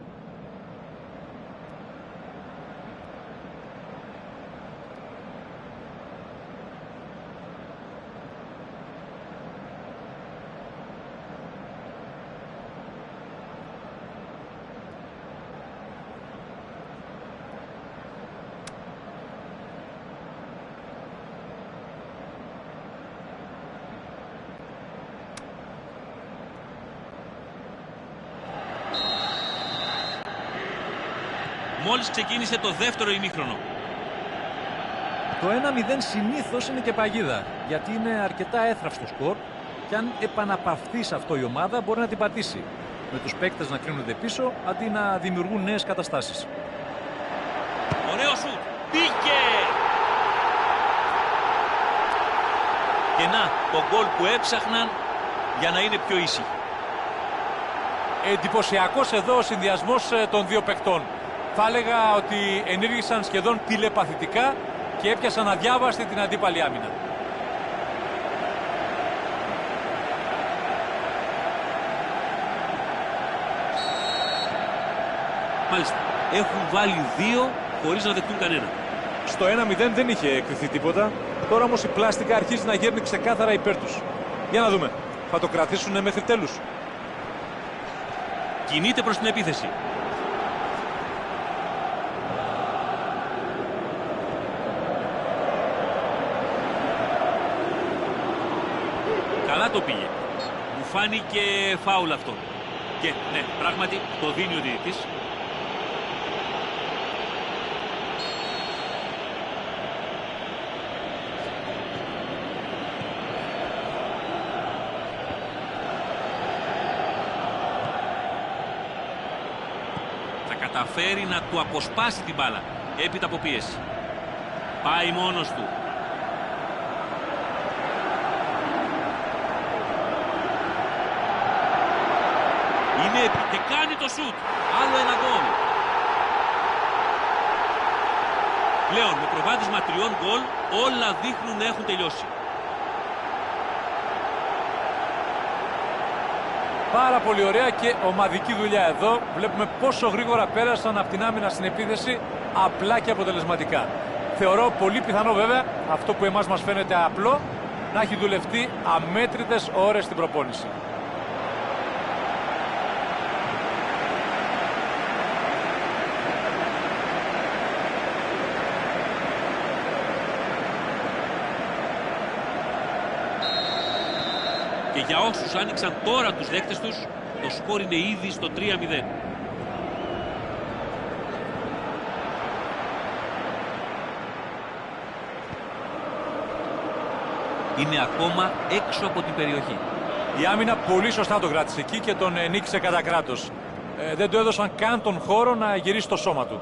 Μόλις ξεκίνησε το δεύτερο ημίχρονο. Το 1-0 συνήθως είναι και παγίδα, γιατί είναι αρκετά έθραυστο σκορ και αν επαναπαυθεί σε αυτό η ομάδα μπορεί να την πατήσει, με τους παίκτες να κρίνονται πίσω αντί να δημιουργούν νέες καταστάσεις. Ωραίο σουτ! Μπήκε! Και να, το γκολ που έψαχναν για να είναι πιο ήσυχοι. Εντυπωσιακός εδώ ο συνδυασμός των δύο παικτών. Θα έλεγα ότι ενήργησαν σχεδόν τηλεπαθητικά και έπιασαν αδιάβαστη την αντίπαλη άμυνα. Μάλιστα, έχουν βάλει δύο χωρίς να δεχτούν κανένα. Στο 1-0 δεν είχε εκριθεί τίποτα. Τώρα όμως η πλάστικα αρχίζει να γέρνει ξεκάθαρα υπέρ τους. Για να δούμε, θα το κρατήσουν μέχρι τέλους? Κινείται προς την επίθεση. Καλά το πήγε. Μου φάνηκε φάουλ αυτό. Και ναι, πράγματι το δίνει ο διαιτητής. καταφέρει να του αποσπάσει την μπάλα έπειτα από πίεση. Πάει μόνος του. Και κάνει το σουτ. Άλλο ένα γκολ. Πλέον με προβάδισμα 3 γκολ όλα δείχνουν να έχουν τελειώσει. Πάρα πολύ ωραία και ομαδική δουλειά εδώ. Βλέπουμε πόσο γρήγορα πέρασαν από την άμυνα στην επίθεση, απλά και αποτελεσματικά. Θεωρώ πολύ πιθανό βέβαια, αυτό που εμάς μας φαίνεται απλό, να έχει δουλευτεί αμέτρητες ώρες στην προπόνηση. Και για όσους άνοιξαν τώρα τους δέκτες τους, το σκορ είναι ήδη στο 3-0. Είναι ακόμα έξω από την περιοχή. Η άμυνα πολύ σωστά το κράτησε εκεί και τον νίκησε κατά κράτος. Δεν του έδωσαν καν τον χώρο να γυρίσει το σώμα του.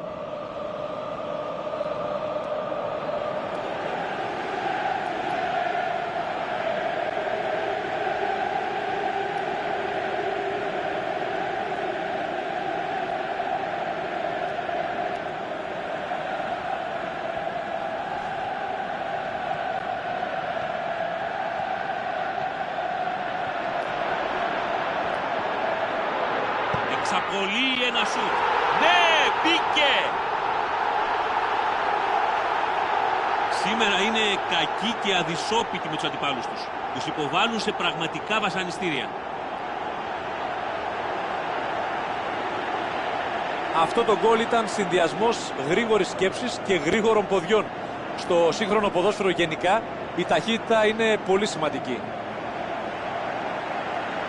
Εξαπολύει ένα σουτ. Ναι, μπήκε! Σήμερα είναι κακοί και αδυσόπιτοι με τους αντιπάλους τους. Τους υποβάλλουν σε πραγματικά βασανιστήρια. Αυτό το γκολ ήταν συνδυασμός γρήγορης σκέψης και γρήγορων ποδιών. Στο σύγχρονο ποδόσφαιρο γενικά η ταχύτητα είναι πολύ σημαντική.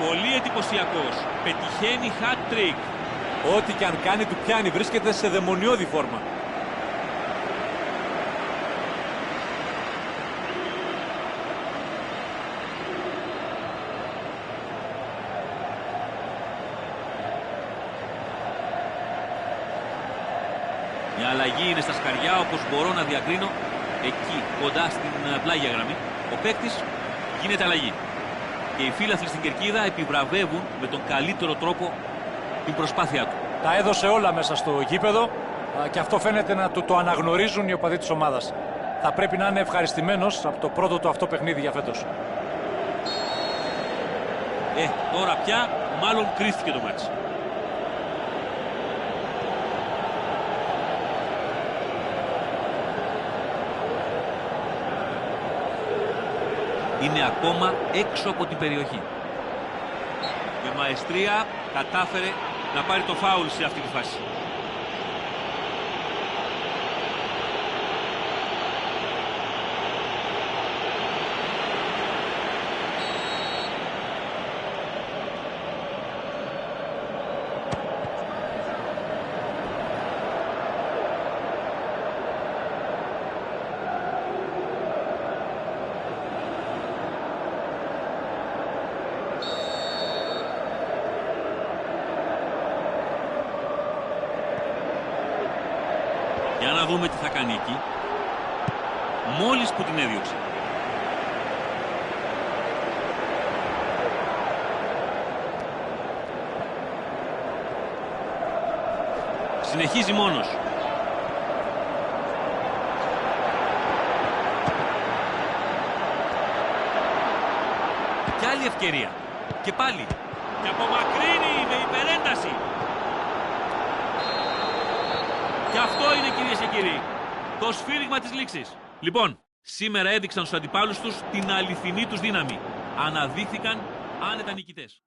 Πολύ εντυπωσιακός. Πετυχαίνει hat-trick. Ό,τι και αν κάνει του πιάνει, βρίσκεται σε δαιμονιώδη φόρμα. Η αλλαγή είναι στα σκαριά, όπως μπορώ να διακρίνω. Εκεί, κοντά στην πλάγια γραμμή, ο παίκτης γίνεται αλλαγή. Και οι φίλαθλοι στην κερκίδα επιβραβεύουν με τον καλύτερο τρόπο την προσπάθειά του. Τα έδωσε όλα μέσα στο γήπεδο και αυτό φαίνεται να το αναγνωρίζουν οι οπαδοί της ομάδας. Θα πρέπει να είναι ευχαριστημένος από το πρώτο του αυτό παιχνίδι για φέτος. Τώρα πια μάλλον κρίθηκε το μάτς. Είναι ακόμα έξω από την περιοχή. Με μαεστρία κατάφερε να πάρει το φάουλ σε αυτή τη φάση. Για να δούμε τι θα κάνει εκεί. Μόλις που την έδιωξε. Συνεχίζει μόνος. Κι άλλη ευκαιρία. Και πάλι. Και απομακρύνει με υπερένταση. Και αυτό είναι, κυρίες και κύριοι, το σφύριγμα της λήξης. Λοιπόν, σήμερα έδειξαν στους αντιπάλους τους την αληθινή τους δύναμη. Αναδείχθηκαν άνετα νικητές.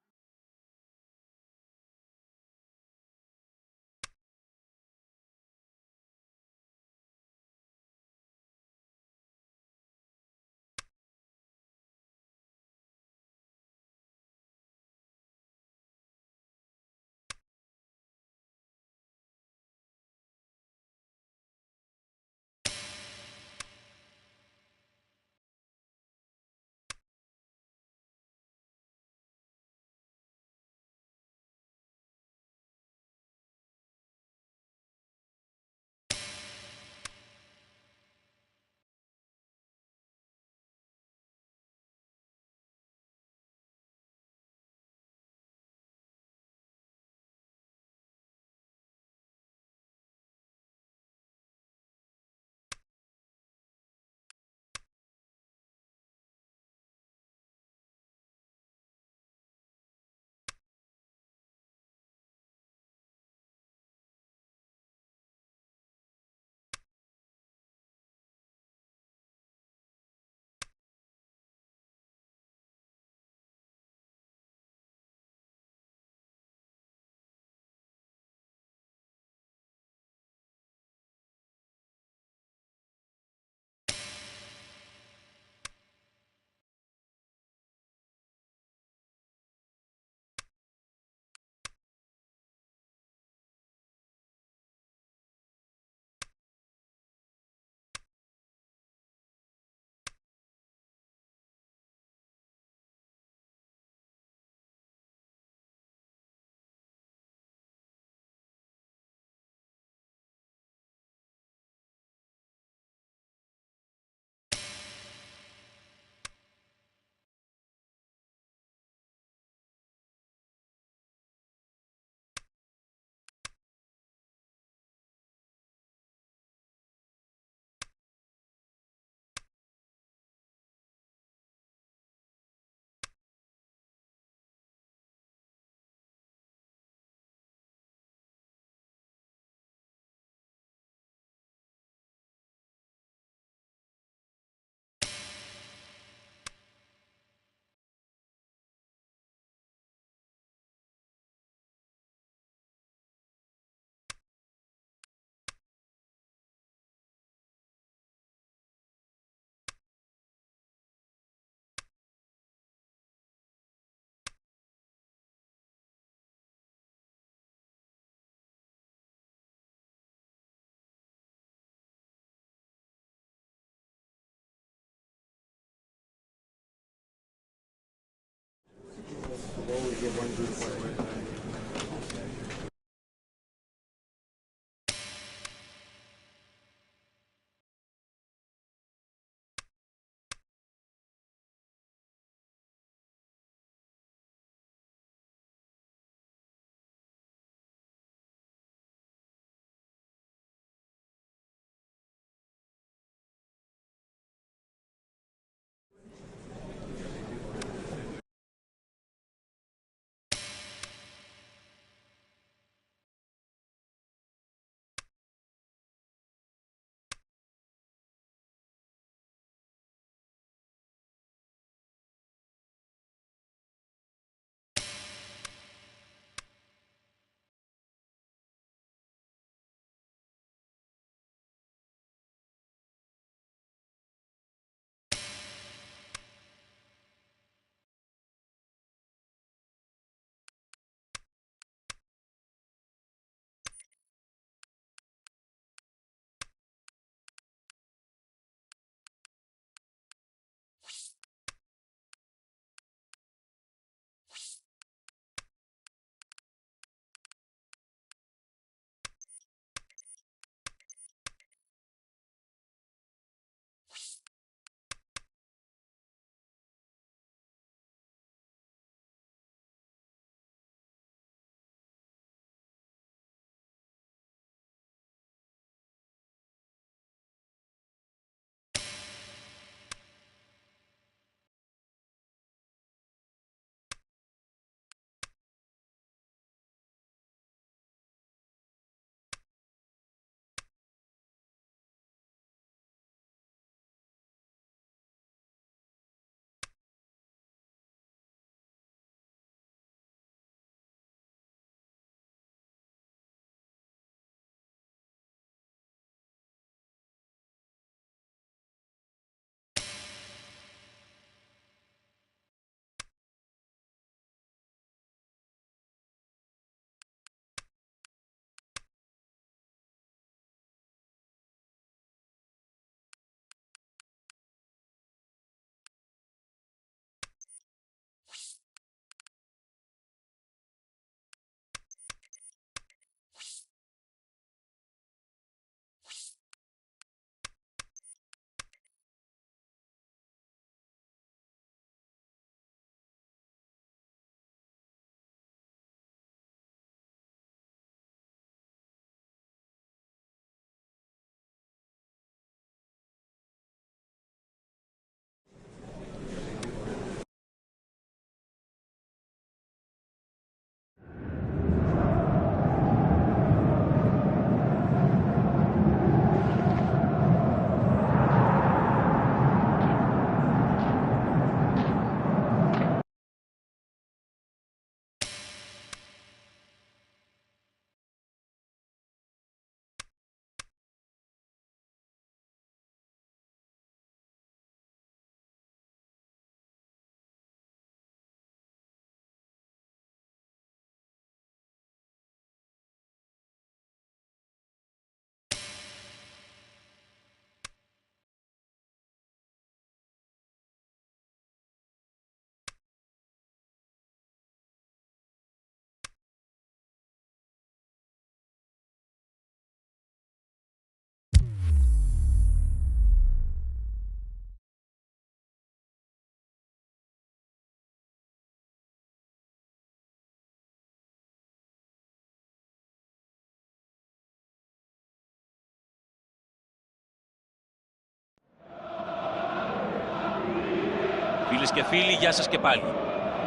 Φίλες και φίλοι, γεια σας και πάλι.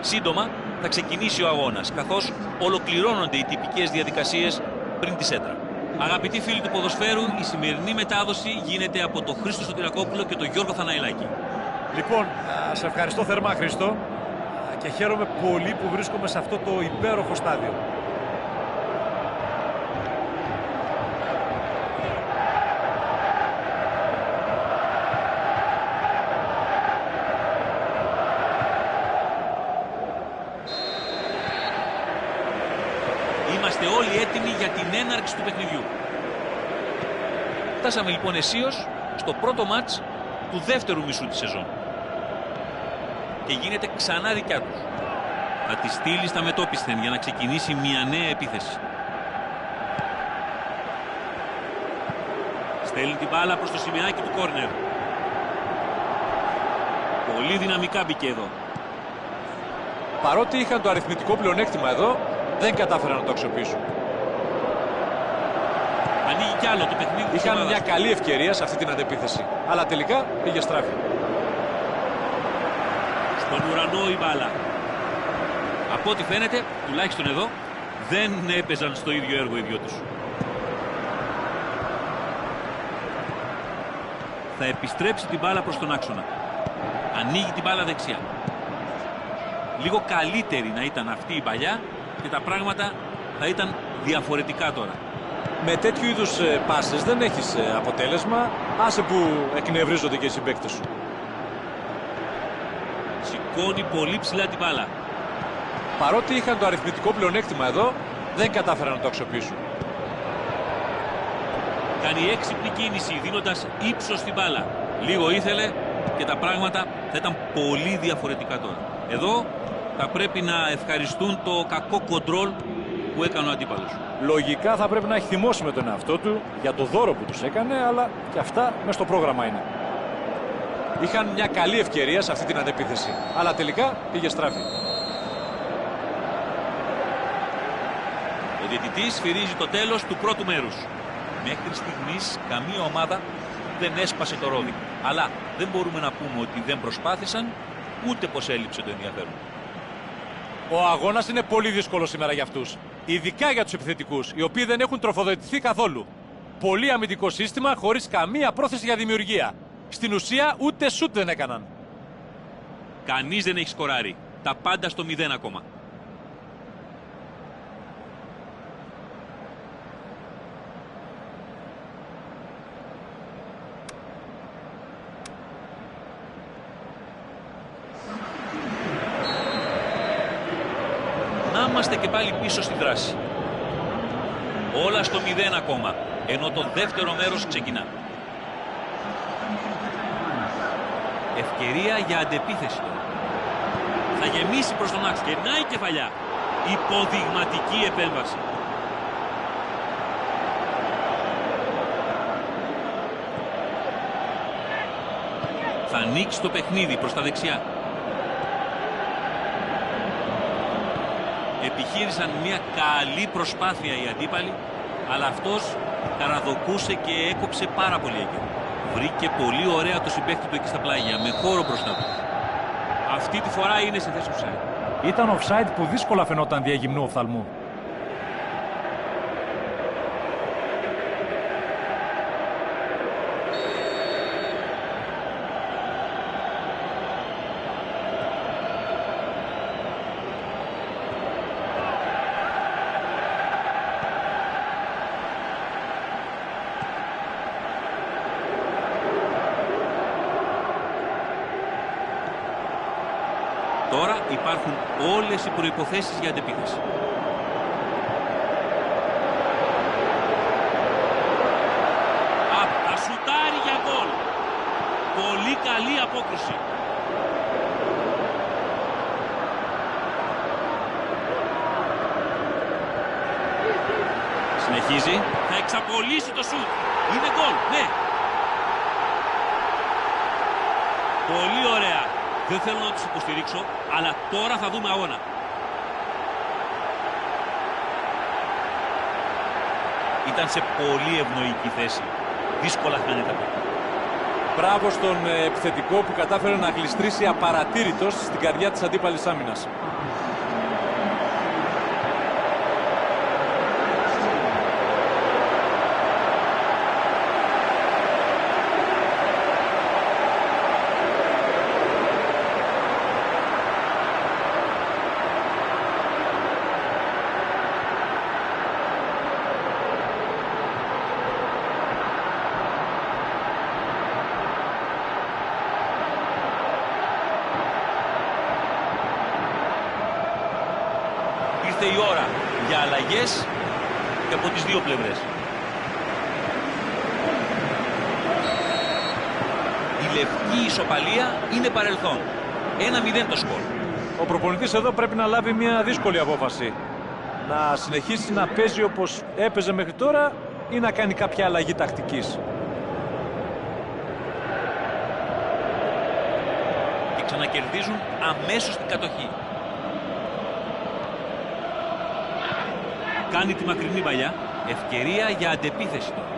Σύντομα θα ξεκινήσει ο αγώνας, καθώς ολοκληρώνονται οι τυπικές διαδικασίες πριν τη σέντρα. Αγαπητοί φίλοι του ποδοσφαίρου, η σημερινή μετάδοση γίνεται από τον Χρήστο Σωτηρακόπουλο και τον Γιώργο Θαναηλάκη. Λοιπόν, σε ευχαριστώ θερμά, Χρήστο, και χαίρομαι πολύ που βρίσκομαι σε αυτό το υπέροχο στάδιο. Είμαστε όλοι έτοιμοι για την έναρξη του παιχνιδιού. Φτάσαμε λοιπόν αισίως στο πρώτο μάτς του δεύτερου μισού της σεζόν. Και γίνεται ξανά δικιά τους. Θα τη στείλει στα μετώπισθεν για να ξεκινήσει μια νέα επίθεση. Στέλνει την μπάλα προς το σημειάκι του κόρνερ. Πολύ δυναμικά μπήκε εδώ. Παρότι είχαν το αριθμητικό πλεονέκτημα εδώ, δεν κατάφεραν να το αξιοποιήσουν. Ανοίγει κι άλλο το παιχνίδι. Είχαν μια καλή ευκαιρία σε αυτή την αντεπίθεση, αλλά τελικά πήγε στράφη. Στον ουρανό η μπάλα. Από ό,τι φαίνεται, τουλάχιστον εδώ, δεν έπαιζαν στο ίδιο έργο οι δυο τους. Θα επιστρέψει την μπάλα προς τον άξονα. Ανοίγει την μπάλα δεξιά. Λίγο καλύτερη να ήταν αυτή η παλιά και τα πράγματα θα ήταν διαφορετικά τώρα. Με τέτοιου είδους πάσες δεν έχεις αποτέλεσμα, άσε που εκνευρίζονται και οι συμπαίκτες σου. Σηκώνει πολύ ψηλά την μπάλα. Παρότι είχαν το αριθμητικό πλεονέκτημα εδώ, δεν κατάφεραν να το αξιοποιήσουν. Κάνει έξυπνη κίνηση δίνοντας ύψος στην μπάλα. Λίγο ήθελε και τα πράγματα θα ήταν πολύ διαφορετικά τώρα. Εδώ θα πρέπει να ευχαριστούν το κακό κοντρόλ που έκανε ο αντίπαλος. Λογικά θα πρέπει να έχει θυμώσει με τον εαυτό του για το δώρο που τους έκανε, αλλά και αυτά μες στο πρόγραμμα είναι. Είχαν μια καλή ευκαιρία σε αυτή την αντεπίθεση, αλλά τελικά πήγε στράφη. Ο διαιτητής σφυρίζει το τέλος του πρώτου μέρους. Μέχρι στιγμής καμία ομάδα δεν έσπασε το ρόδι. Αλλά δεν μπορούμε να πούμε ότι δεν προσπάθησαν, ούτε πως έλειψε το ενδιαφέρον. Ο αγώνας είναι πολύ δύσκολο σήμερα για αυτούς. Ειδικά για τους επιθετικούς, οι οποίοι δεν έχουν τροφοδοτηθεί καθόλου. Πολύ αμυντικό σύστημα χωρίς καμία πρόθεση για δημιουργία. Στην ουσία ούτε σουτ δεν έκαναν. Κανείς δεν έχει σκοράρει. Τα πάντα στο 0 ακόμα. Να είμαστε και πάλι πίσω στη δράση. Όλα στο 0 ακόμα, ενώ το δεύτερο μέρος ξεκινά. Ευκαιρία για αντεπίθεση τώρα. Θα γεμίσει προς τον άξο και να η κεφαλιά. Υποδειγματική επέμβαση. Θα ανοίξει το παιχνίδι προς τα δεξιά. Επιχείρησαν μια καλή προσπάθεια οι αντίπαλοι, αλλά αυτός καραδοκούσε και έκοψε πάρα πολύ εκεί. Βρήκε πολύ ωραία το συμπαίχτη του εκεί στα πλάγια, με χώρο μπροστά του. Αυτή τη φορά είναι σε θέση offside. Ήταν offside που δύσκολα φαινόταν δια γυμνού οφθαλμού. Τώρα υπάρχουν όλες οι προϋποθέσεις για αντεπίθεση. Θα σουτάρει για γκολ. Πολύ καλή απόκριση. Συνεχίζει. Θα εξαπολύσει το σουτ. Είναι γκολ, ναι. Πολύ ωραία. Δεν θέλω να τους υποστηρίξω, αλλά τώρα θα δούμε αγώνα. Ήταν σε πολύ ευνοϊκή θέση. Δύσκολα χάνεται από εκεί. Μπράβο στον επιθετικό που κατάφερε να γλιστρήσει απαρατήρητος στην καρδιά της αντίπαλης άμυνας. Ήρθε η ώρα για αλλαγές και από τις δύο πλευρές. Η λευκή ισοπαλία είναι παρελθόν. 1-0 το σκορ. Ο προπονητής εδώ πρέπει να λάβει μια δύσκολη απόφαση. Να συνεχίσει να παίζει όπως έπαιζε μέχρι τώρα ή να κάνει κάποια αλλαγή τακτικής. Και ξανακερδίζουν αμέσως την κατοχή. Κάνει τη μακρινή παλιά. Ευκαιρία για αντεπίθεση τώρα.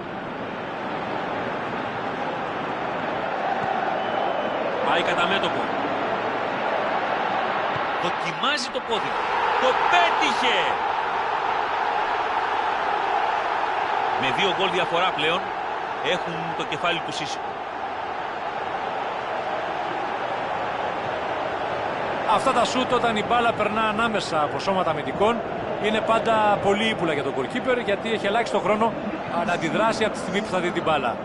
Πάει κατά μέτωπο. Δοκιμάζει το πόδι. Το πέτυχε! Με 2 γκολ διαφορά πλέον έχουν το κεφάλι του ίσιο. Αυτά τα σούτ όταν η μπάλα περνά ανάμεσα από σώματα αμυντικών είναι πάντα πολύ ύπουλα για τον goalkeeper, γιατί έχει ελάχιστο χρόνο να αντιδράσει από τη στιγμή που θα δει την μπάλα.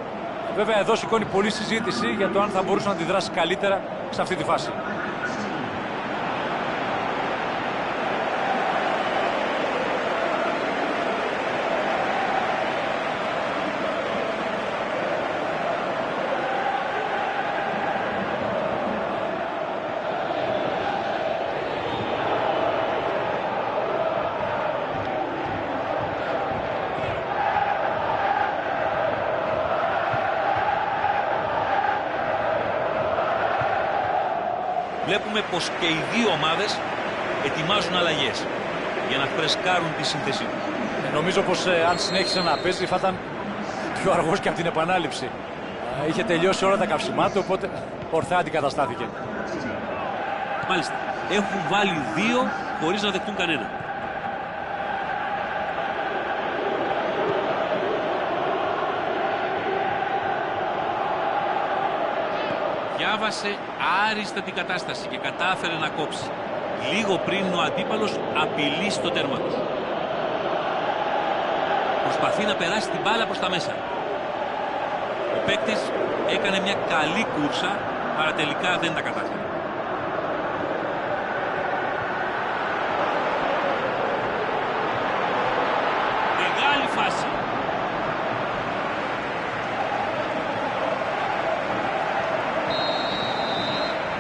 Βέβαια εδώ σηκώνει πολλή συζήτηση για το αν θα μπορούσε να αντιδράσει καλύτερα σε αυτή τη φάση. Βλέπουμε πως και οι δύο ομάδες ετοιμάζουν αλλαγές για να φρεσκάρουν τη σύνθεσή τους. Νομίζω πως αν συνέχισε να παίζει θα ήταν πιο αργός και από την επανάληψη. Είχε τελειώσει όλα τα καυσιμά του, οπότε ορθά αντικαταστάθηκε. Μάλιστα, έχουν βάλει 2 χωρίς να δεχτούν κανένα. Διάβασε άριστα την κατάσταση και κατάφερε να κόψει. Λίγο πριν ο αντίπαλος απειλεί στο τέρμα του. Προσπαθεί να περάσει την μπάλα προς τα μέσα. Ο παίκτης έκανε μια καλή κούρσα, αλλά τελικά δεν τα κατάφερε. Μεγάλη φάση.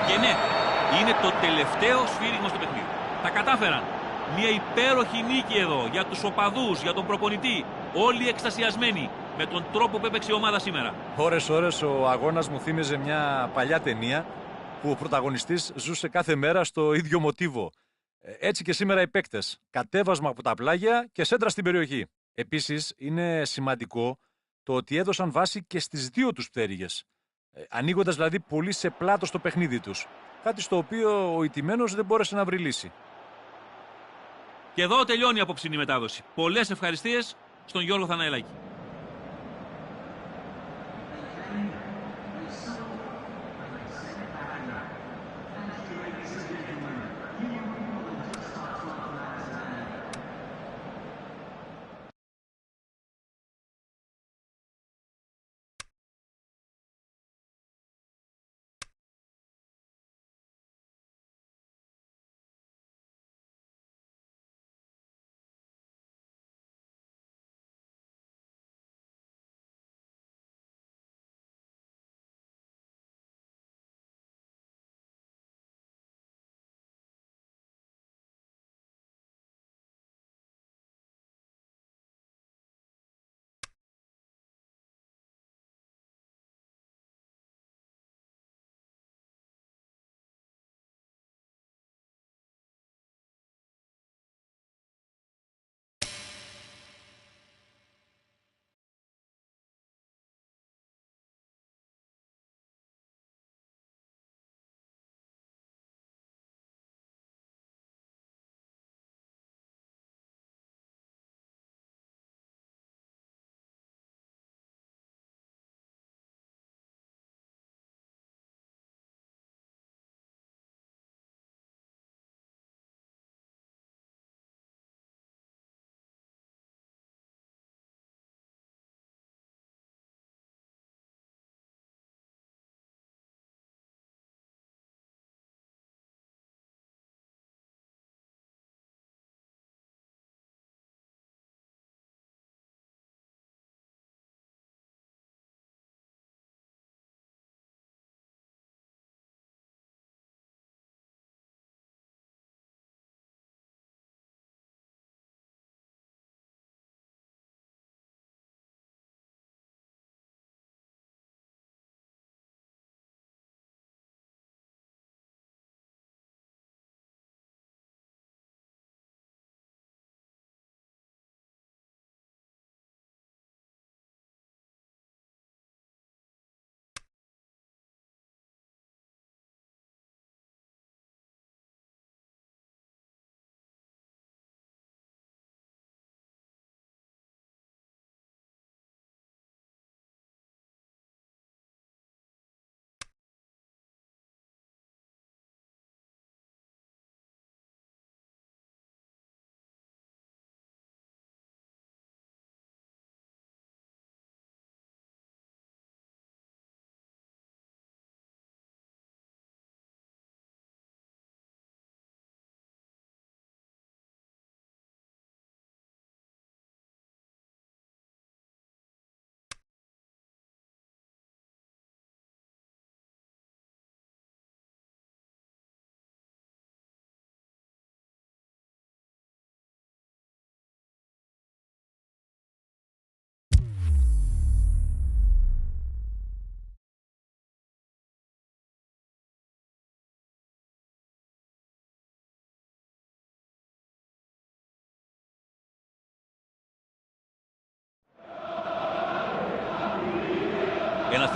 Και ναι, είναι το τελευταίο σφύριγμα στο παιχνίδι. Τα κατάφεραν. Μια υπέροχη νίκη εδώ για τους οπαδούς, για τον προπονητή. Όλοι εκστασιασμένοι με τον τρόπο που έπαιξε η ομάδα σήμερα. Ώρες ο αγώνας μου θύμιζε μια παλιά ταινία που ο πρωταγωνιστής ζούσε κάθε μέρα στο ίδιο μοτίβο. Έτσι και σήμερα οι παίκτες. Κατέβασμα από τα πλάγια και σέντρα στην περιοχή. Επίσης είναι σημαντικό το ότι έδωσαν βάση και στις 2 τους πτέρυγες. Ανοίγοντας δηλαδή πολύ σε πλάτο στο παιχνίδι τους. Κάτι στο οποίο ο ηττημένος δεν μπόρεσε να βρει λύση. Και εδώ τελειώνει η απόψινή μετάδοση. Πολλές ευχαριστίες στον Γιώργο Θαναελάκη.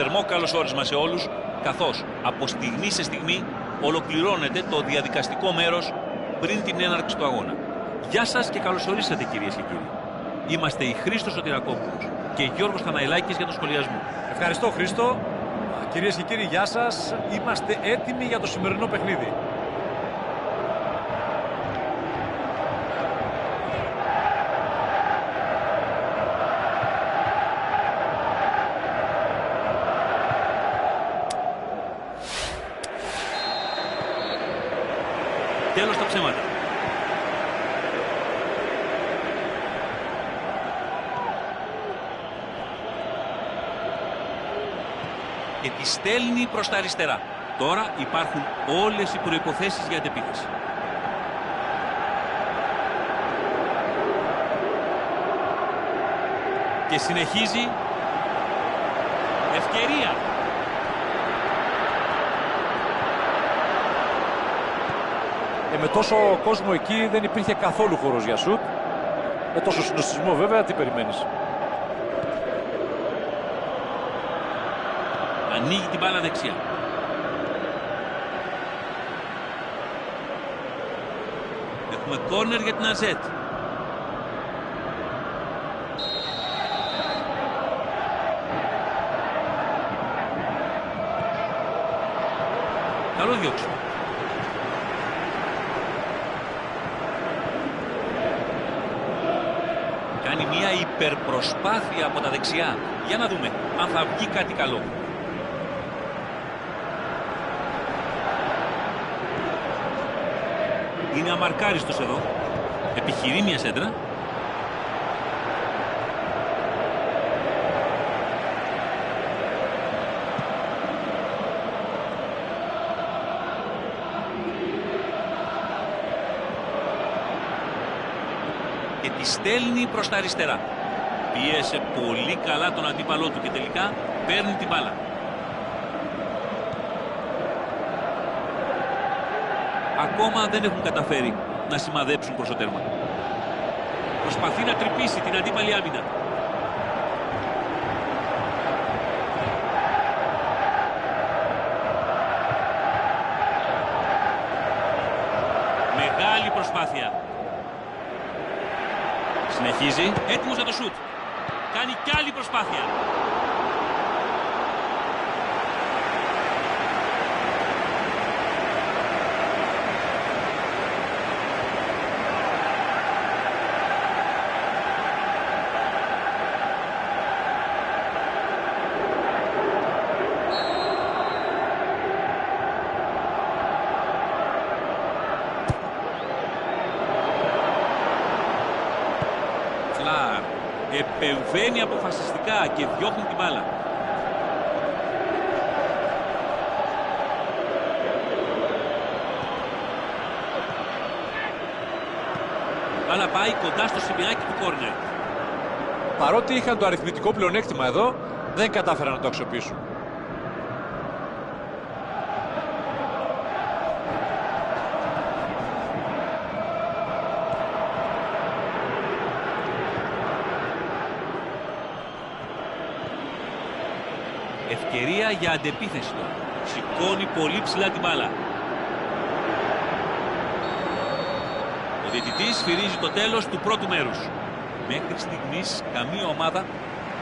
θερμό καλωσόρισμα σε όλους, καθώς από στιγμή σε στιγμή ολοκληρώνεται το διαδικαστικό μέρος πριν την έναρξη του αγώνα. Γεια σας και καλωσορίσατε, κυρίες και κύριοι. Είμαστε η Χρήστος Σωτηρακόπουλος και Γιώργος Θαναϊλάκης για τον σχολιασμό. Ευχαριστώ, Χρήστο. Κυρίες και κύριοι, γεια σας. Είμαστε έτοιμοι για το σημερινό παιχνίδι. Τέλος τα ψέματα. Και τη στέλνει προς τα αριστερά. Τώρα υπάρχουν όλες οι προϋποθέσεις για αντεπίθεση. Και συνεχίζει. Ευκαιρία. Με τόσο κόσμο εκεί δεν υπήρχε καθόλου χώρος για σουτ. Με τόσο συνοστισμό βέβαια, τι περιμένεις. Ανοίγει την μπάλα δεξιά. Έχουμε κόρνερ για την Αζέτ. Καλό διώξιμο. Κάνει μια υπερπροσπάθεια από τα δεξιά. Για να δούμε αν θα βγει κάτι καλό. Είναι αμαρκάριστος εδώ. Επιχειρεί μια σέντρα. Και τη στέλνει προς τα αριστερά. Πίεσε πολύ καλά τον αντίπαλό του και τελικά παίρνει την μπάλα. Ακόμα δεν έχουν καταφέρει να σημαδέψουν προς το τέρμα. Προσπαθεί να τρυπήσει την αντίπαλη άμυνα. Μεγάλη προσπάθεια. Συνεχίζει, έτοιμος για το σουτ. Κάνει κι άλλη προσπάθεια. Επεμβαίνει αποφασιστικά και διώχνει την μπάλα. Μπάλα πάει κοντά στο σημειάκι του κόρνερ. Παρότι είχαν το αριθμητικό πλεονέκτημα εδώ, δεν κατάφεραν να το αξιοποιήσουν. Ευκαιρία για αντεπίθεση τώρα. Σηκώνει πολύ ψηλά την μπάλα. Ο διαιτητής σφυρίζει το τέλος του πρώτου μέρους. Μέχρι στιγμής καμία ομάδα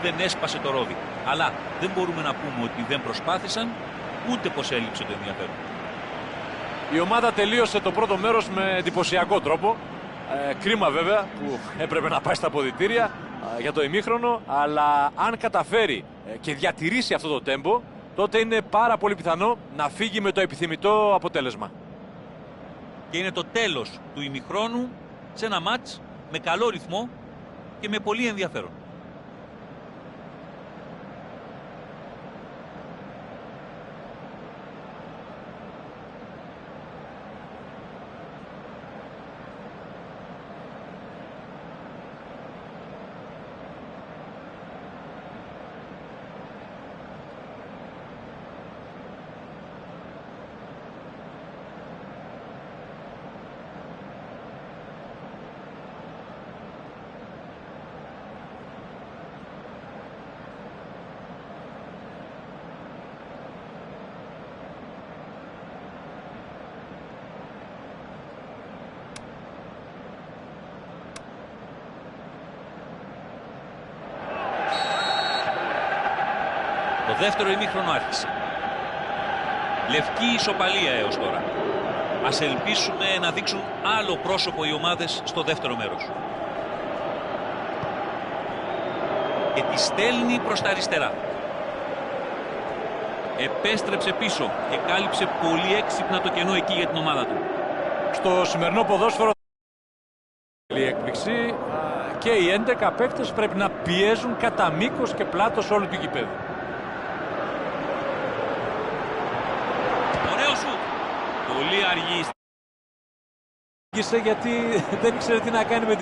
δεν έσπασε το ρόδι. Αλλά δεν μπορούμε να πούμε ότι δεν προσπάθησαν, ούτε πως έλειψε το ενδιαφέρον. Η ομάδα τελείωσε το πρώτο μέρος με εντυπωσιακό τρόπο. Κρίμα βέβαια που έπρεπε να πάει στα αποδυτήρια για το ημίχρονο, αλλά αν καταφέρει και διατηρήσει αυτό το τέμπο, τότε είναι πάρα πολύ πιθανό να φύγει με το επιθυμητό αποτέλεσμα. Και είναι το τέλος του ημιχρόνου σε ένα μάτς με καλό ρυθμό και με πολύ ενδιαφέρον. δεύτερο ημίχρονο άρχισε. Λευκή ισοπαλία έως τώρα. Ας ελπίσουμε να δείξουν άλλο πρόσωπο οι ομάδες στο δεύτερο μέρος. Και τη στέλνει προς τα αριστερά. Επέστρεψε πίσω και κάλυψε πολύ έξυπνα το κενό εκεί για την ομάδα του. Στο σημερινό ποδόσφαιρο η έκπληξη και οι 11 παίκτες πρέπει να πιέζουν κατά μήκος και πλάτος όλου του γηπέδου. Ωραίο σουτ. Πολύ αργή. Γιατί δεν ξέρει τι να κάνει με